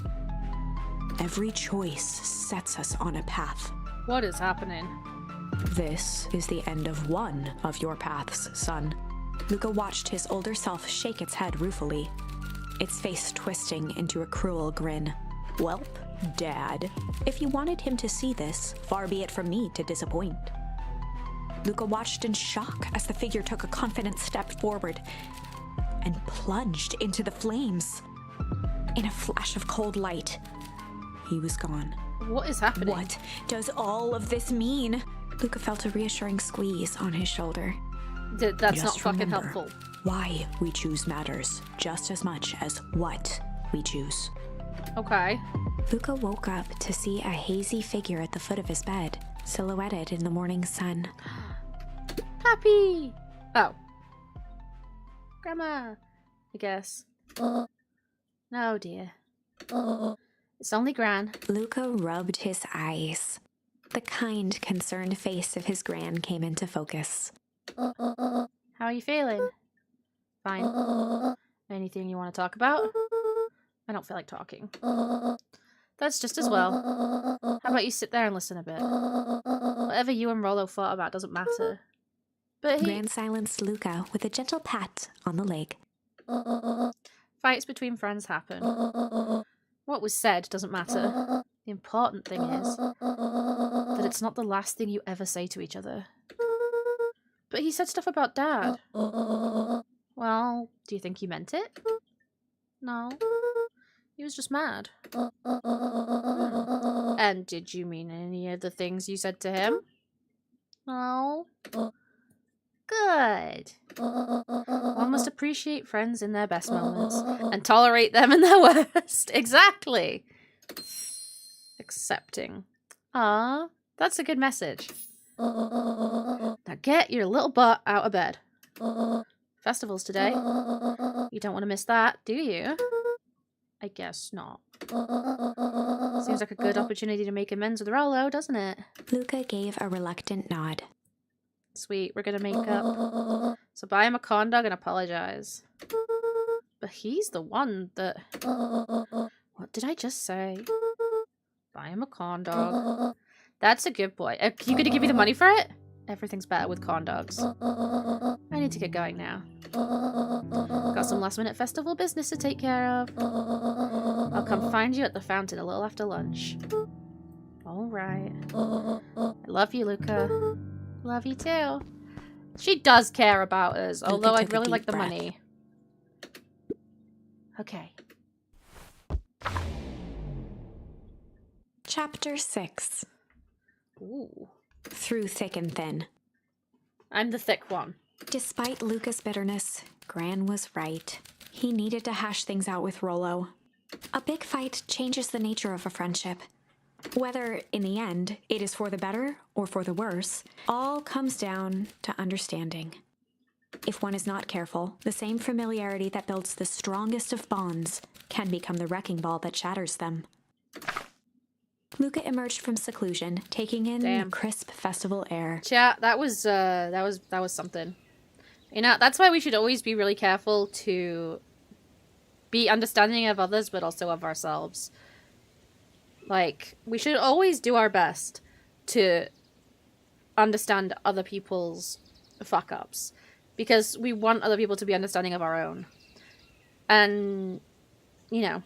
Every choice sets us on a path. What is happening? This is the end of one of your paths, son. Luca watched his older self shake its head ruefully, its face twisting into a cruel grin. Welp, Dad. If you wanted him to see this, far be it from me to disappoint. Luca watched in shock as the figure took a confident step forward and plunged into the flames. In a flash of cold light, he was gone. What is happening? What does all of this mean? Luca felt a reassuring squeeze on his shoulder. That's not Just fucking remember, helpful. Why we choose matters just as much as what we choose. Okay. Luca woke up to see a hazy figure at the foot of his bed, silhouetted in the morning sun. Pappy! Oh. Grandma, I guess. No, dear. It's only Gran. Luca rubbed his eyes. The kind, concerned face of his gran came into focus. How are you feeling? Fine. Anything you want to talk about? I don't feel like talking. That's just as well. How about you sit there and listen a bit? Whatever you and Rollo thought about doesn't matter. But Gran silenced Luca with a gentle pat on the leg. fights between friends happen. What was said doesn't matter. The important thing is that it's not the last thing you ever say to each other. But he said stuff about Dad. Well, do you think he meant it? No. He was just mad. And did you mean any of the things you said to him? No. Good. One must appreciate friends in their best moments and tolerate them in their worst. Exactly. Accepting. Ah, that's a good message. Now get your little butt out of bed. Festival's today. You don't want to miss that, do you? I guess not. Seems like a good opportunity to make amends with Rollo, doesn't it? Luca gave a reluctant nod. Sweet, we're gonna make up. So buy him a corn dog and apologize. But he's the one that... What did I just say? Buy him a corn dog. That's a good boy. Are you gonna give me the money for it? Everything's better with corn dogs. I need to get going now. Got some last minute festival business to take care of. I'll come find you at the fountain a little after lunch. Alright. I love you, Luca. Love you too. She does care about us, although I'd really like the money. Okay. Chapter 6. Ooh. Through thick and thin. I'm the thick one. Despite Luca's bitterness, Gran was right. He needed to hash things out with Rollo. A big fight changes the nature of a friendship. Whether, in the end, it is for the better or for the worse, all comes down to understanding. If one is not careful, the same familiarity that builds the strongest of bonds can become the wrecking ball that shatters them. Luca emerged from seclusion, taking in the crisp festival air. Chat, that was something. You know, that's why we should always be really careful to be understanding of others, but also of ourselves. Like, we should always do our best to understand other people's fuck-ups. Because we want other people to be understanding of our own. And, you know,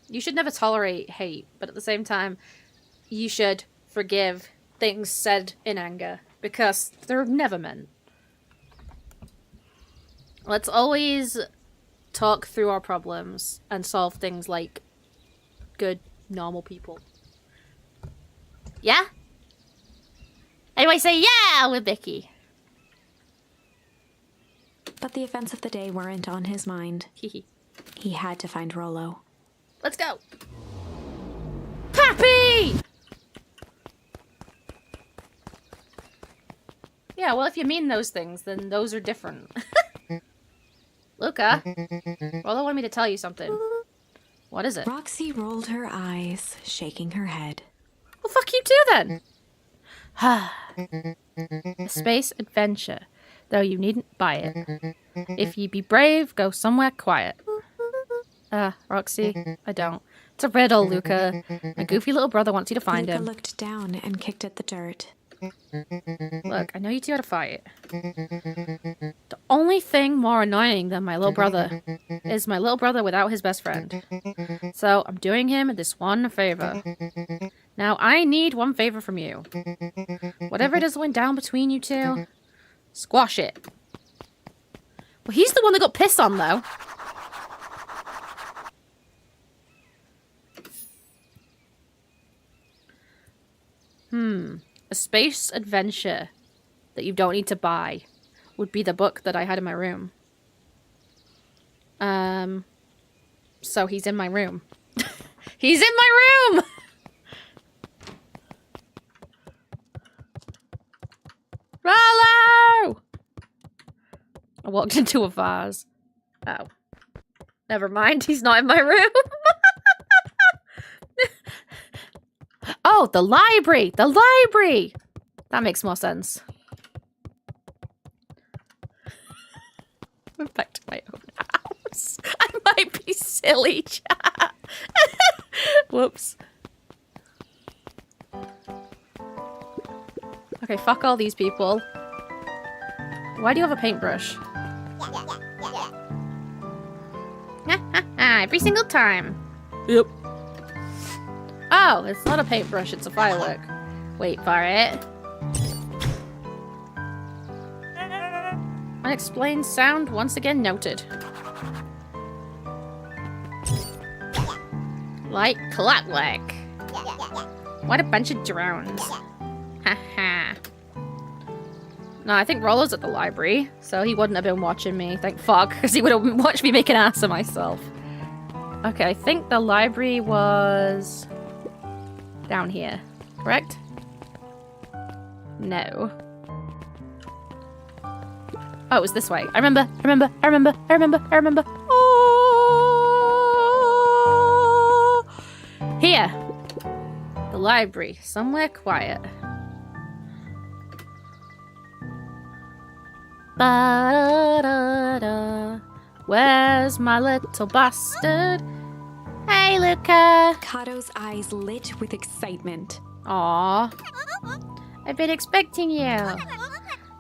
you should never tolerate hate, but at the same time, you should forgive things said in anger. Because they're never meant. Let's always talk through our problems and solve things like good, normal people. Yeah? Anybody say yeah with Vicky? But the events of the day weren't on his mind. He had to find Rollo. Let's go. Pappy! Yeah, well, if you mean those things, then those are different. Luca, Rollo wanted me to tell you something. What is it? Roxy rolled her eyes, shaking her head. Well, fuck you too, then. A space adventure, though you needn't buy it. If ye be brave, go somewhere quiet. Roxy, I don't. It's a riddle, Luca. My goofy little brother wants you to find Luca him. looked down and kicked at the dirt. Look, I know you two had a fight. The only thing more annoying than my little brother is my little brother without his best friend. So I'm doing him this one favor. Now I need one favor from you. Whatever it is that went down between you two, squash it. Well, he's the one that got pissed on, though. A space adventure that you don't need to buy would be the book that I had in my room. So he's in my room. He's in my room! Rollo! I walked into a vase. Oh. Never mind, he's not in my room. Oh, the library! The library! That makes more sense. I'm back to my own house. I might be silly, chat. Whoops. Okay, fuck all these people. Why do you have a paintbrush? Every single time. Yep. Oh, it's not a paintbrush, it's a firework. Wait for it. Unexplained sound once again noted. Like clockwork. What a bunch of drones. Haha. No, I think Rollo's at the library, so he wouldn't have been watching me. Thank fuck, because he would have watched me make an ass of myself. Okay, I think the library was down here, correct? No. Oh, it was this way. I remember. Oh! Here. The library. Somewhere quiet. Ba-da-da-da. Where's my little bastard? Hey, Luca. Kato's eyes lit with excitement. Aw. I've been expecting you.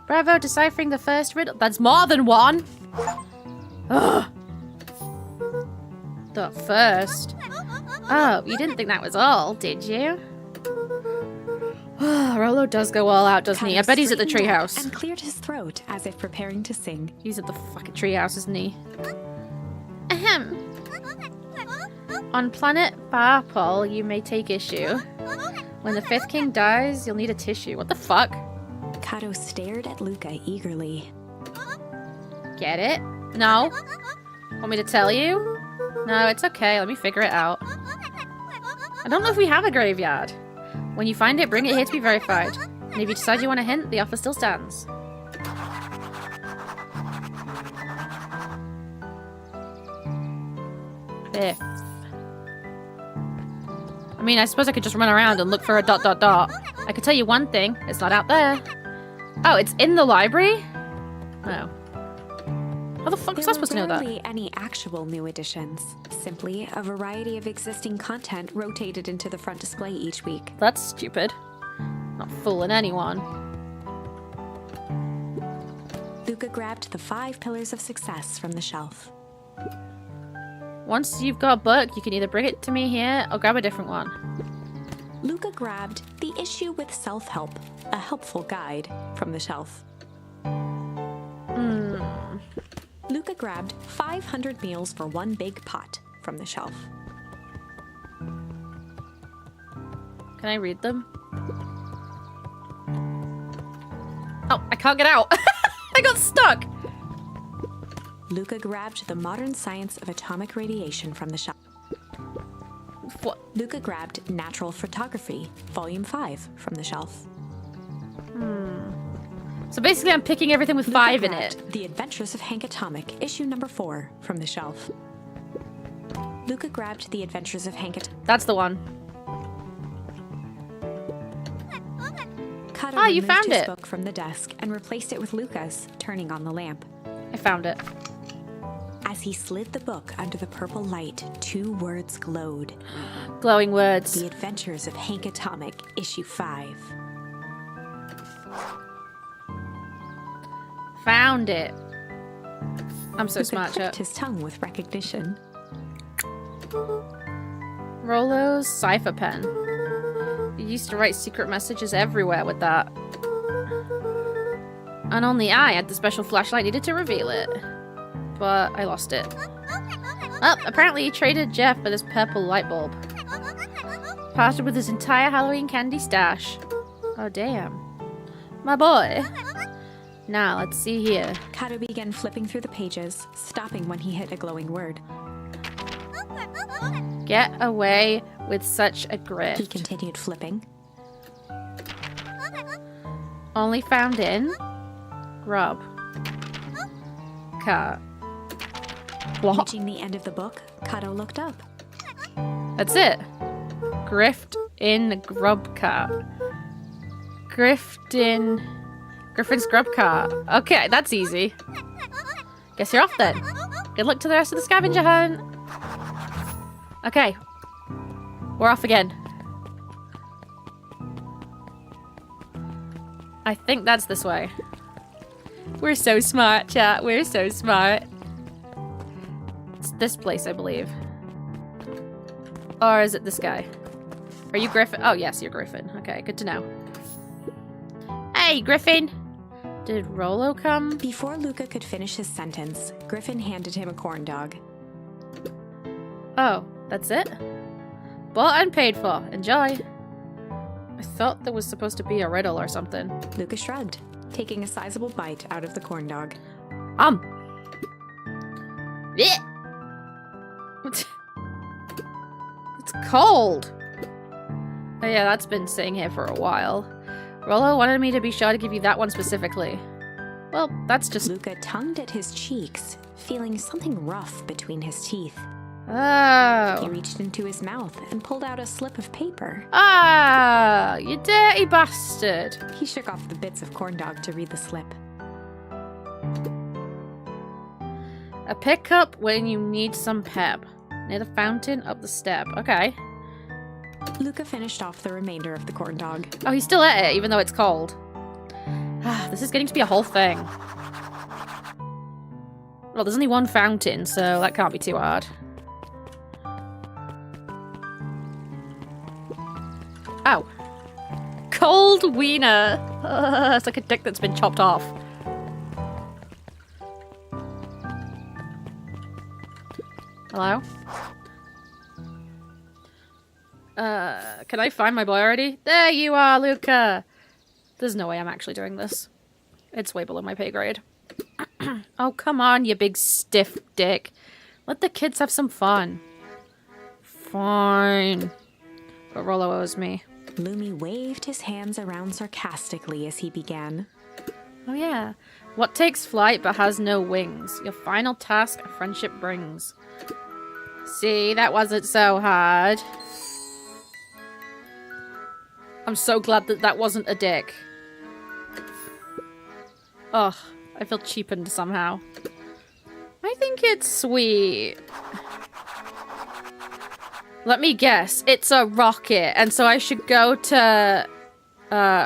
Bravo, deciphering the first riddle. That's more than one. Ugh. The first. Oh, you didn't think that was all, did you? Rollo does go all out, doesn't he? I bet he's at the treehouse. And cleared his throat as if preparing to sing. He's at the fucking treehouse, isn't he? Ahem. On planet Barpol, you may take issue. When the fifth king dies, you'll need a tissue. What the fuck? Kato stared at Luca eagerly. Get it? No? Want me to tell you? No, it's okay. Let me figure it out. I don't know if we have a graveyard. When you find it, bring it here to be verified. And if you decide you want a hint, the offer still stands. Fifth. I mean, I suppose I could just run around and look for a ... I could tell you one thing. It's not out there. Oh, it's in the library? Oh. How the fuck was I supposed to know that? There were rarely any actual new additions. Simply a variety of existing content rotated into the front display each week. That's stupid. Not fooling anyone. Luca grabbed the 5 pillars of success from the shelf. Once you've got a book, you can either bring it to me here or grab a different one. Luca grabbed The Issue with Self-Help, a helpful guide, from the shelf. Luca grabbed 500 meals for one big pot from the shelf. Can I read them? Oh, I can't get out. I got stuck. Luca grabbed The Modern Science of Atomic Radiation from the shelf. What? Luca grabbed Natural Photography, Volume 5 from the shelf. So basically I'm picking everything with Luca 5 in grabbed it. The Adventures of Hank Atomic, issue number 4 from the shelf. Luca grabbed The Adventures of Hank Atomic. That's the one. Kato You removed found his it. book from the desk and replaced it with Luca's, turning on the lamp. I found it. As he slid the book under the purple light, 2 words glowed. Glowing words. The Adventures of Hank Atomic, issue 5. Found it. I'm so Luca smart, clicked chat. his tongue with recognition. Rollo's cipher pen. You used to write secret messages everywhere with that. And only I had the special flashlight needed to reveal it. But I lost it. Oh, apparently he traded Jeff for this purple light bulb. Parted with his entire Halloween candy stash. Oh, damn. My boy. Now, let's see here. Kato began flipping through the pages, stopping when he hit a glowing word. Get away with such a grift. He continued flipping. Only found in grub cart. What? Reaching the end of the book, Kato looked up. That's it. Grift in grub cart. Grift in Griffin's grub cart. Okay, that's easy. Guess you're off then. Good luck to the rest of the scavenger hunt. Okay. We're off again. I think that's this way. We're so smart, chat. We're so smart. It's this place, I believe. Or is it this guy? Are you Griffin? Oh, yes, you're Griffin. Okay, good to know. Hey, Griffin! Did Rollo come? Before Luca could finish his sentence, Griffin handed him a corn dog. Oh, that's it? Bought and paid for. Enjoy. I thought there was supposed to be a riddle or something. Luca shrugged, taking a sizable bite out of the corn dog. Yeah. It's cold. Oh yeah, that's been sitting here for a while. Rollo wanted me to be sure to give you that one specifically. Well, that's just... Luca tongued at his cheeks, feeling something rough between his teeth. Oh. He reached into his mouth and pulled out a slip of paper. Ah, you dirty bastard. He shook off the bits of corn dog to read the slip. A pickup when you need some pep. Near the fountain, up the step. Okay. Luca finished off the remainder of the corn dog. Oh, he still ate it, even though it's cold. This is getting to be a whole thing. Well, there's only one fountain, so that can't be too hard. Ow. Cold wiener. It's like a dick that's been chopped off. Hello? Can I find my boy already? There you are, Luca! There's no way I'm actually doing this. It's way below my pay grade. Oh, come on, you big stiff dick. Let the kids have some fun. Fine. But Rollo owes me. Lumi waved his hands around sarcastically as he began. Oh yeah. What takes flight but has no wings? Your final task a friendship brings. See, that wasn't so hard. I'm so glad that that wasn't a dick. Ugh, I feel cheapened somehow. I think it's sweet. Let me guess, it's a rocket, and so I should go to...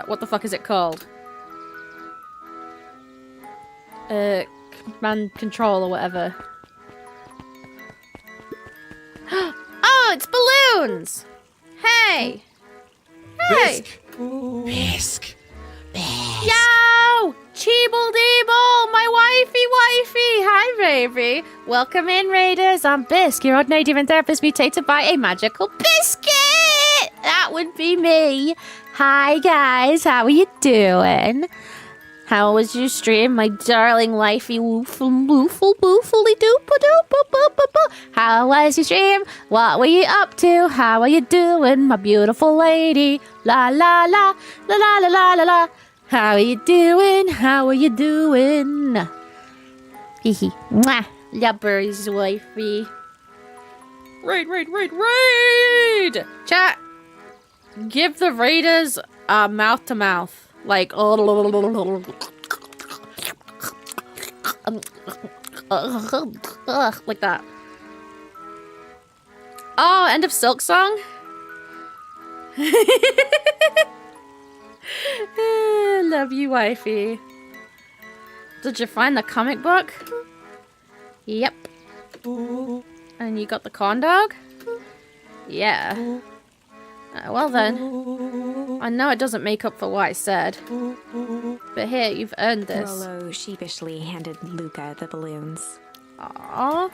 what the fuck is it called? Command control or whatever. Oh, it's balloons! Hey! Hey! Bisque. Yo! Cheeble Deeble! My wifey! Hi, baby! Welcome in, Raiders! I'm Bisque, your ordinary demon therapist mutated by a magical biscuit! That would be me! Hi, guys! How are you doing? How was your stream, my darling wifey? Woofle woofle woofly doopa doopa boopa boo. How was your stream? What were you up to? How are you doing, my beautiful lady? La la la la la la la la la. How are you doing? How are you doing? Hee hee. Mwah. Lubbers, wifey. Raid! Chat. Give the raiders a mouth to mouth. Like, like that. Oh, end of Silk Song? Love you, wifey. Did you find the comic book? Yep. And you got the corn dog? Yeah. Well then. I know it doesn't make up for what I said. But here, you've earned this. Rollo sheepishly handed Luca the balloons. Aww.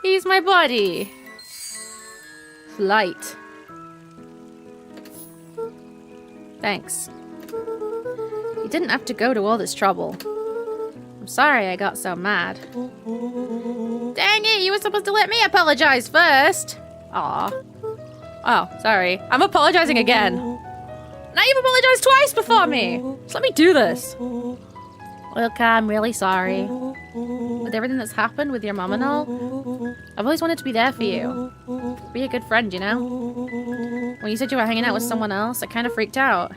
He's my buddy. Light. Thanks. You didn't have to go to all this trouble. I'm sorry I got so mad. Dang it, you were supposed to let me apologize first. Aw. Oh, sorry. I'm apologizing again. Now you've apologized twice before me. Just let me do this. Look, I'm really sorry. With everything that's happened with your mom and all, I've always wanted to be there for you. Be a good friend, you know? When you said you were hanging out with someone else, I kind of freaked out.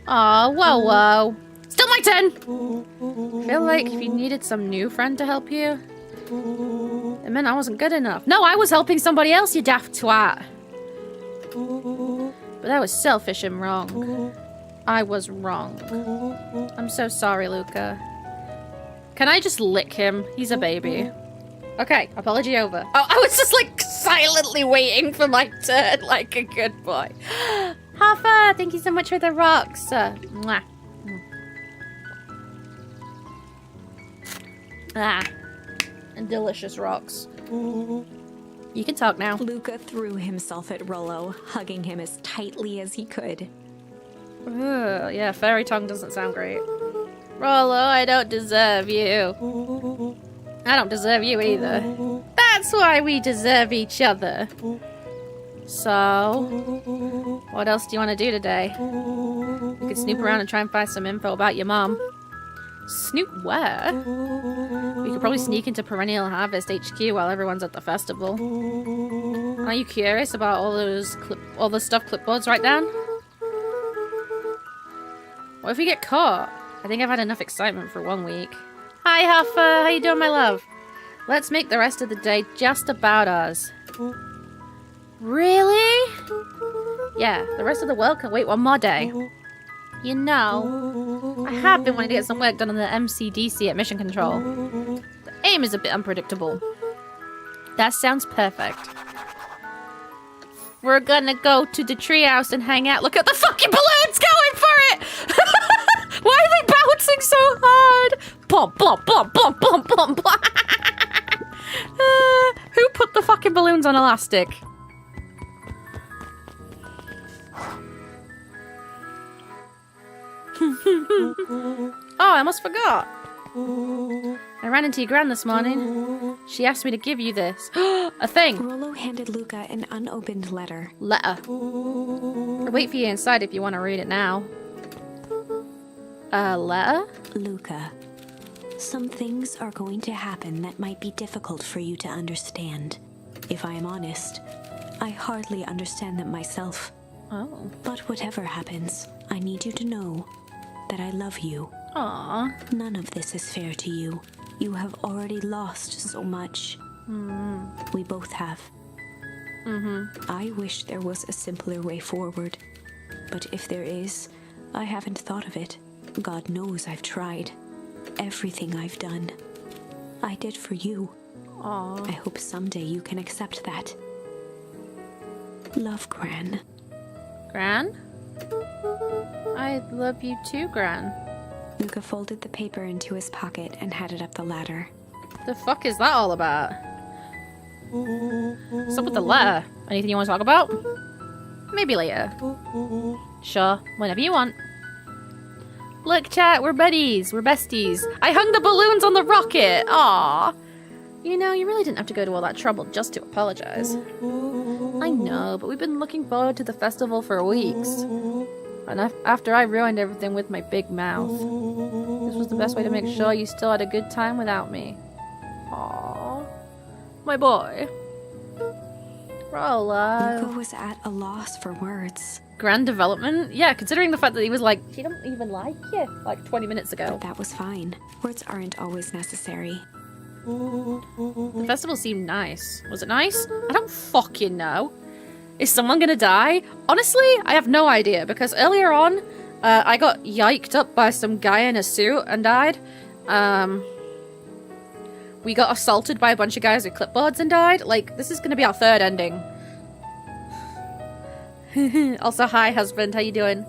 Aw, whoa. Still my turn! I feel like if you needed some new friend to help you, it meant I wasn't good enough. No, I was helping somebody else, you daft twat. But that was selfish and wrong. I was wrong. I'm so sorry, Luca. Can I just lick him? He's a baby. Okay, apology over. Oh, I was just like silently waiting for my turn like a good boy. Hafa, thank you so much for the rocks. Mwah. And delicious rocks. You can talk now. Luca threw himself at Rollo, hugging him as tightly as he could. Ugh, yeah, fairy tongue doesn't sound great. Rollo, I don't deserve you. I don't deserve you either. That's why we deserve each other. So, what else do you want to do today? We could snoop around and try and find some info about your mom. Snoop where? We could probably sneak into Perennial Harvest HQ while everyone's at the festival. Are you curious about all the stuff clipboards write down? What if we get caught? I think I've had enough excitement for 1 week. Hi, Huffa. How you doing, my love? Let's make the rest of the day just about us. Really? Yeah, the rest of the world can wait 1 more day. You know, I have been wanting to get some work done on the MCDC at Mission Control. The aim is a bit unpredictable. That sounds perfect. We're gonna go to the treehouse and hang out. Look at the fucking balloons going for it! Why are they bouncing so hard? Bum, bum, bum, bum, bum, bum, bum. Who put the fucking balloons on elastic? Oh, I almost forgot. I ran into your gran this morning. She asked me to give you this. A thing. Rollo handed Luca an unopened letter. Letter. I'll wait for you inside if you want to read it now. A letter? Luca, some things are going to happen that might be difficult for you to understand. If I am honest, I hardly understand them myself. Oh. But whatever happens, I need you to know that I love you. Aww. None of this is fair to you. You have already lost so much. We both have. I wish there was a simpler way forward. But if there is, I haven't thought of it. God knows I've tried. Everything I've done, I did for you. Aww. I hope someday you can accept that. Love, Gran. Gran? I love you too, Gran. Luca folded the paper into his pocket and headed up the ladder. The fuck is that all about? What's up with the letter? Anything you want to talk about? Maybe later. Sure, whenever you want. Look, chat, we're buddies. We're besties. I hung the balloons on the rocket. Aww. You know, you really didn't have to go to all that trouble just to apologize. I know, but we've been looking forward to the festival for weeks. And after I ruined everything with my big mouth, this was the best way to make sure you still had a good time without me. Aww. My boy. Rolla. Luca was at a loss for words. Grand development? Yeah, considering the fact that he was like, she don't even like you, like 20 minutes ago. But that was fine. Words aren't always necessary. The festival seemed nice. Was it nice? I don't fucking know. Is someone gonna die? Honestly, I have no idea, because earlier on, I got yiked up by some guy in a suit and died. We got assaulted by a bunch of guys with clipboards and died. Like, this is gonna be our third ending. Also, hi, husband. How you doing?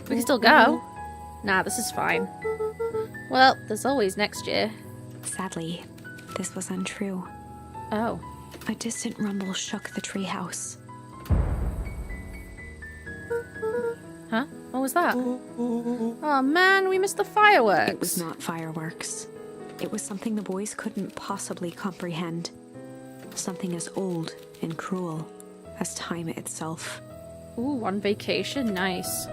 We can still go. Nah, this is fine. Well, there's always next year. Sadly, this was untrue. Oh. A distant rumble shook the treehouse. Huh? What was that? Oh man, we missed the fireworks. It was not fireworks. It was something the boys couldn't possibly comprehend. Something as old and cruel as time itself. Ooh, on vacation, nice.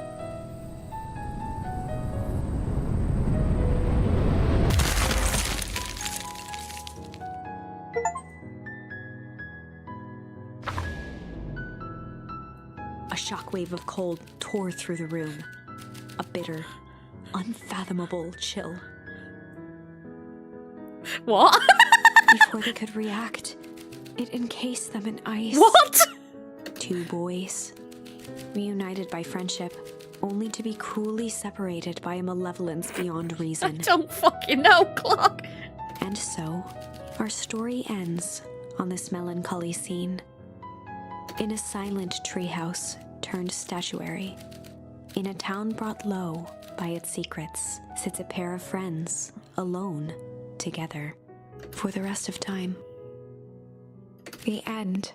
A shockwave of cold tore through the room. A bitter, unfathomable chill. What? Before they could react, it encased them in ice. What? Two boys, reunited by friendship, only to be cruelly separated by a malevolence beyond I reason. don't fucking know, Clock. And so, our story ends on this melancholy scene. In a silent treehouse turned statuary, in a town brought low by its secrets, sits a pair of friends, alone, together, for the rest of time. The end.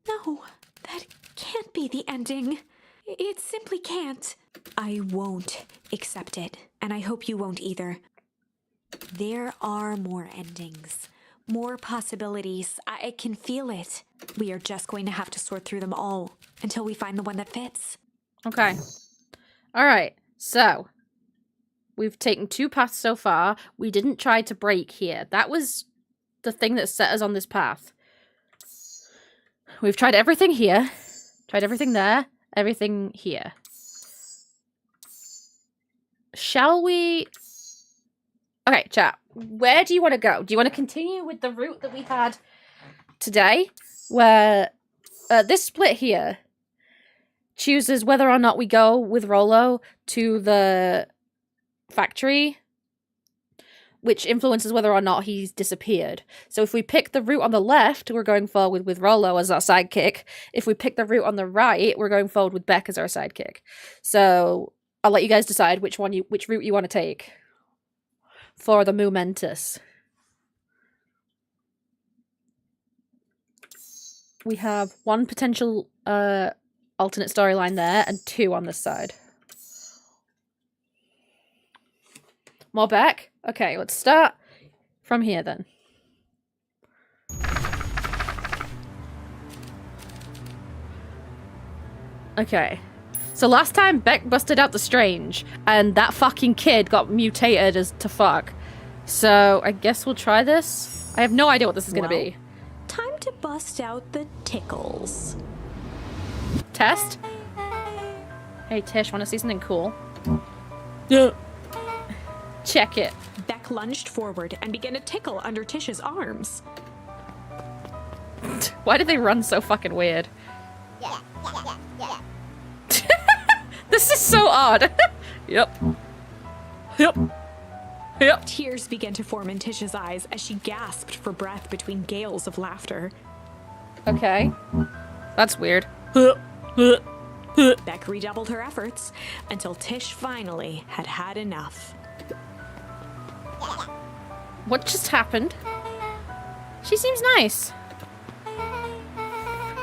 No, that can't be the ending. It simply can't. I won't accept it, and I hope you won't either. There are more endings. More possibilities. I can feel it. We are just going to have to sort through them all until we find the one that fits. Okay. Alright, so we've taken 2 paths so far. We didn't try to break here. That was the thing that set us on this path. We've tried everything here. Tried everything there. Everything here. Shall we... Okay, chat. Where do you want to go? Do you want to continue with the route that we had today? Where this split here chooses whether or not we go with Rollo to the factory, which influences whether or not he's disappeared. So if we pick the route on the left, we're going forward with Rollo as our sidekick. If we pick the route on the right, we're going forward with Beck as our sidekick. So I'll let you guys decide which route you want to take for the momentous. We have 1 potential alternate storyline there and 2 on this side. More Beck? Okay, let's start from here then. Okay. So last time Beck busted out the Strange, and that fucking kid got mutated as to fuck. So I guess we'll try this. I have no idea what this is gonna be. Time to bust out the tickles. Test? Hey Tish, wanna see something cool? Yeah. Check it. Beck lunged forward and began to tickle under Tish's arms. Why did they run so fucking weird? This is so odd. Yep. Yep. Yep. Tears began to form in Tish's eyes as she gasped for breath between gales of laughter. Okay. That's weird. Beck redoubled her efforts until Tish finally had had enough. What just happened? She seems nice.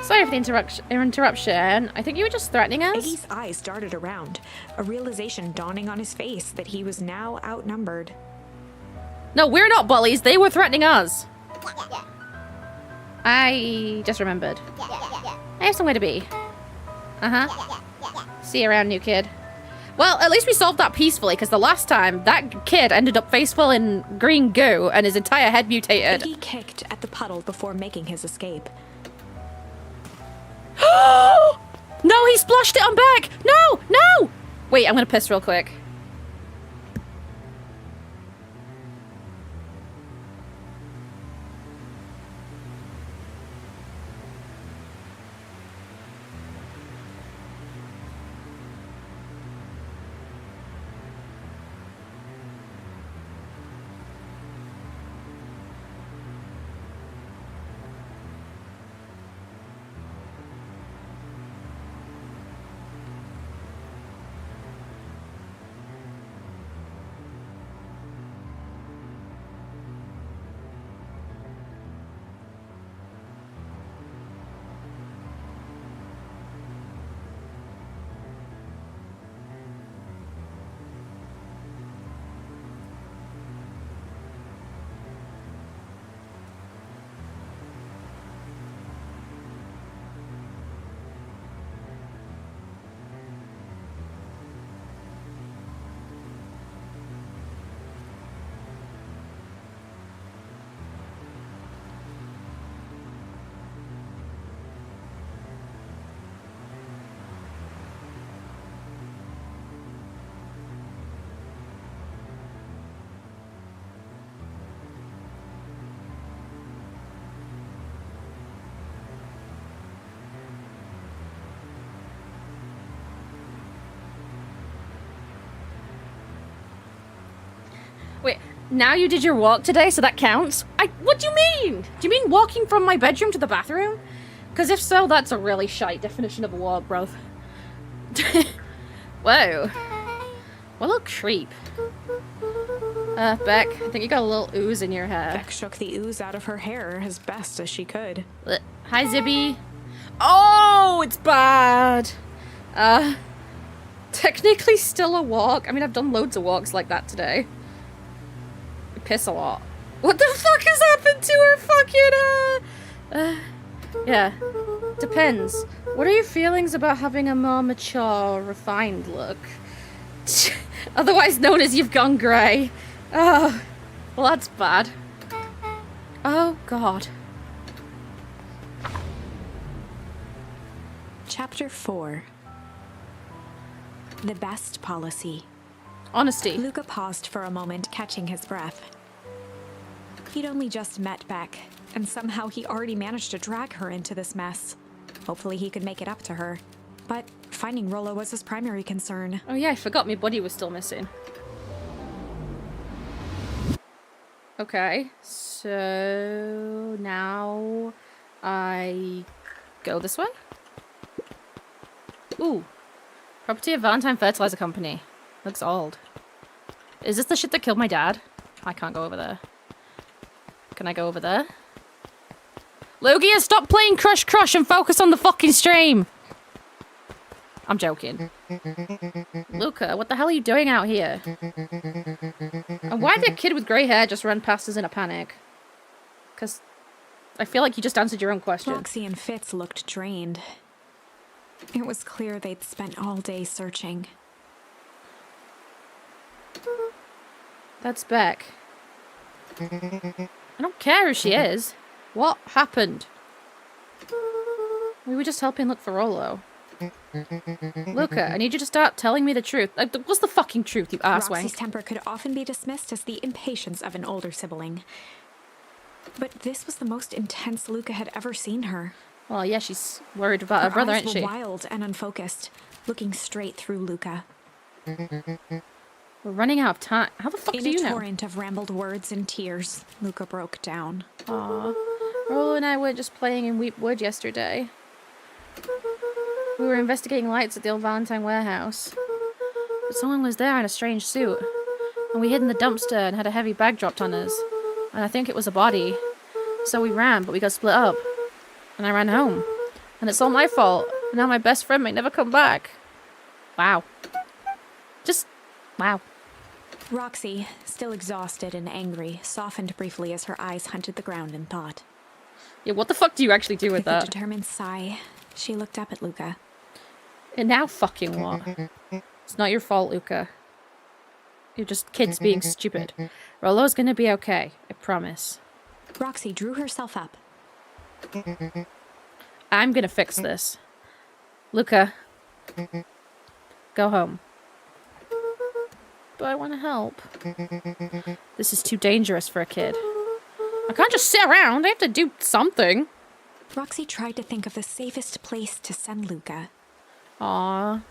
Sorry for the interruption. I think you were just threatening us. Iggy's eyes darted around, a realization dawning on his face that he was now outnumbered. No, we're not bullies. They were threatening us. I just remembered. I have somewhere to be. Uh-huh. See you around, new kid. Well, at least we solved that peacefully, because the last time, that kid ended up faceful in green goo and his entire head mutated. Iggy kicked at the puddle before making his escape. No, he splashed it on Beck! No! No! Wait, I'm gonna piss real quick. Now you did your walk today, so that counts? What do you mean? Do you mean walking from my bedroom to the bathroom? Because if so, that's a really shite definition of a walk, bro. Whoa. What a little creep. Beck, I think you got a little ooze in your hair. Beck shook the ooze out of her hair as best as she could. Hi, Zibby. Oh, it's bad. Technically still a walk. I mean, I've done loads of walks like that today. I piss a lot. What the fuck has happened to her fucking, yeah. Depends. What are your feelings about having a more mature, refined look? Otherwise known as you've gone grey. Oh, well that's bad. Oh, God. Chapter 4. The best policy. Honesty. Luca paused for a moment, catching his breath. He'd only just met Beck, and somehow he already managed to drag her into this mess. Hopefully he could make it up to her. But finding Rollo was his primary concern. Oh yeah, I forgot my buddy was still missing. Okay, so now I go this way? Ooh. Property of Valentine Fertilizer Company. Looks old. Is this the shit that killed my dad? I can't go over there. Can I go over there? Logia, stop playing Crush Crush and focus on the fucking stream! I'm joking. Luca, what the hell are you doing out here? And why did a kid with grey hair just run past us in a panic? Because I feel like you just answered your own question. Roxy and Fitz looked drained. It was clear they'd spent all day searching. That's Beck. I don't care who she is. What happened? We were just helping look for Rollo. Luca, I need you to start telling me the truth. What's the fucking truth, you asswank? Roxy's temper could often be dismissed as the impatience of an older sibling. But this was the most intense Luca had ever seen her. Well, yeah, she's worried about her brother, eyes isn't she? were wild and unfocused, looking straight through Luca. We're running out of time. How the fuck do you In a know? torrent of rambled words and tears, Luca broke down. Aw. Rollo and I were just playing in Weep Wood yesterday. We were investigating lights at the old Valentine warehouse. But someone was there in a strange suit. And we hid in the dumpster and had a heavy bag dropped on us. And I think it was a body. So we ran, but we got split up. And I ran home. And it's all my fault. And now my best friend may never come back. Wow. Just, wow. Roxy, still exhausted and angry, softened briefly as her eyes hunted the ground in thought. Yeah, what the fuck do you actually do with With a that? determined sigh, she looked up at Luca. And now fucking what? It's not your fault, Luca. You're just kids being stupid. Rollo's gonna be okay, I promise. Roxy drew herself up. I'm gonna fix this. Luca. Go home. But I want to help. This is too dangerous for a kid. I can't just sit around. I have to do something. Roxy tried to think of the safest place to send Luca. Aww.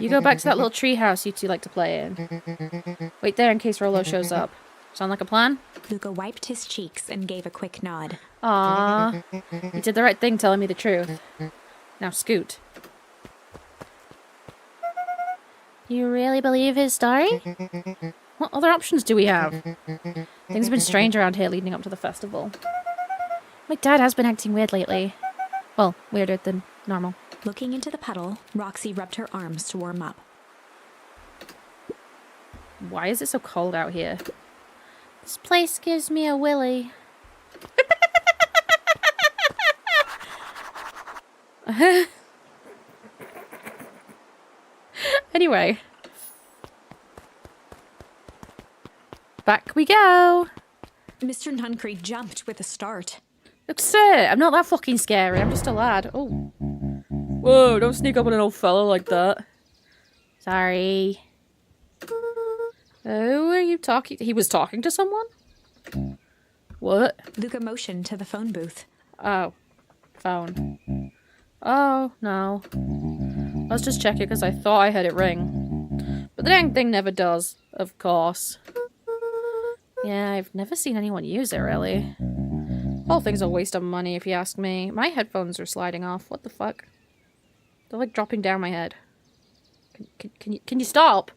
You go back to that little treehouse you two like to play in. Wait there in case Rollo shows up. Sound like a plan? Luca wiped his cheeks and gave a quick nod. Aww. You did the right thing telling me the truth. Now scoot. You really believe his story? What other options do we have? Things have been strange around here leading up to the festival. My dad has been acting weird lately. Well, weirder than normal. Looking into the puddle, Roxy rubbed her arms to warm up. Why is it so cold out here? This place gives me a willy. Anyway. Back we go. Mr. Nuncree jumped with a start. That's it. I'm not that fucking scary. I'm just a lad. Oh. Whoa, don't sneak up on an old fella like that. Sorry. Who are you talking to? He was talking to someone? What? Luca motioned to the phone booth. Oh. Phone. Oh, no. I was just checking because I thought I heard it ring. But the dang thing never does, of course. Yeah, I've never seen anyone use it, really. The whole thing's a waste of money, if you ask me. My headphones are sliding off. What the fuck? They're, like, dropping down my head. Can you stop?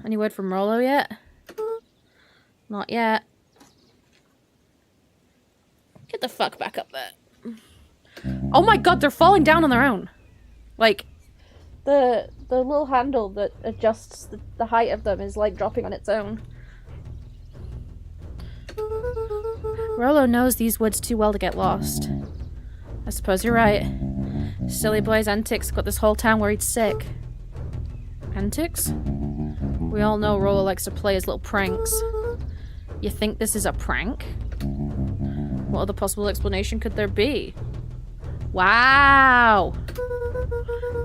Any word from Rolo yet? Not yet. Get the fuck back up there. Oh my god, they're falling down on their own. Like, the little handle that adjusts the height of them is, like, dropping on its own. Rolo knows these woods too well to get lost. I suppose you're right. Silly boy's antics got this whole town worried sick. Antics? We all know Rolo likes to play his little pranks. You think this is a prank? What other possible explanation could there be? Wow!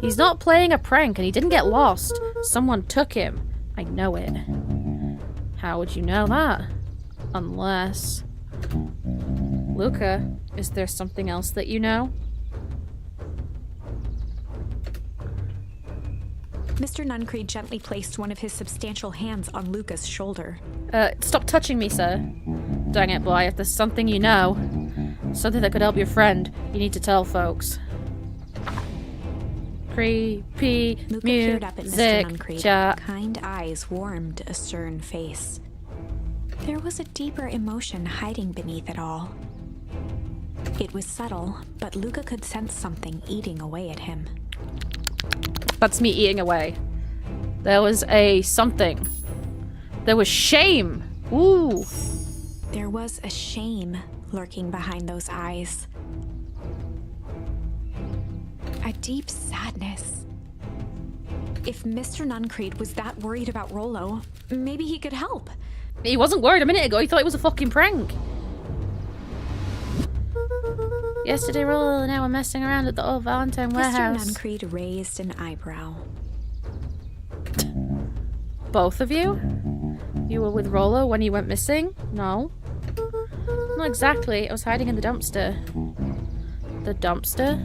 He's not playing a prank and he didn't get lost. Someone took him. I know it. How would you know that? Unless... Luca, is there something else that you know? Mr. Nuncreed gently placed one of his substantial hands on Luca's shoulder. Stop touching me, sir. Dang it, boy, if there's something you know, something that could help your friend, you need to tell folks. Creepy Luca peered up at Mr. Nuncreed. music. Kind eyes warmed a stern face. There was a deeper emotion hiding beneath it all. It was subtle, but Luca could sense something eating away at him. That's me eating away. There was a something. There was shame. Ooh. There was a shame lurking behind those eyes. A deep sadness. If Mr. Nuncreed was that worried about Rolo, maybe he could help. He wasn't worried a minute ago. He thought it was a fucking prank. Yesterday, Rolo and I were messing around at the old Valentine warehouse. Mr. Nuncreed raised an eyebrow. Both of you? You were with Rolo when he went missing? No. Not exactly. I was hiding in the dumpster. The dumpster?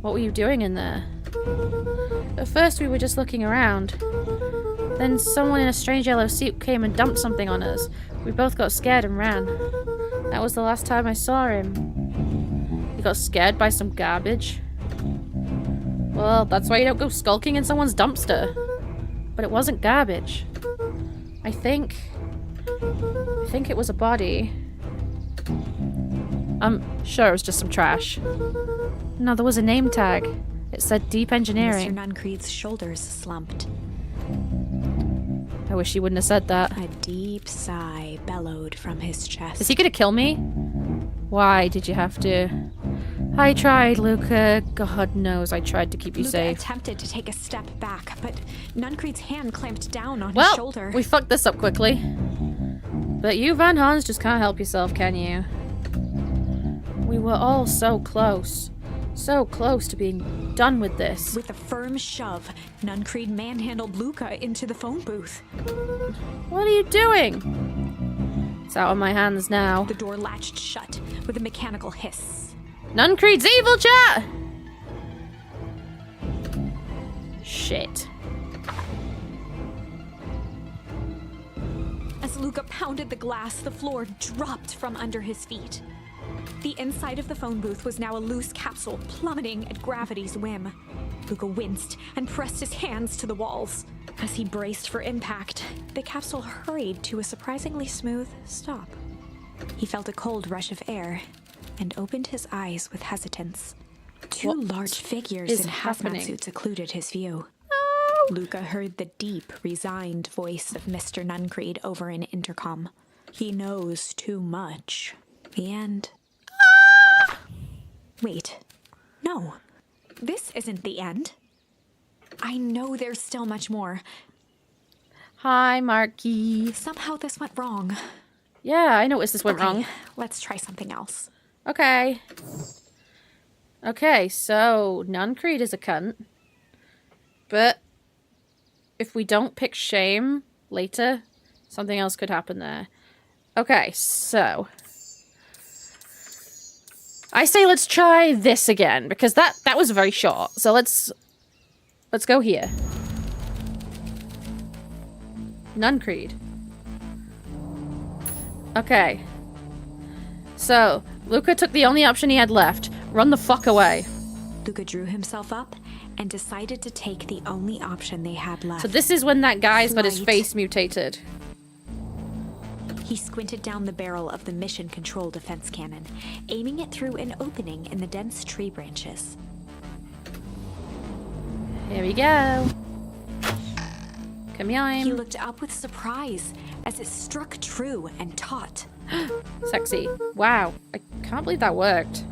What were you doing in there? At first, we were just looking around. Then someone in a strange yellow suit came and dumped something on us. We both got scared and ran. That was the last time I saw him. You got scared by some garbage? Well, that's why you don't go skulking in someone's dumpster. But it wasn't garbage. I think it was a body. I'm sure it was just some trash. No, there was a name tag. It said Deep Engineering. Mr. Nuncreed's shoulders slumped. I wish he wouldn't have said that. A deep sigh bellowed from his chest. Is he gonna kill me? Why did you have to? I tried, Luca. God knows I tried to keep you Luca safe. attempted to take a step back, but Nuncreed's hand clamped down on his Well, shoulder. we fucked this up quickly. But you Van Hans just can't help yourself, can you? We were all so close. So close to being done with this. With a firm shove, Nuncreed manhandled Luca into the phone booth. What are you doing? It's out of my hands now. The door latched shut with a mechanical hiss. Nuncreed's evil chat! Shit. As Luca pounded the glass, the floor dropped from under his feet. The inside of the phone booth was now a loose capsule plummeting at gravity's whim. Luca winced and pressed his hands to the walls. As he braced for impact, the capsule hurried to a surprisingly smooth stop. He felt a cold rush of air and opened his eyes with hesitance. Two What large figures is in happening? hazmat suits occluded his view. Luca heard the deep, resigned voice of Mr. Nuncreed over an intercom. He knows too much. The end. Wait. No. This isn't the end. I know there's still much more. Hi, Marky. Somehow this went wrong. Yeah, I noticed this went wrong. Let's try something else. Okay. Okay, so Nuncreed is a cunt. But if we don't pick shame later, something else could happen there. Okay, so I say let's try this again because that was very short. So let's go here. Nuncreed. Okay. So, Luca took the only option he had left. Run the fuck away. Luca drew himself up and decided to take the only option they had left. So this is when that guy's got his Flight. face mutated. He squinted down the barrel of the mission control defense cannon, aiming it through an opening in the dense tree branches. Here we go. Come He on. looked up with surprise as it struck true and taut. Sexy. Wow. I can't believe that worked.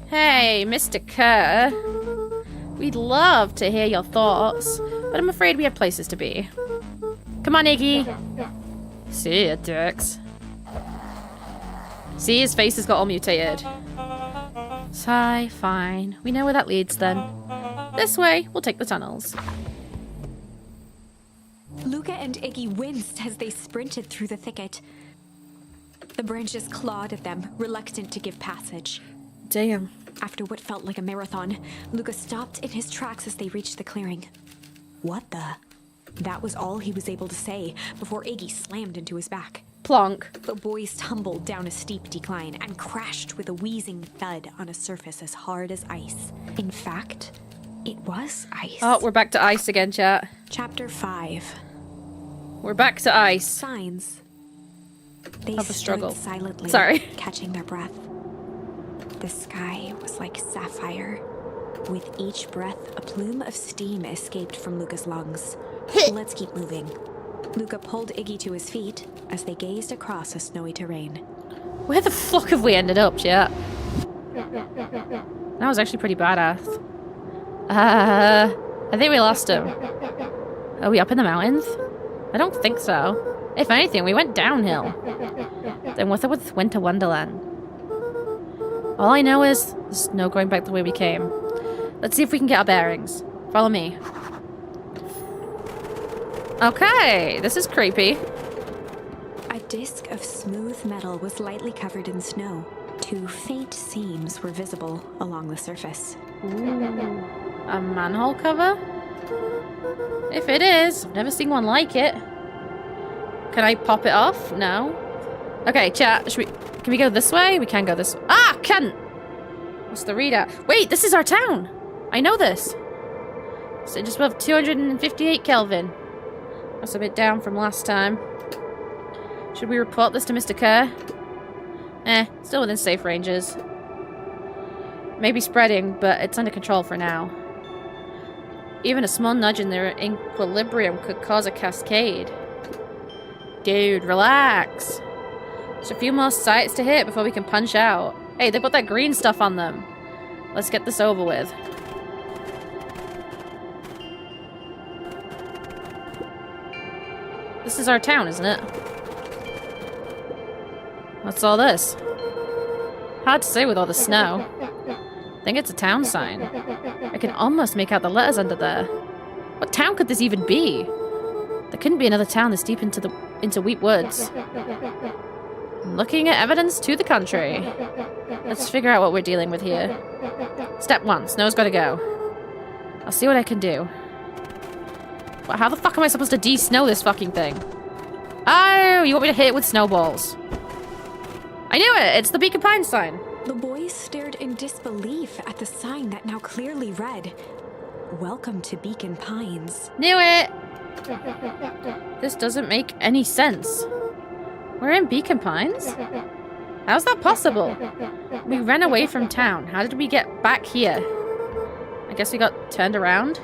Hey, Mr. Kerr. We'd love to hear your thoughts, but I'm afraid we have places to be. Come on, Iggy. See ya, Dix. See, his face has got all mutated. Sigh, fine. We know where that leads then. This way, we'll take the tunnels. Luca and Iggy winced as they sprinted through the thicket. The branches clawed at them, reluctant to give passage. Damn. After what felt like a marathon, Luca stopped in his tracks as they reached the clearing. What the? That was all he was able to say before Iggy slammed into his back. Plonk. The boys tumbled down a steep decline and crashed with a wheezing thud on a surface as hard as ice. In fact, it was ice. Oh, we're back to ice again, chat. Chapter 5. We're back to ice. Signs. They Of a struggle. stood silently, Sorry. catching their breath. The sky was like sapphire. With each breath, a plume of steam escaped from Luca's lungs. Let's keep moving. Luca pulled Iggy to his feet as they gazed across a snowy terrain. Where the fuck have we ended up, chat? That was actually pretty badass. I think we lost him. Are we up in the mountains? I don't think so. If anything, we went downhill. Then what's up with Winter Wonderland? All I know is there's no going back the way we came. Let's see if we can get our bearings. Follow me. Okay, this is creepy. A disc of smooth metal was lightly covered in snow. 2 faint seams were visible along the surface. Ooh, a manhole cover? If it is, I've never seen one like it. Can I pop it off? No. Okay, chat, can we go this way? We can go this way. Ah, can't! What's the readout? Wait, this is our town! I know this. So just above 258 Kelvin. That's a bit down from last time. Should we report this to Mr. Kerr? Still within safe ranges. Maybe spreading, but it's under control for now. Even a small nudge in their equilibrium could cause a cascade. Dude, relax. There's a few more sites to hit before we can punch out. Hey, they've got that green stuff on them. Let's get this over with. This is our town, isn't it? What's all this? Hard to say with all the snow. I think it's a town sign. I can almost make out the letters under there. What town could this even be? There couldn't be another town this deep into Wheat Woods. I'm looking at evidence to the contrary. Let's figure out what we're dealing with here. Step 1, snow's gotta go. I'll see what I can do. But how the fuck am I supposed to de-snow this fucking thing? Oh, you want me to hit it with snowballs. I knew it! It's the Beacon Pines sign. The boys stared in disbelief at the sign that now clearly read, "Welcome to Beacon Pines." Knew it! This doesn't make any sense. We're in Beacon Pines? How's that possible? We ran away from town. How did we get back here? I guess we got turned around?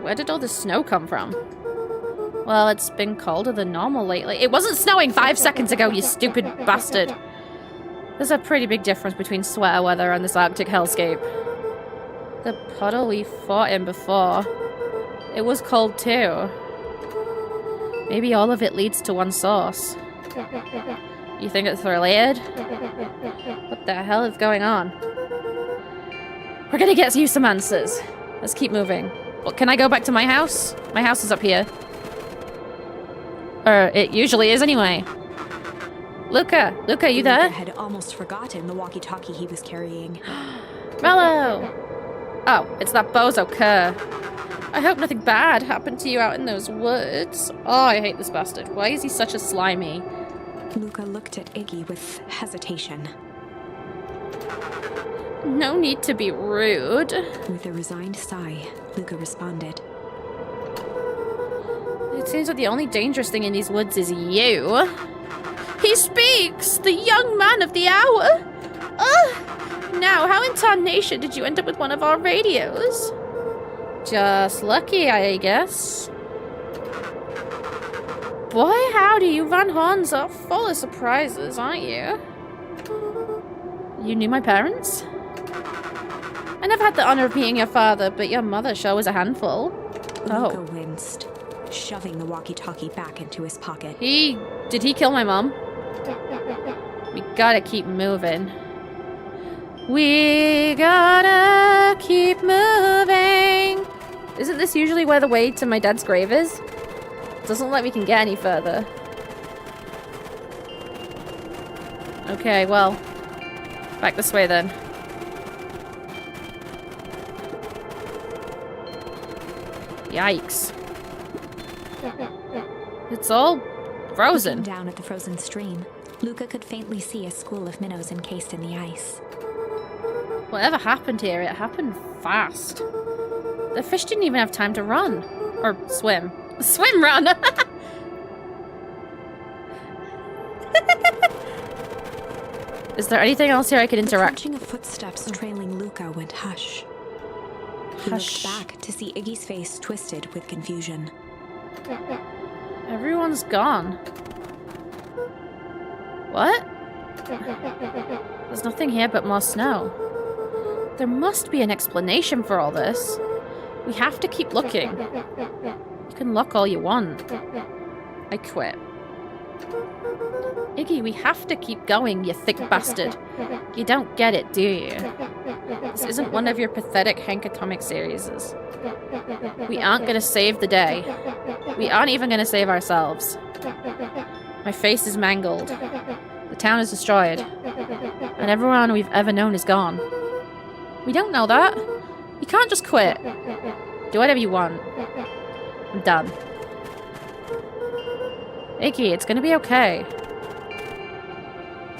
Where did all this snow come from? Well, it's been colder than normal lately. It wasn't snowing 5 seconds ago, you stupid bastard. There's a pretty big difference between sweater weather and this Arctic hellscape. The puddle we fought in before, it was cold too. Maybe all of it leads to one source. You think it's related? What the hell is going on? We're gonna get you some answers. Let's keep moving. Well, can I go back to my house? My house is up here. Or it usually is anyway. Luca, you there? Luca had almost forgotten the walkie-talkie he was carrying. Mello! Oh, it's that bozo Kerr. I hope nothing bad happened to you out in those woods. Oh, I hate this bastard. Why is he such a slimy? Luca looked at Iggy with hesitation. No need to be rude. With a resigned sigh, Luca responded. It seems like the only dangerous thing in these woods is you. He speaks! The young man of the hour! Ugh! Now, how in tarnation did you end up with one of our radios? Just lucky, I guess. Boy, howdy, you Van Horns are full of surprises, aren't you? You knew my parents? I never had the honor of meeting your father, but your mother sure was a handful. Luca Oh. winced, shoving the walkie-talkie back into his pocket. Did he kill my mom? We gotta keep moving. We gotta keep moving. Isn't this usually where the way to my dad's grave is? Doesn't look like we can get any further. Okay, well, back this way then. Yikes. It's all frozen. Looking down at the frozen stream, Luca could faintly see a school of minnows encased in the ice. Whatever happened here, it happened fast. The fish didn't even have time to run. Or swim. Swim run! Is there anything else here I could The interact? crunching of footsteps trailing Luca went hush. He Hush. looked back to see Iggy's face twisted with confusion. Everyone's gone. What? There's nothing here but more snow. There must be an explanation for all this. We have to keep looking. You can look all you want. I quit. Iggy, we have to keep going, you thick bastard. You don't get it, do you? This isn't one of your pathetic Hank Atomic series. We aren't gonna save the day. We aren't even gonna save ourselves. My face is mangled. The town is destroyed. And everyone we've ever known is gone. We don't know that. You can't just quit. Do whatever you want. I'm done. Iggy, it's gonna be okay.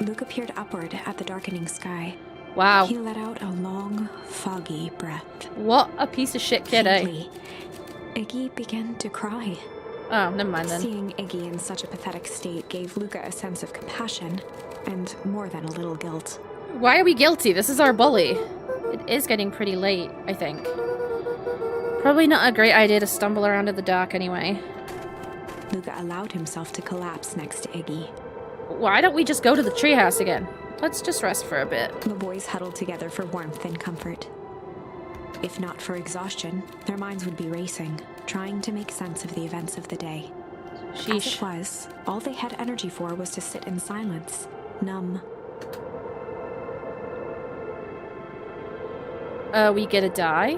Luca peered upward at the darkening sky. Wow. He let out a long, foggy breath. What a piece of shit kid, eh? Faintly, Iggy began to cry. Oh, never mind then. Seeing Iggy in such a pathetic state gave Luca a sense of compassion, and more than a little guilt. Why are we guilty? This is our bully. It is getting pretty late, I think. Probably not a great idea to stumble around in the dark anyway. Luca allowed himself to collapse next to Iggy. Why don't we just go to the treehouse again? Let's just rest for a bit. The boys huddled together for warmth and comfort. If not for exhaustion, their minds would be racing, trying to make sense of the events of the day. As Sheesh. it was, all they had energy for was to sit in silence, numb. We gonna die?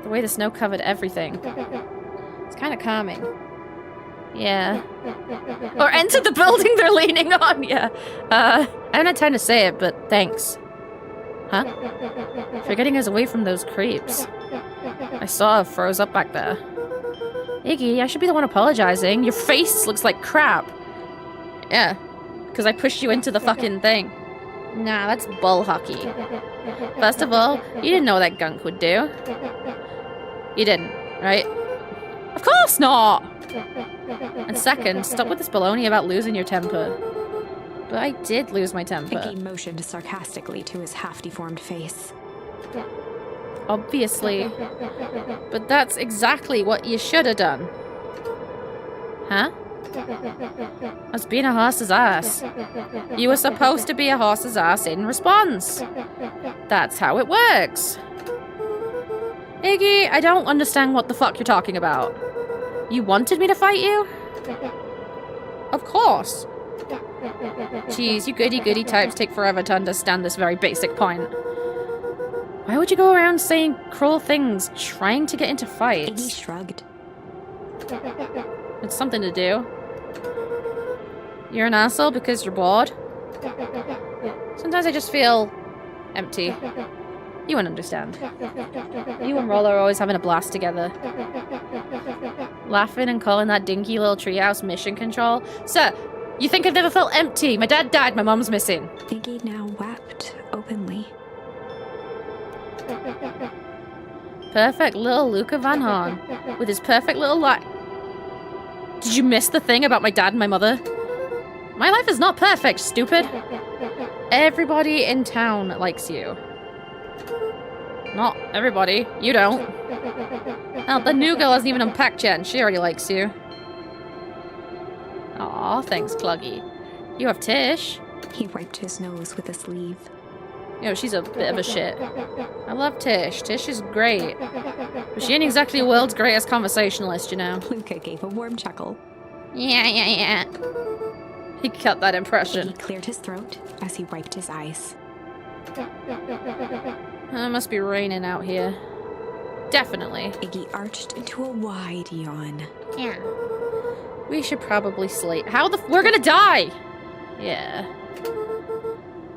The way the snow covered everything. It's kind of calming. Yeah. Or enter the building they're leaning on, yeah. I'm not trying to say it, but thanks. Huh? For getting us away from those creeps. I saw her froze up back there. Iggy, I should be the one apologizing. Your face looks like crap. Yeah. Because I pushed you into the fucking thing. Nah, that's bull hockey. First of all, you didn't know what that gunk would do. You didn't, right? Of course not! And second, stop with this baloney about losing your temper. But I did lose my temper. Iggy motioned sarcastically to his half-deformed face. Obviously. But that's exactly what you should have done. Huh? I was being a horse's ass. You were supposed to be a horse's ass in response. That's how it works. Iggy, I don't understand what the fuck you're talking about. You wanted me to fight you? Of course. Jeez, you goody-goody types take forever to understand this very basic point. Why would you go around saying cruel things, trying to get into Iggy fights? shrugged. It's something to do. You're an asshole because you're bored? Sometimes I just feel empty. You wouldn't understand. You and Roller are always having a blast together. Laughing and calling that dinky little treehouse mission control. Sir, you think I've never felt empty? My dad died, my mom's missing. Iggy now wept openly. Perfect little Luca Van Horn. With his perfect little life. Did you miss the thing about my dad and my mother? My life is not perfect, stupid. Everybody in town likes you. Not everybody. You don't. Oh, the new girl hasn't even unpacked yet and she already likes you. Aw, thanks, Cluggy. You have Tish. He wiped his nose with a sleeve. You know, she's a bit of a shit. I love Tish. Tish is great. But she ain't exactly the world's greatest conversationalist, you know. Luca gave a warm chuckle. Yeah. He cut that impression. He cleared his throat as he wiped his eyes. It must be raining out here. Definitely. Iggy arched into a wide yawn. Yeah. We should probably sleep. We're gonna die! Yeah.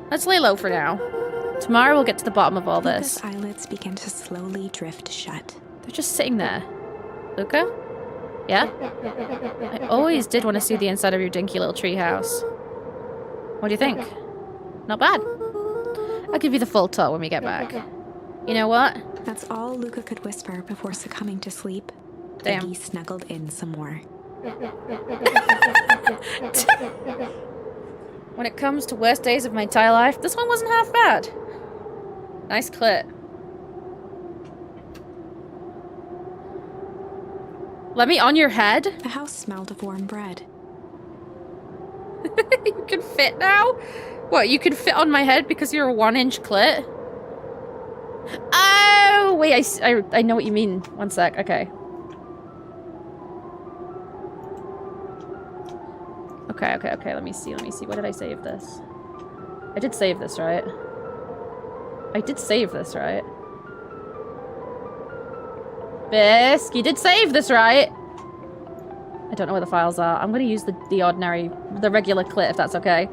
Let's lay low for now. Tomorrow we'll get to the bottom of all this. Luca's eyelids began to slowly drift shut. They're just sitting there. Luca? Yeah? I always did want to see the inside of your dinky little tree house. What do you think? Not bad. I'll give you the full tour when we get back. You know what? That's all Luca could whisper before succumbing to sleep. Damn. Iggy snuggled in some more. When it comes to worst days of my entire life, this one wasn't half bad. Nice clit. Let me on your head? The house smelled of warm bread. You can fit now? What, you can fit on my head because you're a 1-inch clit? Oh, wait, I know what you mean. One sec, okay. Okay, let me see. What did I save this? I did save this, right? Bisk, you did save this, right? I don't know where the files are. I'm gonna use the regular clit, if that's okay.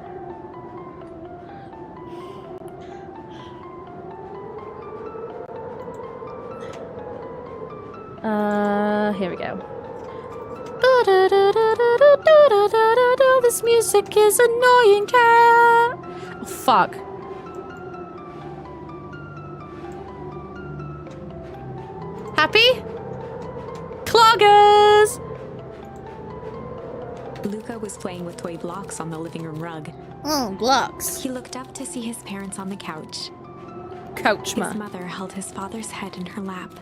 Here we go. This music is annoying, cat. Oh, fuck. Happy? Cloggers! Luca was playing with toy blocks on the living room rug. Oh, blocks. He looked up to see his parents on the couch. Coachma. His mother held his father's head in her lap.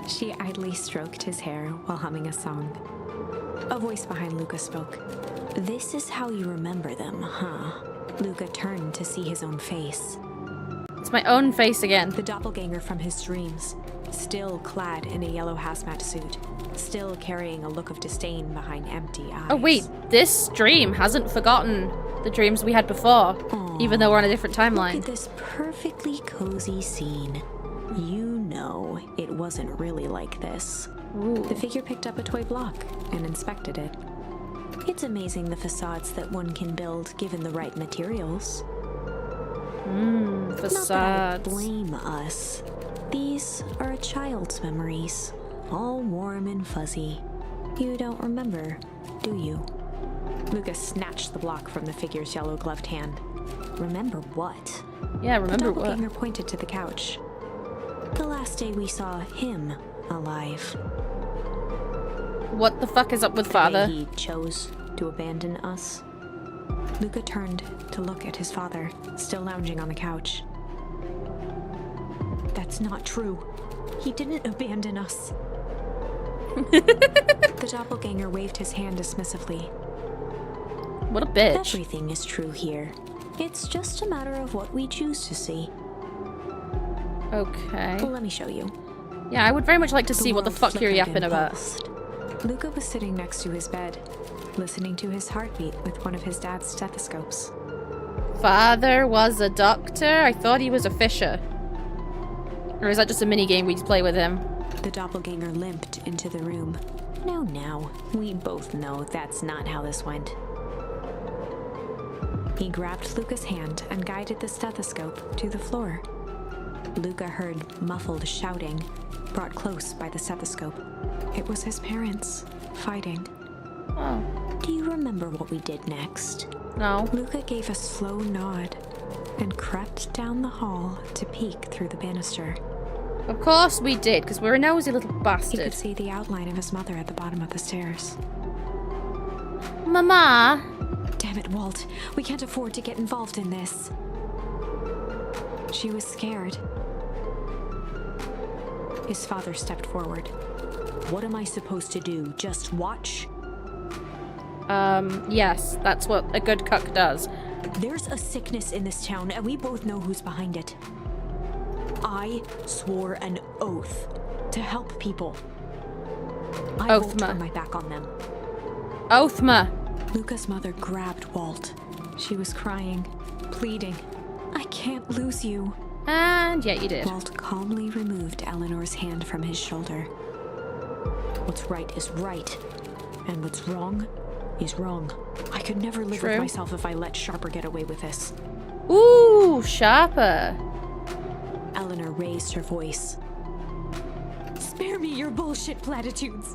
She idly stroked his hair while humming a song. A voice behind Luca spoke. "This is how you remember them, huh?" Luca turned to see his own face. It's my own face again. The doppelganger from his dreams, still clad in a yellow hazmat suit, still carrying a look of disdain behind empty eyes. Oh wait, this dream hasn't forgotten the dreams we had before, even though we're on a different timeline. Look at this perfectly cozy scene. You know it wasn't really like this. Ooh. The figure picked up a toy block and inspected it. It's amazing the facades that one can build given the right materials. Not that I Facades. blame us. These are a child's memories, all warm and fuzzy. You don't remember, do you? Luca snatched the block from the figure's yellow-gloved hand. Remember what? Yeah, The remember what? doppelganger pointed to the couch. The last day we saw him alive. What the fuck is up with The father? day he chose to abandon us. Luca turned to look at his father, still lounging on the couch. That's not true. He didn't abandon us. The doppelganger waved his hand dismissively. What a bitch. Everything is true here. It's just a matter of what we choose to see. Okay. Let me show you. Yeah, I would very much like to see what the world fuck you're flickered yapping and about. pulsed. Luca was sitting next to his bed, listening to his heartbeat with one of his dad's stethoscopes. Father was a doctor? I thought he was a fisher. Or is that just a mini game we play with him? The doppelganger limped into the room. No, now. We both know that's not how this went. He grabbed Luca's hand and guided the stethoscope to the floor. Luca heard muffled shouting, brought close by the stethoscope. It was his parents, fighting. Oh. Do you remember what we did next? No. Luca gave a slow nod and crept down the hall to peek through the banister. Of course we did, because we're a nosy little He bastard. could see the outline of his mother at the bottom of the stairs. Mama! Damn it, Walt. We can't afford to get involved in this. She was scared. His father stepped forward. What am I supposed to do? Just watch? Yes, that's what a good cook does. There's a sickness in this town, and we both know who's behind it. I swore an oath to help people. I won't Oathma. turn my back on them. Oathma! Luca's mother grabbed Walt. She was crying, pleading. I can't lose you. And yet you did. Walt calmly removed Eleanor's hand from his shoulder. What's right is right, and what's wrong is wrong. I could never live True. with myself if I let Sharper get away with this. Ooh, Sharper. Eleanor raised her voice. Spare me your bullshit platitudes.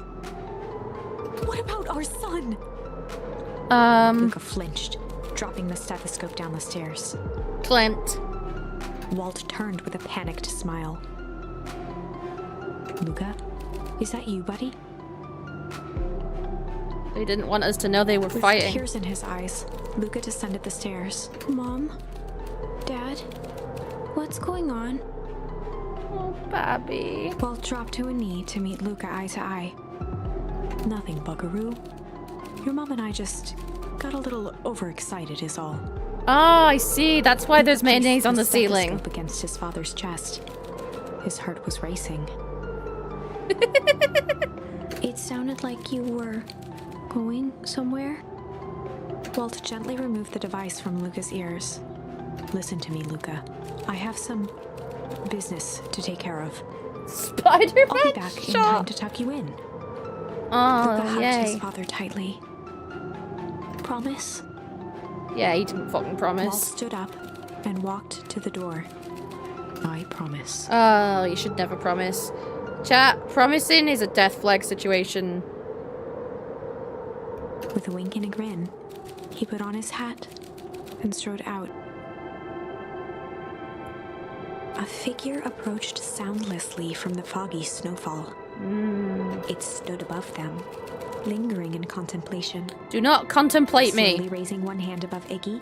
What about our son? Luca flinched, dropping the stethoscope down the stairs. Clint. Walt turned with a panicked smile. Luca, is that you, buddy? They didn't want us to know they were With fighting. tears in his eyes, Luca descended the stairs. Mom? Dad? What's going on? Oh, Babby. Walt dropped to a knee to meet Luca eye to eye. Nothing, buckaroo. Your mom and I just got a little overexcited is all. Oh, I see. That's why there's Luca placed mayonnaise on the ceiling. stethoscope against his father's chest. His heart was racing. It sounded like you were going somewhere. Walt gently removed the device from Luca's ears. Listen to me, Luca. I have some business to take care of. Spider-Man I'll be back in time shot. to tuck you in. Luca Oh, hugged his yay. father tightly. Promise? Yeah, he didn't fucking Walt promise. stood up and walked to the door. I promise. Oh, you should never promise. Chat, promising is a death flag situation. With a wink and a grin, he put on his hat and strode out. A figure approached soundlessly from the foggy snowfall. It stood above them, lingering in contemplation. Do not contemplate Slowly me. raising one hand above Iggy,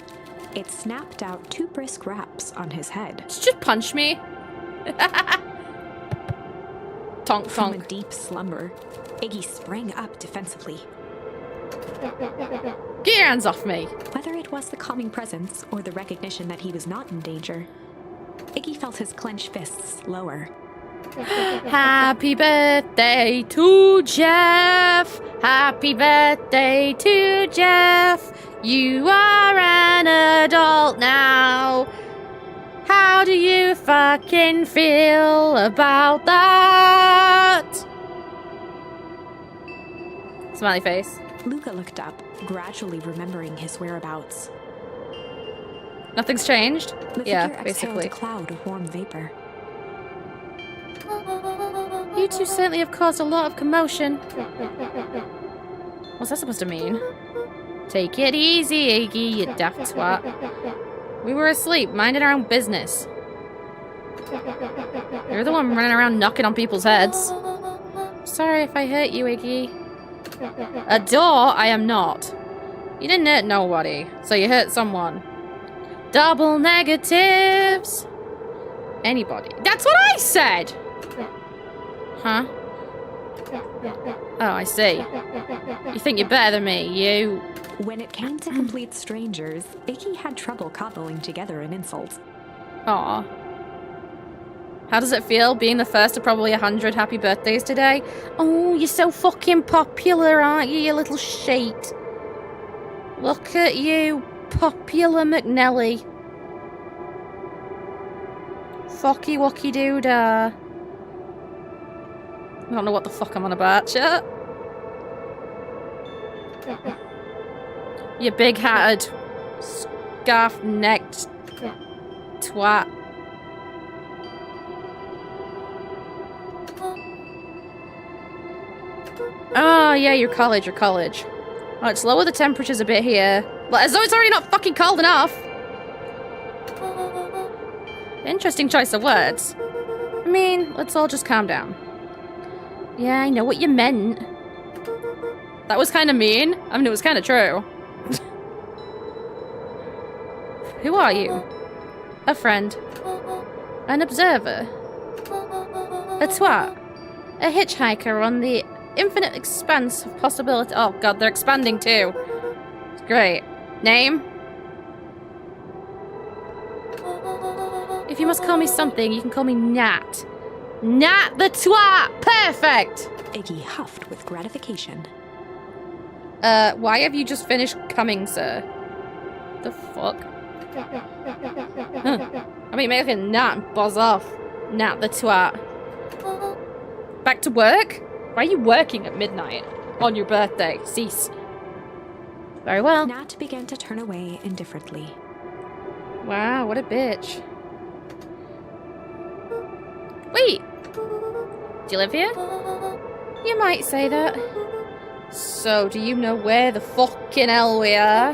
it snapped out 2 brisk raps on his head. Just punch me. Tonk From a tonk. deep slumber, Iggy sprang up defensively. Get your hands off me. Whether it was the calming presence or the recognition that he was not in danger, Iggy felt his clenched fists lower. Happy birthday to Jeff. Happy birthday to Jeff. You are an adult now. How do you fucking feel about that? Smiley face. Luca looked up, gradually remembering his whereabouts. Nothing's changed? The Yeah, figure exhaled basically. a cloud of warm vapor. You two certainly have caused a lot of commotion. What's that supposed to mean? Take it easy, Iggy, you daft twat. We were asleep, minding our own business. You're the one running around knocking on people's heads. Sorry if I hurt you, Iggy. A door? I am not. You didn't hurt nobody, so you hurt someone. Double negatives. Anybody. That's what I said! Huh? Oh, I see. You think you're better than me, you... When it came to complete strangers, Iggy had trouble cobbling together an insult. Aw. How does it feel being the first of probably 100 happy birthdays today? Oh, you're so fucking popular, aren't you, you little shite? Look at you, popular McNelly. Focky wocky doodah. I don't know what the fuck I'm on about, chat. You big-hatted, scarf-necked twat. Oh, yeah, your college. Let's lower the temperatures a bit here. But as though it's already not fucking cold enough. Interesting choice of words. I mean, let's all just calm down. Yeah, I know what you meant. That was kind of mean. I mean, it was kind of true. Who are you? A friend. An observer. A twat. A hitchhiker on the infinite expanse of possibility. Oh god, they're expanding too. Great. Name? If you must call me something, you can call me Nat. Nat the twat! Perfect! Iggy huffed with gratification. Why have you just finished coming, sir? The fuck? Huh. I mean, make a Nat and buzz off. Nat the twat. Back to work? Why are you working at midnight? On your birthday? Cease. Very well. Nat began to turn away indifferently. Wow, what a bitch. Wait! Do you live here? You might say that. So, do you know where the fucking hell we are?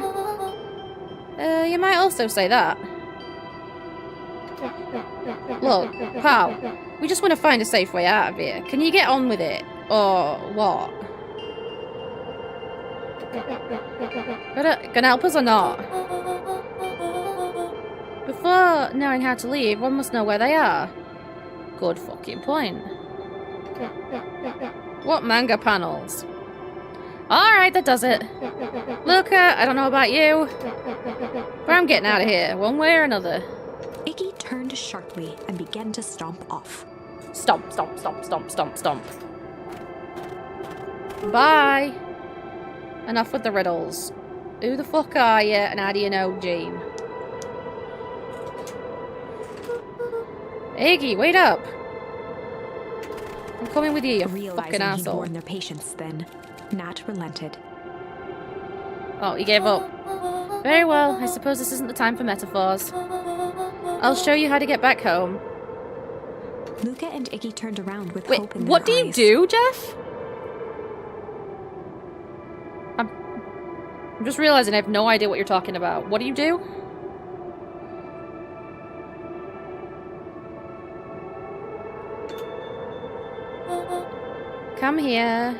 You might also say that. Look, pal, we just want to find a safe way out of here. Can you get on with it? Or what? Gonna help us or not? Before knowing how to leave, one must know where they are. Good fucking point. What manga panels? Alright, that does it. Luca, I don't know about you, but I'm getting out of here, one way or another. Iggy turned sharply and began to stomp off. Stomp, stomp, stomp, stomp, stomp, stomp. Bye. Enough with the riddles. Who the fuck are you, and how do you know Jean? Iggy, wait up! I'm coming with you, you Realizing fucking he'd asshole. worn their patience then, Nat relented. Oh, he gave up. Very well, I suppose this isn't the time for metaphors. I'll show you how to get back home. Luca and Iggy turned around with Wait, hope in what do their you eyes. do, Jeff? I'm just realizing I have no idea what you're talking about. What do you do? Come here.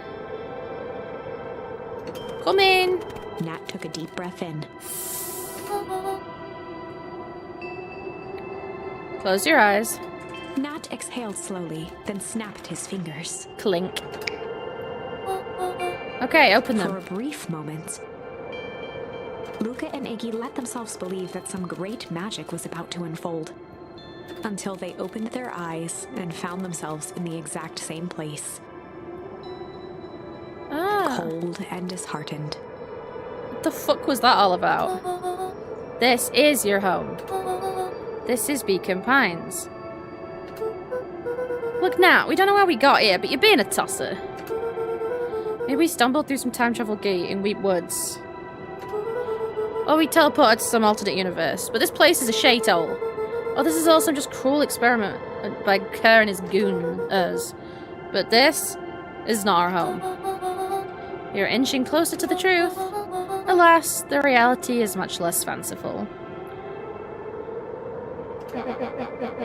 Come in. Nat took a deep breath in. Close your eyes. Nat exhaled slowly, then snapped his fingers. Clink. Okay, open For a them. brief moment, Luca and Iggy let themselves believe that some great magic was about to unfold. Until they opened their eyes and found themselves in the exact same place. Ah, Cold and disheartened. what the fuck was that all about? This is your home. This is Beacon Pines. Look now, we don't know how we got here, but you're being a tosser. Maybe we stumbled through some time travel gate in Wheat Woods. Or we teleported to some alternate universe, but this place is a shithole. Or this is also just cruel experiment by Kerr and his goons. But this is not our home. You're inching closer to the truth. Alas, the reality is much less fanciful.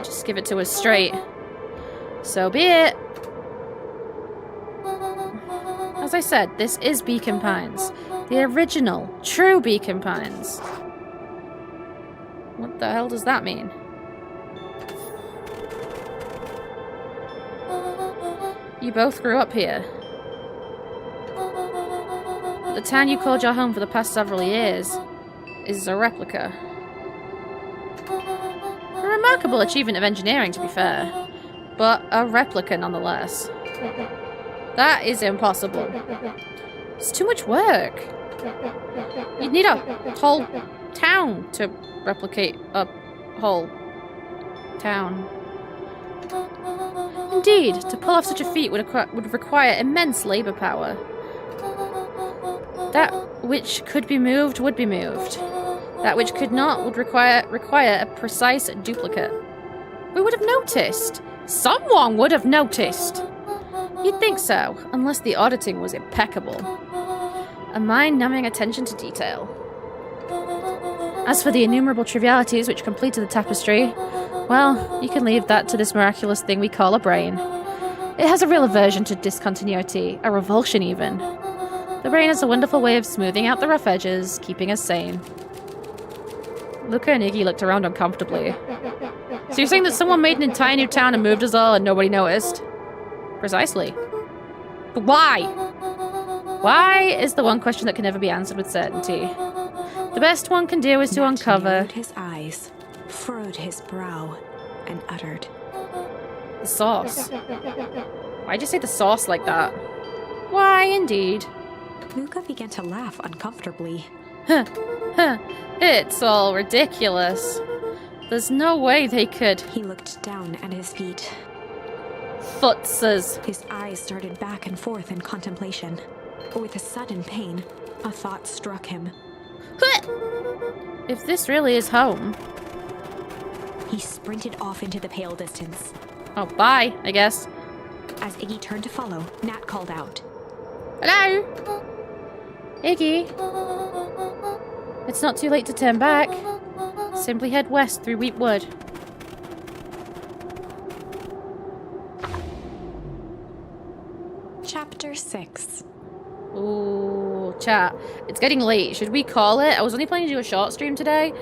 Just give it to us straight. So be it. As I said, this is Beacon Pines. The original, true Beacon Pines. What the hell does that mean? You both grew up here. But the town you called your home for the past several years is a replica. A remarkable achievement of engineering, to be fair. But a replica nonetheless. That is impossible. It's too much work. You'd need a whole town to replicate a whole town. Indeed, to pull off such a feat would require immense labor power. That which could be moved would be moved. That which could not would require a precise duplicate. We would have noticed. Someone would have noticed. You'd think so, unless the auditing was impeccable. A mind-numbing attention to detail. As for the innumerable trivialities which completed the tapestry, well, you can leave that to this miraculous thing we call a brain. It has a real aversion to discontinuity, a revulsion even. The brain is a wonderful way of smoothing out the rough edges, keeping us sane. Luca and Iggy looked around uncomfortably. So you're saying that someone made an entire new town and moved us all and nobody noticed? Precisely. But why? Why is the one question that can never be answered with certainty. The best one can do is to uncover... narrowed his eyes, furrowed his brow, and uttered, the sauce. Why'd you say the sauce like that? Why, indeed. Luca began to laugh uncomfortably. It's all ridiculous. There's no way they could... He looked down at his feet. Futzes. His eyes darted back and forth in contemplation. With a sudden pain, a thought struck him. If this really is home... He sprinted off into the pale distance. Oh, bye, I guess. As Iggy turned to follow, Nat called out. Hello? Iggy? It's not too late to turn back. Simply head west through Wheat Wood. Chapter 6. Ooh, chat. It's getting late. Should we call it? I was only planning to do a short stream today.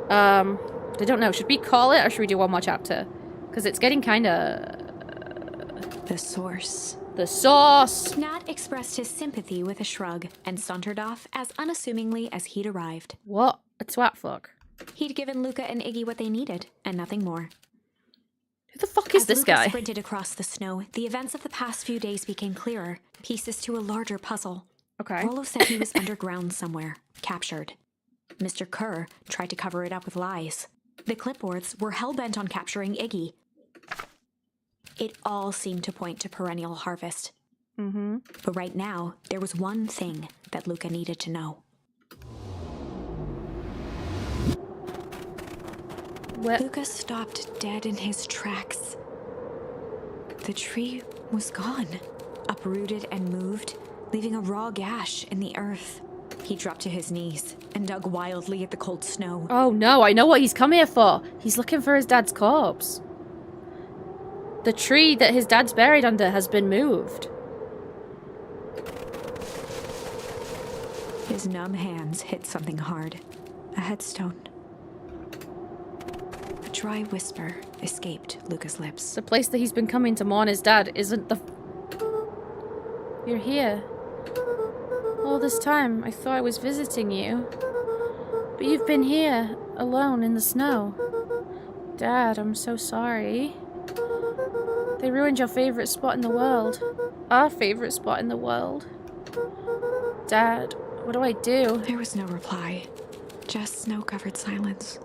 I don't know. Should we call it or should we do one more chapter? Because it's getting kind of... The source. The sauce! Nat expressed his sympathy with a shrug and sauntered off as unassumingly as he'd arrived. What a twat fuck. He'd given Luca and Iggy what they needed, and nothing more. Who the fuck is As this Luca guy? sprinted across the snow, the events of the past few days became clearer, pieces to a larger puzzle. Okay. Rollo said he was underground somewhere, captured. Mr. Kerr tried to cover it up with lies. The clipboards were hell-bent on capturing Iggy. It all seemed to point to perennial harvest. Mm-hmm. But right now, there was one thing that Luca needed to know. What? Luca stopped dead in his tracks. The tree was gone, uprooted and moved, leaving a raw gash in the earth. He dropped to his knees and dug wildly at the cold snow. Oh no, I know what he's come here for. He's looking for his dad's corpse. The tree that his dad's buried under has been moved. His numb hands hit something hard. A headstone. A dry whisper escaped Luca's lips. The place that he's been coming to mourn his dad isn't the... You're here. All this time, I thought I was visiting you. But you've been here, alone in the snow. Dad, I'm so sorry. They ruined your favorite spot in the world. Our favorite spot in the world. Dad, what do I do? There was no reply. Just snow-covered silence.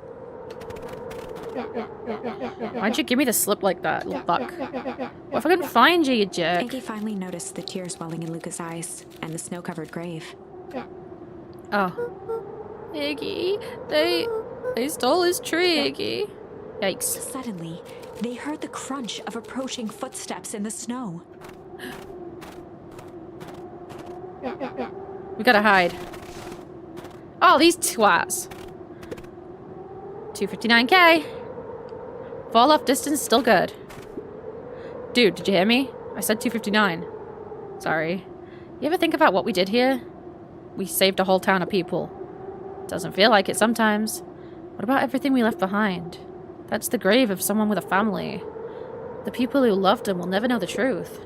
Why'd you give me the slip like that, little fuck? What if I couldn't find you, you jerk? Iggy finally noticed the tears welling in Luca's eyes and the snow-covered grave. Oh. Iggy, they stole his tree, Iggy. Yikes. Suddenly, they heard the crunch of approaching footsteps in the snow. We gotta hide. Oh, these twats. 259k. Fall off distance still good. Dude, did you hear me? I said 259. Sorry. You ever think about what we did here? We saved a whole town of people. Doesn't feel like it sometimes. What about everything we left behind? That's the grave of someone with a family. The people who loved him will never know the truth.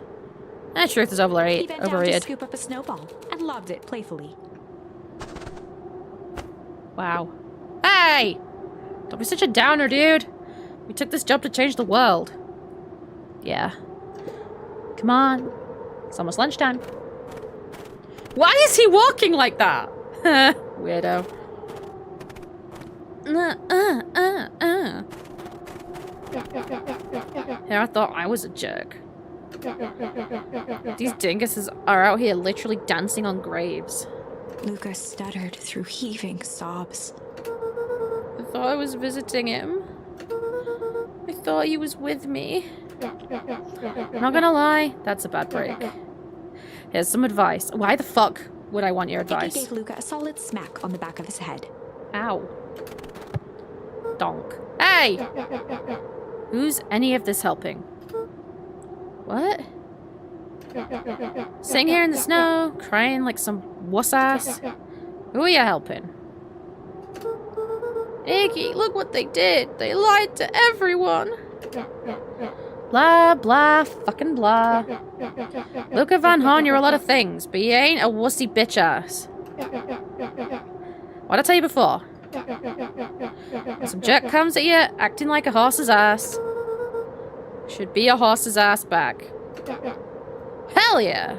Truth is He bent down to overrated. scoop up a snowball and lobbed it playfully. Wow. Hey! Don't be such a downer, dude. We took this job to change the world. Yeah. Come on. It's almost lunchtime. Why is he walking like that? Weirdo. Here, I thought I was a jerk. These dinguses are out here literally dancing on graves. Luca stuttered through heaving sobs. I thought I was visiting him. I thought he was with me. Not gonna lie, that's a bad break. Here's some advice. Why the fuck would I want your Iggy advice? gave Luca a solid smack on the back of his head. Ow. Donk. Hey! Who's any of this helping? What? Sitting here in the snow, crying like some wuss ass. Who are you helping? Iggy, look what they did. They lied to everyone. Blah, blah, fucking blah. Luca Van Horn, you're a lot of things, but you ain't a wussy bitch ass. What'd I tell you before? When some jerk comes at you, acting like a horse's ass. Should be a horse's ass back. Hell yeah!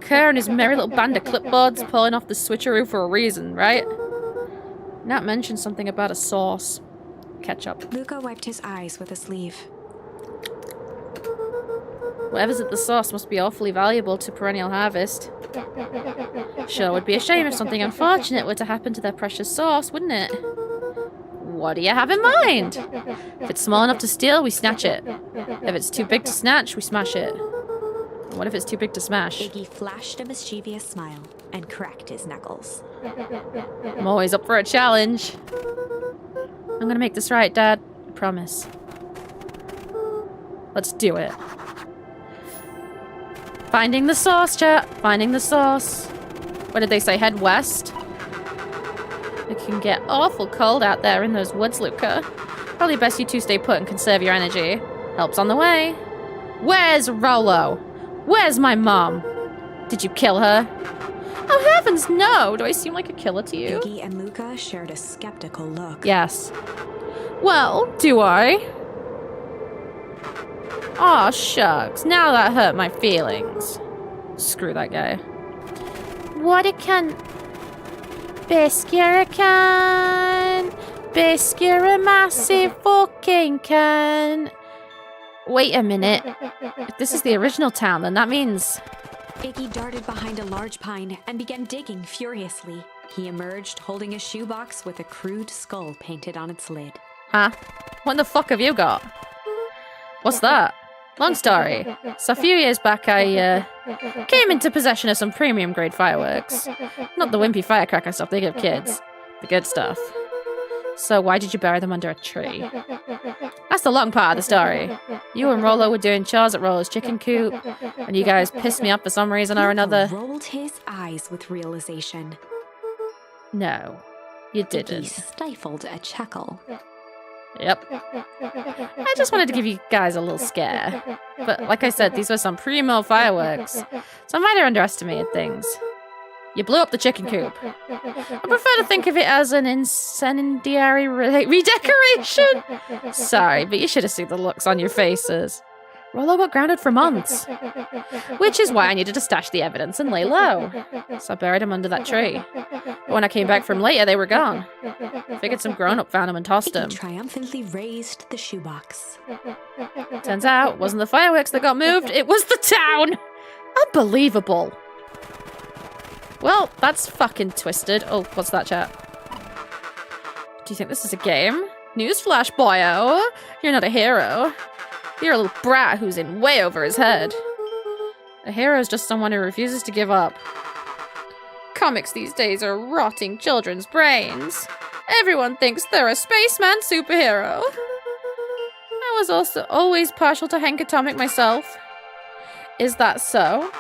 Kerr and his merry little band of clipboards pulling off the switcheroo for a reason, right? Not mention something about a sauce. Ketchup. Luca wiped his eyes with a sleeve. Whatever's at the sauce must be awfully valuable to Perennial Harvest. Sure would be a shame if something unfortunate were to happen to their precious sauce, wouldn't it? What do you have in mind? If it's small enough to steal, we snatch it. If it's too big to snatch, we smash it. What if it's too big to smash? Iggy flashed a mischievous smile and cracked his knuckles. I'm always up for a challenge. I'm gonna make this right, Dad. I promise. Let's do it. Finding the sauce, chat. Finding the sauce. What did they say? Head west? It can get awful cold out there in those woods, Luca. Probably best you two stay put and conserve your energy. Help's on the way. Where's Rollo? Where's my mom? Did you kill her? Oh heavens, no! Do I seem like a killer to you? Iggy and Luca shared a skeptical look. Yes. Well, do I? Aw, shucks. Now that hurt my feelings. Screw that guy. What a can... Biscuit can. Biscuit a massive fucking can. Wait a minute. If this is the original town, then that means... Iggy darted behind a large pine and began digging furiously. He emerged holding a shoebox with a crude skull painted on its lid. Huh? What the fuck have you got? What's that? Long story. So a few years back I came into possession of some premium grade fireworks. Not the wimpy firecracker stuff they give kids. The good stuff. So why did you bury them under a tree? That's the long part of the story. You and Rollo were doing chores at Rollo's chicken coop, and you guys pissed me off for some reason or another. Rolled his eyes with realization. No, you Iggy didn't. stifled a chuckle. Yep. I just wanted to give you guys a little scare. But like I said, these were some primo fireworks, so I might have underestimated things. You blew up the chicken coop. I prefer to think of it as an incendiary redecoration. Sorry, but you should have seen the looks on your faces. Rollo got grounded for months. Which is why I needed to stash the evidence and lay low. So I buried him under that tree. But when I came back from later, they were gone. Figured some grown-up found him and tossed him. Iggy triumphantly raised the shoebox. Turns out, it wasn't the fireworks that got moved, it was the town! Unbelievable. Well, that's fucking twisted. Oh, what's that, chat? Do you think this is a game? Newsflash, boyo! You're not a hero. You're a little brat who's in way over his head. A hero is just someone who refuses to give up. Comics these days are rotting children's brains. Everyone thinks they're a spaceman superhero. I was also always partial to Hank Atomic myself. Is that so?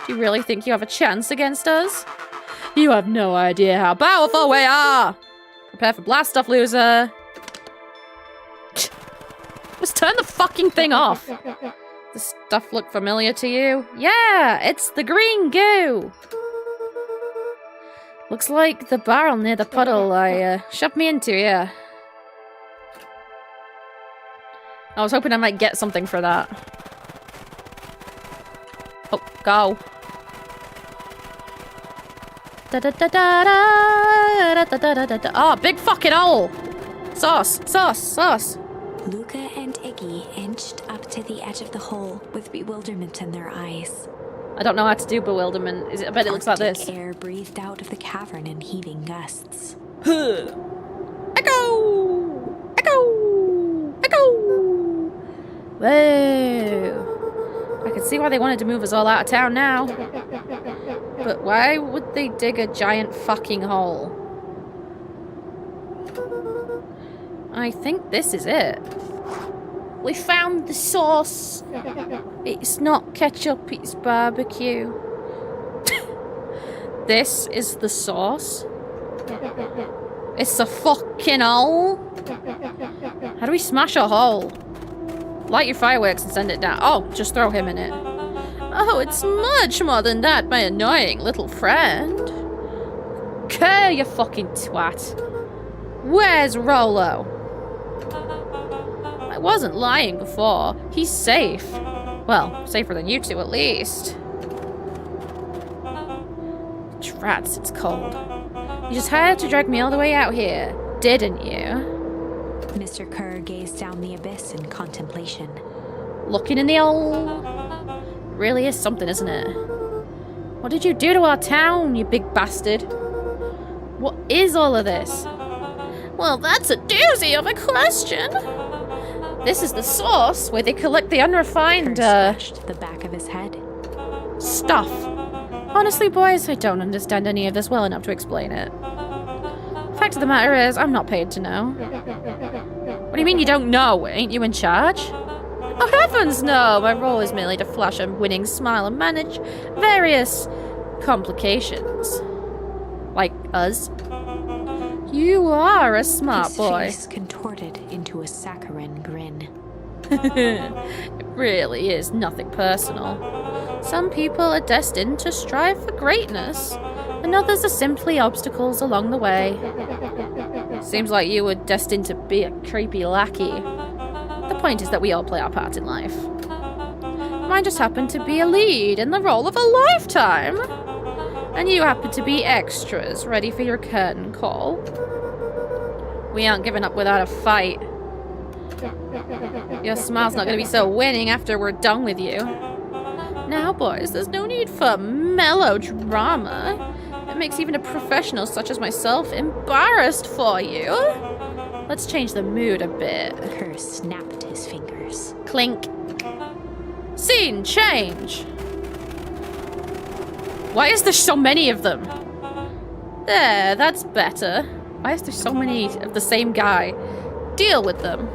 Do you really think you have a chance against us? You have no idea how powerful we are! Prepare for blast off, loser! Just turn the fucking thing off! Does stuff look familiar to you? Yeah, it's the green goo! Looks like the barrel near the puddle I shoved me into, yeah. I was hoping I might get something for that. Oh, go. Oh, big fucking hole! Sauce, sauce, sauce. Luca and Iggy inched up to the edge of the hole with bewilderment in their eyes. I don't know how to do bewilderment. I bet it looks like Arctic this. air breathed out of the cavern in heaving gusts. Echo! Echo! Echo! Whoa. I can see why they wanted to move us all out of town now. But why would they dig a giant fucking hole? I think this is it. We found the sauce. It's not ketchup, it's barbecue. This is the sauce? It's a fucking hole? How do we smash a hole? Light your fireworks and send it down. Oh, just throw him in it. Oh, it's much more than that, my annoying little friend. Okay, you fucking twat. Where's Rolo? I wasn't lying before. He's safe. Well, safer than you two at least. Rats, it's cold. You just had to drag me all the way out here, didn't you? Mr. Kerr gazed down the abyss in contemplation. Looking in the hole. Really is something, isn't it? What did you do to our town, you big bastard? What is all of this? Well, that's a doozy of a question. This is the source where they collect the unrefined, scratched the back of his head. Stuff. Honestly, boys, I don't understand any of this well enough to explain it. Fact of the matter is, I'm not paid to know. What do you mean you don't know? Ain't you in charge? Oh, heavens no! My role is merely to flash a winning smile and manage various complications. Like us. You are a smart boy. His face contorted into a saccharine grin. It really is nothing personal. Some people are destined to strive for greatness, and others are simply obstacles along the way. Seems like you were destined to be a creepy lackey. The point is that we all play our part in life. Mine just happened to be a lead in the role of a lifetime. And you happen to be extras, ready for your curtain call. We aren't giving up without a fight. Your smile's not going to be so winning after we're done with you. Now, boys, there's no need for melodrama. It makes even a professional such as myself embarrassed for you. Let's change the mood a bit. Kerr snapped his fingers. Clink. Scene change. Why is there so many of them? There, that's better. Why is there so many of the same guy? Deal with them.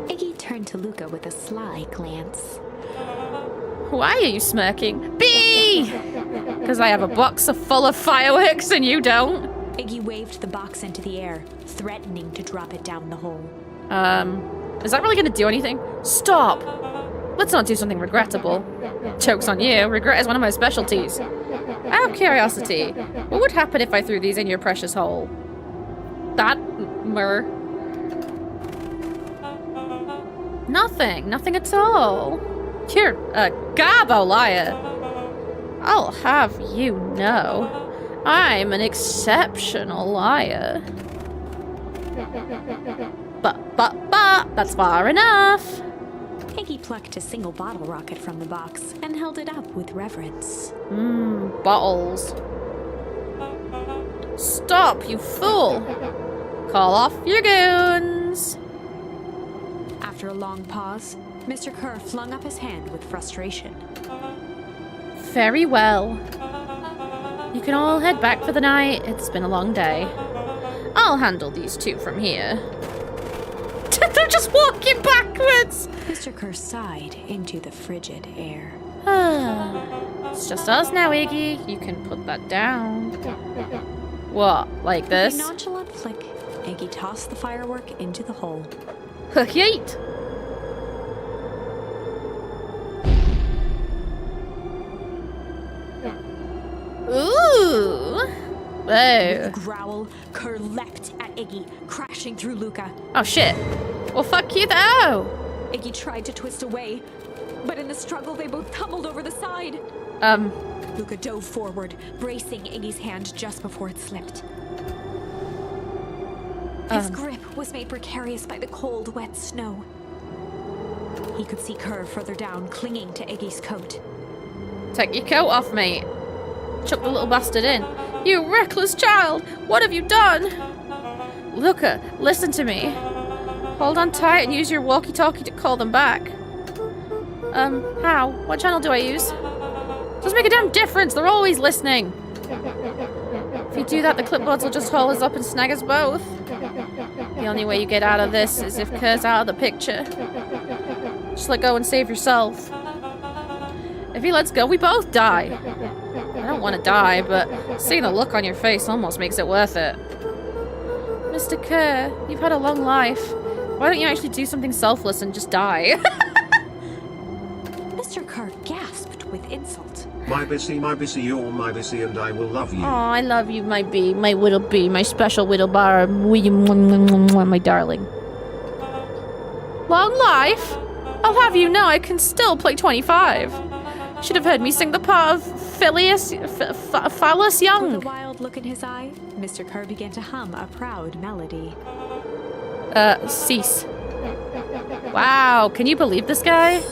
Iggy turned to Luca with a sly glance. Why are you smirking? Bee! Because I have a box full of fireworks and you don't? Iggy waved the box into the air, threatening to drop it down the hole. Is that really going to do anything? Stop! Let's not do something regrettable. Joke's on you, regret is one of my specialties. Out of curiosity, what would happen if I threw these in your precious hole? Nothing at all. You're a garbo liar. I'll have you know, I'm an exceptional liar. But, that's far enough. Iggy plucked a single bottle rocket from the box and held it up with reverence. Bottles. Stop, you fool! Call off your goons! After a long pause, Mr. Kerr flung up his hand with frustration. Very well. You can all head back for the night. It's been a long day. I'll handle these two from here. They're just walking backwards! Mr. Kerr sighed into the frigid air. It's just us now, Iggy. You can put that down. What, like this? With a nonchalant flick, Iggy tossed the firework into the hole. Yeet! Ooh! Whoa. With a growl, Kerr leapt at Iggy, crashing through Luca. Oh shit. Well, fuck you though. Iggy tried to twist away, but in the struggle they both tumbled over the side. Luca dove forward, bracing Iggy's hand just before it slipped. His grip was made precarious by the cold, wet snow. He could see Kerr further down, clinging to Iggy's coat. Take your coat off, mate. Chuck the little bastard in. You reckless child! What have you done? Luca, listen to me. Hold on tight and use your walkie-talkie to call them back. How? What channel do I use? Doesn't make a damn difference. They're always listening. If you do that, the clipboards will just haul us up and snag us both. The only way you get out of this is if Kurt's out of the picture. Just let go and save yourself. If he lets go, we both die. I don't want to die, but seeing the look on your face almost makes it worth it. Mr. Kerr, you've had a long life. Why don't you actually do something selfless and just die? Mr. Kerr gasped with insult. My Bissy, you're my Bissy, and I will love you. Oh, I love you, my bee, my whittle bee, my special whittle bar, my darling. Long life? I'll have you know I can still play 25. Should have heard me sing the part of Phallus Young. With a wild look in his eye, Mr. Kerr began to hum a proud melody. Cease. Wow, can you believe this guy?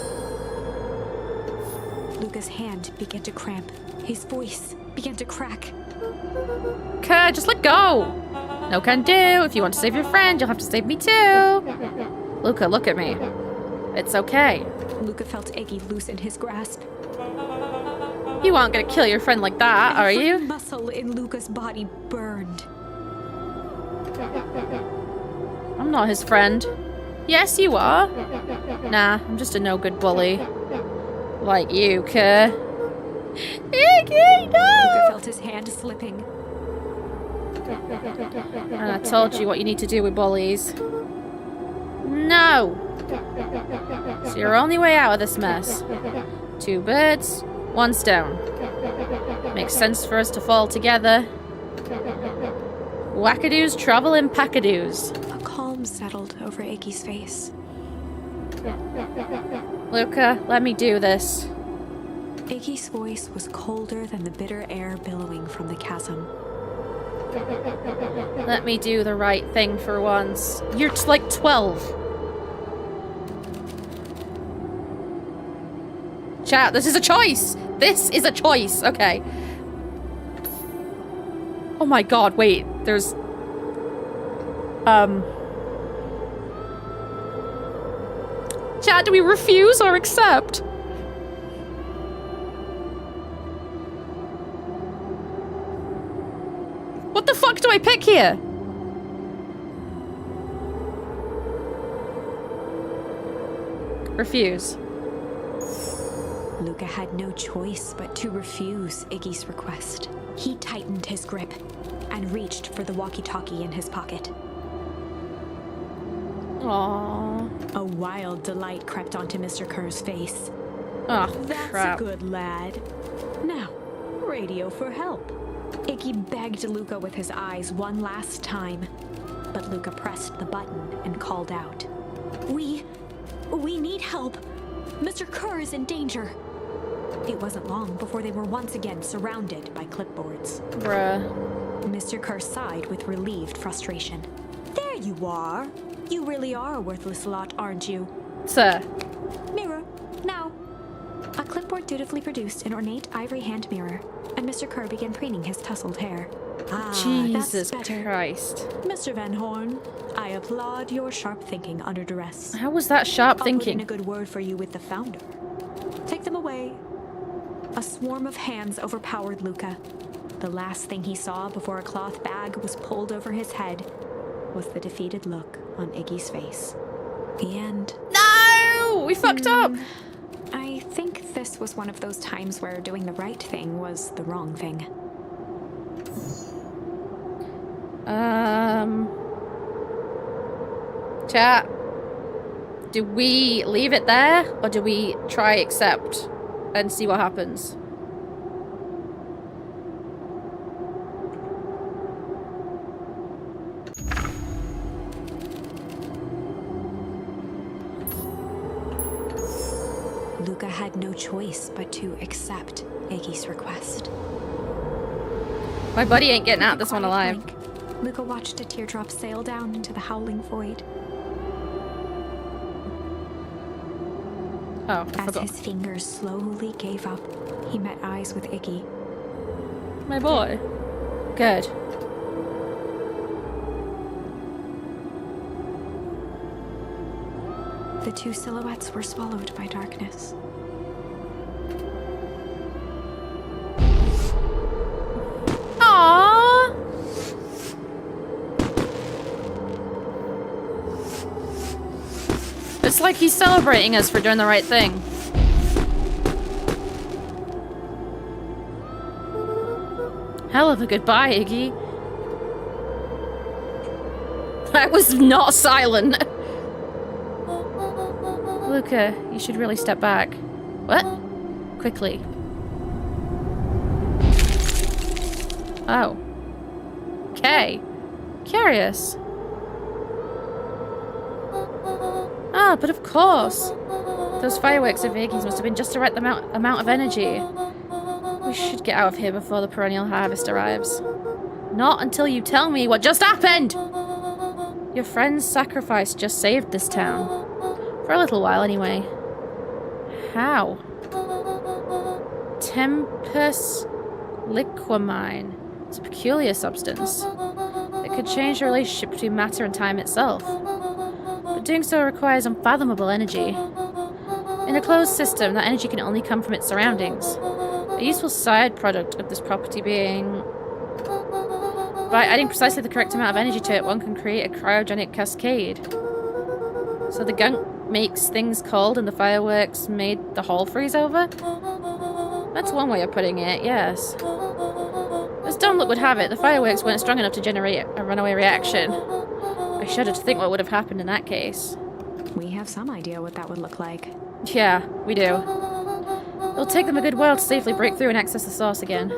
Luca's hand began to cramp. His voice began to crack. Kerr, just let go. No can do. If you want to save your friend, you'll have to save me too. Luca, look at me. It's okay. Luca felt Iggy loosen his grasp. You aren't gonna kill your friend like that, are Every you? muscle in Luca's body burned. I'm not his friend. Yes, you are. Nah, I'm just a no-good bully. Like you, Kerr. Iggy, no! Luca felt his hand slipping. And I told you what you need to do with bullies. No! It's your only way out of this mess. 2 birds, 1 stone. Makes sense for us to fall together. Wackadoos travel in packadoos. A calm settled over Iggy's face. Luca, let me do this. Iggy's voice was colder than the bitter air billowing from the chasm. Let me do the right thing for once. You're like 12. Chat, this is a choice! This is a choice! Okay. Oh my god, wait. There's... Chat, do we refuse or accept? What the fuck do I pick here? Refuse. Luca had no choice but to refuse Iggy's request. He tightened his grip and reached for the walkie-talkie in his pocket. Aww. A wild delight crept onto Mr. Kerr's face. Oh, That's crap. a good lad. Now, radio for help. Iggy begged Luca with his eyes one last time, but Luca pressed the button and called out. We need help. Mr. Kerr is in danger. It wasn't long before they were once again surrounded by clipboards. Bruh. Mr. Kerr sighed with relieved frustration. There you are. You really are a worthless lot, aren't you? Sir. Mirror, now. A clipboard dutifully produced an ornate ivory hand mirror, and Mr. Kerr began preening his tousled hair. Jesus that's better. Christ. Mr. Van Horn, I applaud your sharp thinking under duress. How was that sharp I'll put in thinking? a good word for you with the founder. Take them away. A swarm of hands overpowered Luca. The last thing he saw before a cloth bag was pulled over his head was the defeated look on Iggy's face. The end. No! We fucked up! I think this was one of those times where doing the right thing was the wrong thing. Chat. Do we leave it there, or do we try accept and see what happens? Luca had no choice but to accept Iggy's request. My buddy ain't getting out this one Quiet alive. blink, Luca watched a teardrop sail down into the howling void. Oh, I As forgot. his fingers slowly gave up, he met eyes with Iggy. My boy. Good. The two silhouettes were swallowed by darkness. It's like he's celebrating us for doing the right thing. Hell of a goodbye, Iggy. I was not silent. Luca, you should really step back. What? Quickly. Oh. Okay. Curious. Ah, but of course. Those fireworks of Iggy's must have been just the right amount of energy. We should get out of here before the perennial harvest arrives. Not until you tell me what just happened! Your friend's sacrifice just saved this town. For a little while, anyway. How? Tempus liquamine. It's a peculiar substance. It could change the relationship between matter and time itself. But doing so requires unfathomable energy. In a closed system, that energy can only come from its surroundings. A useful side product of this property being... By adding precisely the correct amount of energy to it, one can create a cryogenic cascade. So the gunk makes things cold and the fireworks made the hall freeze over? That's one way of putting it, yes. As dumb luck would have it, the fireworks weren't strong enough to generate a runaway reaction. I shudder to think what would have happened in that case. We have some idea what that would look like. Yeah, we do. It'll take them a good while to safely break through and access the source again.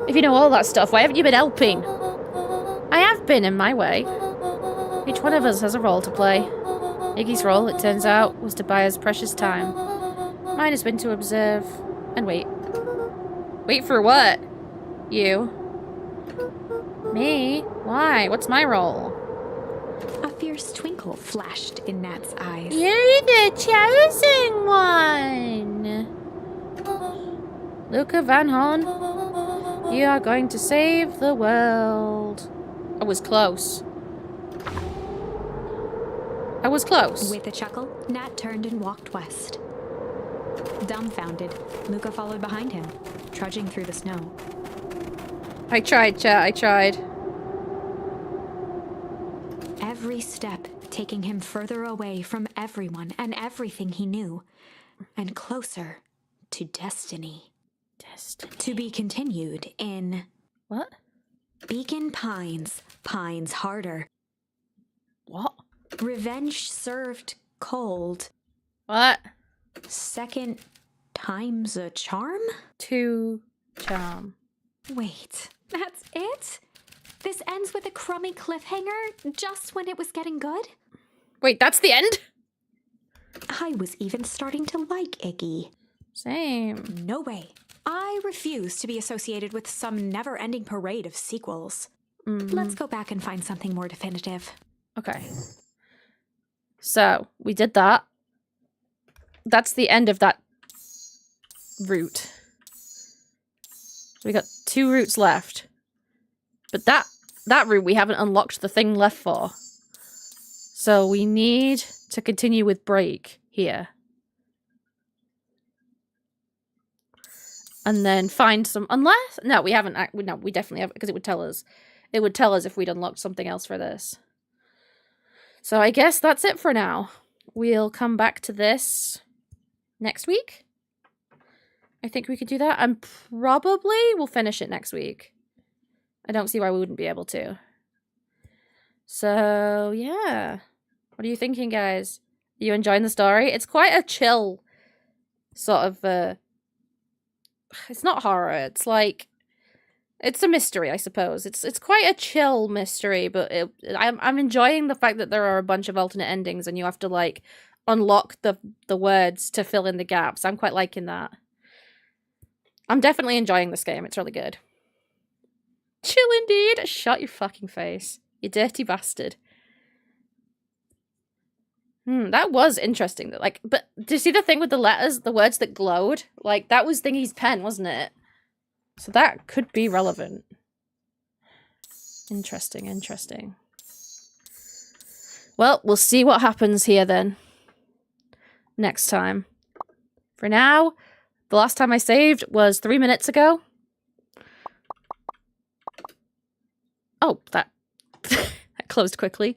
If you know all that stuff, why haven't you been helping? I have been, in my way. Each one of us has a role to play. Iggy's role, it turns out, was to buy us precious time. Mine has been to observe and wait. Wait for what? You. Me? Why? What's my role? A fierce twinkle flashed in Nat's eyes. You're the chosen one! Luca Van Horn, you are going to save the world. I was close. I was close. With a chuckle, Nat turned and walked west. Dumbfounded, Luca followed behind him, trudging through the snow. I tried, chat, I tried. Every step taking him further away from everyone and everything he knew, and closer to destiny. To be continued in... What? Beacon Pines, Pines Harder. What? Revenge served cold. What? Second time's a charm? To charm. Wait, that's it? This ends with a crummy cliffhanger just when it was getting good? Wait, that's the end? I was even starting to like Iggy. Same. No way. I refuse to be associated with some never-ending parade of sequels. Let's go back and find something more definitive. Okay. So, we did that. That's the end of that route. We got 2 routes left. But that route we haven't unlocked the thing left for. So we need to continue with break here. And then find some... Unless... No, we haven't... No, we definitely haven't, because it would tell us. It would tell us if we'd unlocked something else for this. So I guess that's it for now. We'll come back to this next week. I think we could do that. And probably we'll finish it next week. I don't see why we wouldn't be able to. So, yeah. What are you thinking, guys? Are you enjoying the story? It's quite a chill sort of... It's not horror. It's like... It's a mystery, I suppose. It's quite a chill mystery, but I'm enjoying the fact that there are a bunch of alternate endings and you have to, like, unlock the words to fill in the gaps. I'm quite liking that. I'm definitely enjoying this game. It's really good. Chill indeed. Shut your fucking face. You dirty bastard. That was interesting. Like, but do you see the thing with the letters, the words that glowed? Like, that was Thingy's pen, wasn't it? So that could be relevant. Interesting, interesting. Well, we'll see what happens here then. Next time. For now, the last time I saved was 3 minutes ago. Oh, that closed quickly.